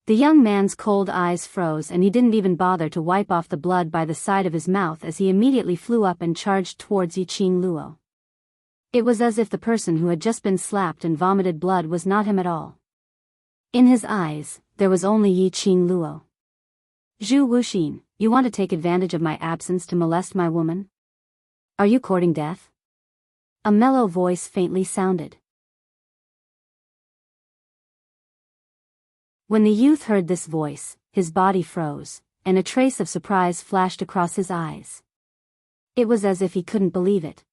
The young man's cold eyes froze and he didn't even bother to wipe off the blood by the side of his mouth as he immediately flew up and charged towards Yiqing Luo. It was as if the person who had just been slapped and vomited blood was not him at all. In his eyes, there was only Yiqing Luo. Zhu Wuxin, you want to take advantage of my absence to molest my woman? Are you courting death? A mellow voice faintly sounded. When the youth heard this voice, his body froze, and a trace of surprise flashed across his eyes. It was as if he couldn't believe it.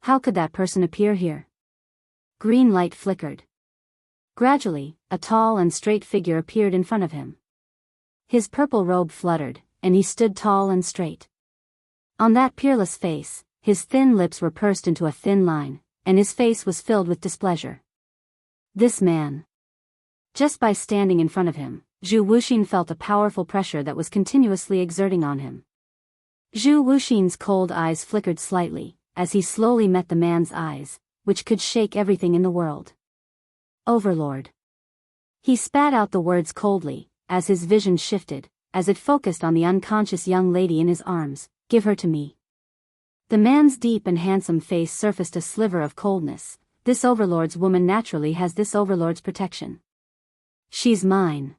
How could that person appear here? Green light flickered. Gradually, a tall and straight figure appeared in front of him. His purple robe fluttered, and he stood tall and straight. On that peerless face, his thin lips were pursed into a thin line, and his face was filled with displeasure. This man. Just by standing in front of him, Zhu Wuxin felt a powerful pressure that was continuously exerting on him. Zhu Wuxin's cold eyes flickered slightly, as he slowly met the man's eyes, which could shake everything in the world. Overlord. He spat out the words coldly, as his vision shifted, as it focused on the unconscious young lady in his arms. Give her to me. The man's deep and handsome face surfaced a sliver of coldness. This overlord's woman naturally has this overlord's protection. She's mine.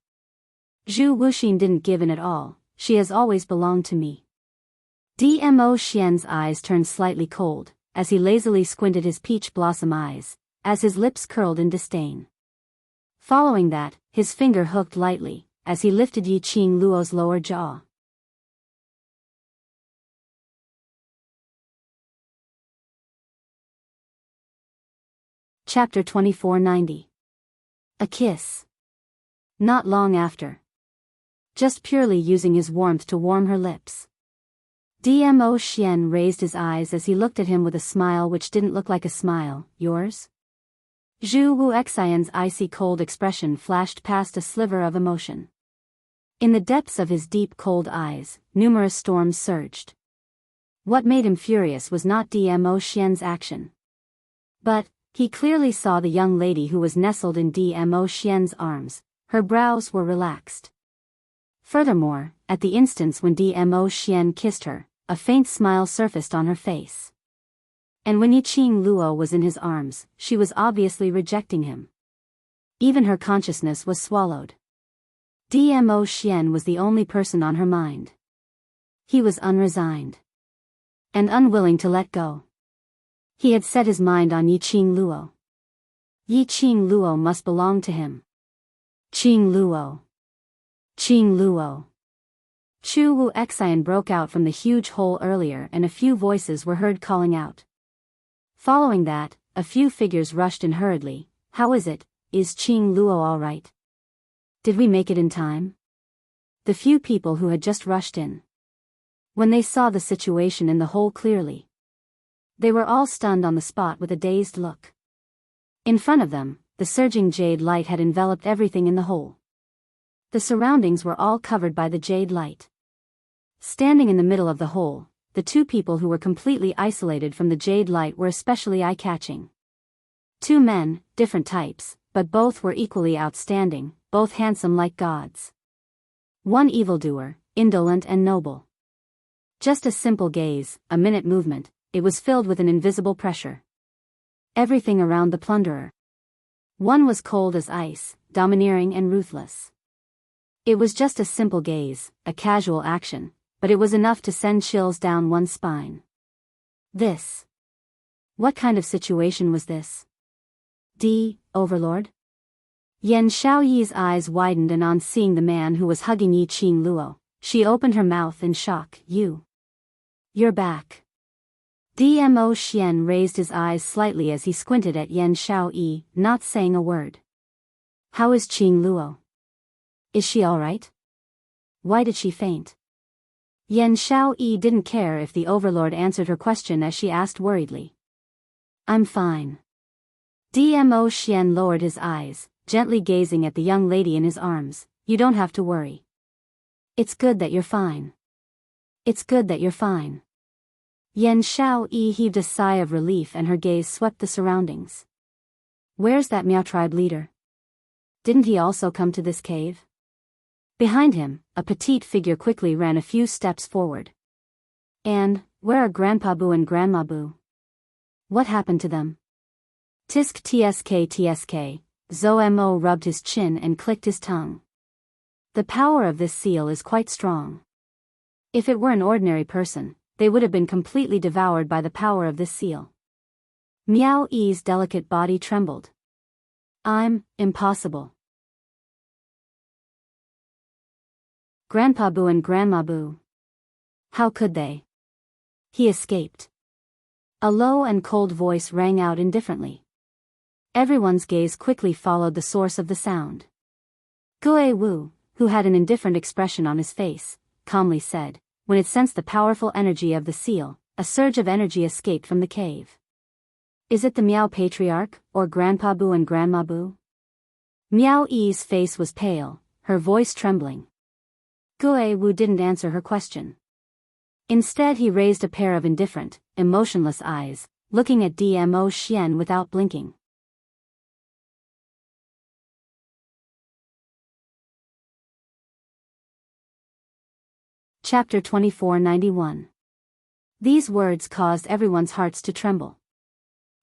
Zhu Wuxin didn't give in at all. She has always belonged to me. Dmo Xian's eyes turned slightly cold, as he lazily squinted his peach blossom eyes, as his lips curled in disdain. Following that, his finger hooked lightly, as he lifted Yiqing Luo's lower jaw. Chapter 2490. A kiss. Not long after. Just purely using his warmth to warm her lips. Dmo Xian raised his eyes as he looked at him with a smile which didn't look like a smile. Yours? Zhu Wuxian's icy cold expression flashed past a sliver of emotion. In the depths of his deep cold eyes, numerous storms surged. What made him furious was not Dmo Xian's action. But, He clearly saw the young lady who was nestled in Dmo Xian's arms. Her brows were relaxed. Furthermore, at the instance when Dmo Xian kissed her, a faint smile surfaced on her face. And when Yiqing Luo was in his arms, she was obviously rejecting him. Even her consciousness was swallowed. Dmo Xian was the only person on her mind. He was unresigned and unwilling to let go. He had set his mind on Yiqing Luo. Yiqing Luo must belong to him. Qing Luo. Qing Luo. Chu Wu Xian broke out from the huge hole earlier and a few voices were heard calling out. Following that, a few figures rushed in hurriedly. How is it? Is Qing Luo all right? Did we make it in time? The few people who had just rushed in. When they saw the situation in the hole clearly, they were all stunned on the spot with a dazed look. In front of them, the surging jade light had enveloped everything in the hole. The surroundings were all covered by the jade light. Standing in the middle of the hole, the two people who were completely isolated from the jade light were especially eye-catching. Two men, different types, but both were equally outstanding, both handsome like gods. One evildoer, indolent and noble. Just a simple gaze, a minute movement, it was filled with an invisible pressure. Everything around the plunderer. One was cold as ice, domineering and ruthless. It was just a simple gaze, a casual action, but it was enough to send chills down one's spine. This. What kind of situation was this? Overlord? Yan Xiaoyi's eyes widened, and on seeing the man who was hugging Yiqing Luo, she opened her mouth in shock. You're back. Dmo Xian raised his eyes slightly as he squinted at Yan Xiaoyi, not saying a word. How is Qing Luo? Is she all right? Why did she faint? Yan Xiaoyi didn't care if the overlord answered her question as she asked worriedly. I'm fine. Dmo Xian lowered his eyes, gently gazing at the young lady in his arms. You don't have to worry. It's good that you're fine. It's good that you're fine. Yan Xiaoyi heaved a sigh of relief and her gaze swept the surroundings. Where's that Miao tribe leader? Didn't he also come to this cave? Behind him, a petite figure quickly ran a few steps forward. And, where are Grandpa Bu and Grandma Bu? What happened to them? Tisk tsk. Zhou Mo rubbed his chin and clicked his tongue. The power of this seal is quite strong. If it were an ordinary person, they would have been completely devoured by the power of this seal. Miao Yi's delicate body trembled. Impossible. Grandpa Bu and Grandma Bu. How could they? He escaped. A low and cold voice rang out indifferently. Everyone's gaze quickly followed the source of the sound. Gue Wu, who had an indifferent expression on his face, calmly said, when it sensed the powerful energy of the seal, a surge of energy escaped from the cave. Is it the Miao Patriarch, or Grandpa Bu and Grandma Bu? Miao Yi's face was pale, her voice trembling. Gue Wu didn't answer her question. Instead he raised a pair of indifferent, emotionless eyes, looking at Dmo Xian without blinking. Chapter 2491. These words caused everyone's hearts to tremble.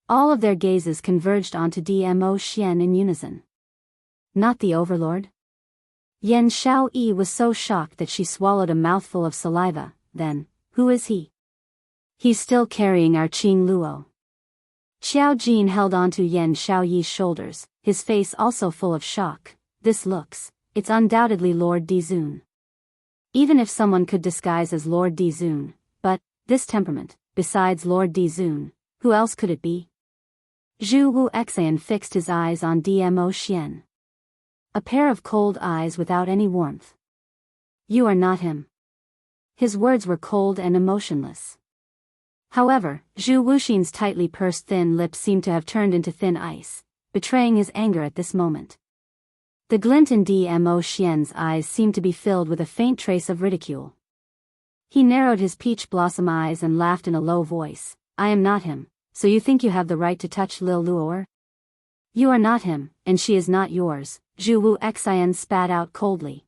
All of their gazes converged onto Dmo Xian in unison. Not the overlord? Yan Xiaoyi was so shocked that she swallowed a mouthful of saliva. Then, who is he? He's still carrying our Qing Luo. Xiao Jin held onto Yan Xiaoyi's shoulders, his face also full of shock. It's undoubtedly Lord Dizun. Even if someone could disguise as Lord Dizun, but, this temperament, besides Lord Dizun, who else could it be? Zhu Wu Xian fixed his eyes on Dmo Xian. A pair of cold eyes without any warmth. You are not him. His words were cold and emotionless. However, Zhu Wuxin's tightly pursed thin lips seemed to have turned into thin ice, betraying his anger at this moment. The glint in Dmo Xian's eyes seemed to be filled with a faint trace of ridicule. He narrowed his peach blossom eyes and laughed in a low voice. I am not him, so you think you have the right to touch Lil Luo? You are not him, and she is not yours, Zhu Wu Xian spat out coldly.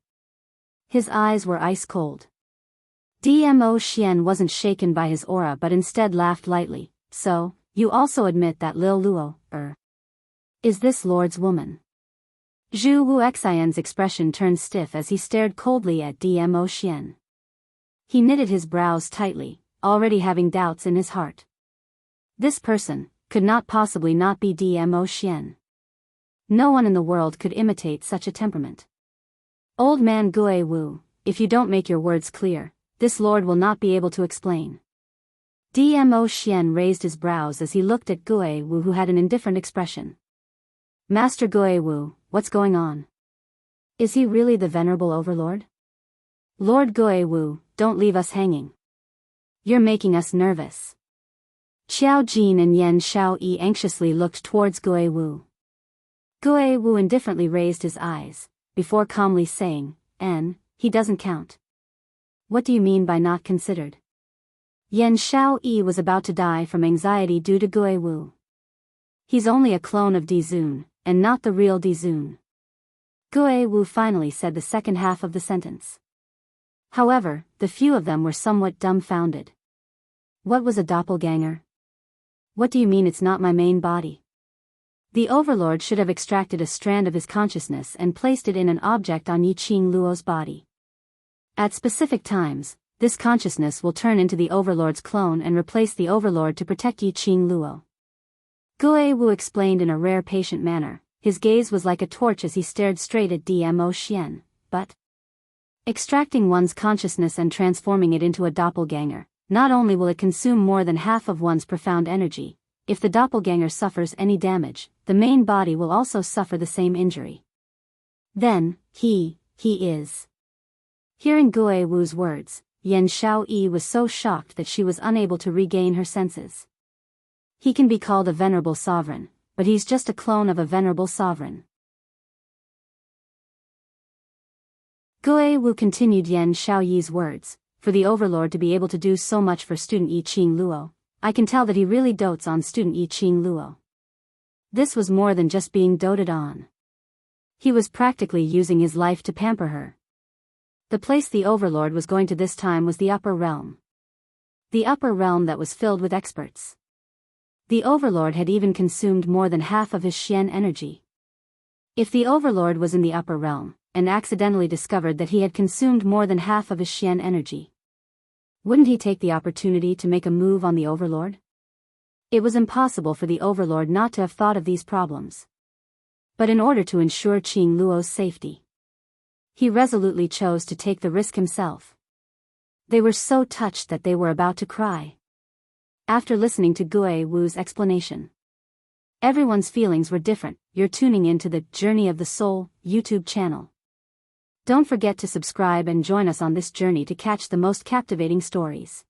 His eyes were ice cold. Dmo Xian wasn't shaken by his aura but instead laughed lightly. So, you also admit that Lil Luo, is this Lord's woman? Zhu Wu Xian's expression turned stiff as he stared coldly at Dmo Xian. He knitted his brows tightly, already having doubts in his heart. This person could not possibly not be Dmo Xian. No one in the world could imitate such a temperament. Old man Gui Wu, if you don't make your words clear, this lord will not be able to explain. Dmo Xian raised his brows as he looked at Gui Wu, who had an indifferent expression. Master Gui Wu, what's going on? Is he really the venerable overlord? Lord Gui Wu, don't leave us hanging. You're making us nervous. Xiao Jin and Yan Xiaoyi anxiously looked towards Gui Wu. Gui Wu indifferently raised his eyes, before calmly saying, he doesn't count. What do you mean by not considered? Yan Xiaoyi was about to die from anxiety due to Gui Wu. He's only a clone of Dizun, and not the real Dizun. Gui Wu finally said the second half of the sentence. However, the few of them were somewhat dumbfounded. What was a doppelganger? What do you mean it's not my main body? The overlord should have extracted a strand of his consciousness and placed it in an object on Yiqing Luo's body. At specific times, this consciousness will turn into the overlord's clone and replace the overlord to protect Yiqing Luo. Gui Wu explained in a rare patient manner. His gaze was like a torch as he stared straight at Dmo Xian, but extracting one's consciousness and transforming it into a doppelganger, not only will it consume more than half of one's profound energy, if the doppelganger suffers any damage, the main body will also suffer the same injury. Then, he is. Hearing Gui Wu's words, Yan Xiaoyi was so shocked that she was unable to regain her senses. He can be called a venerable sovereign, but he's just a clone of a venerable sovereign. Gui Wu continued Yan Xiaoyi's words. For the overlord to be able to do so much for student Yiqing Luo, I can tell that he really dotes on student Yiqing Luo. This was more than just being doted on. He was practically using his life to pamper her. The place the overlord was going to this time was the upper realm. The upper realm that was filled with experts. The overlord had even consumed more than half of his Xian energy. If the overlord was in the upper realm, and accidentally discovered that he had consumed more than half of his Xian energy, wouldn't he take the opportunity to make a move on the overlord? It was impossible for the overlord not to have thought of these problems. But in order to ensure Qing Luo's safety, he resolutely chose to take the risk himself. They were so touched that they were about to cry. After listening to Gui Wu's explanation, everyone's feelings were different. You're tuning into the Journey of the Soul YouTube channel. Don't forget to subscribe and join us on this journey to catch the most captivating stories.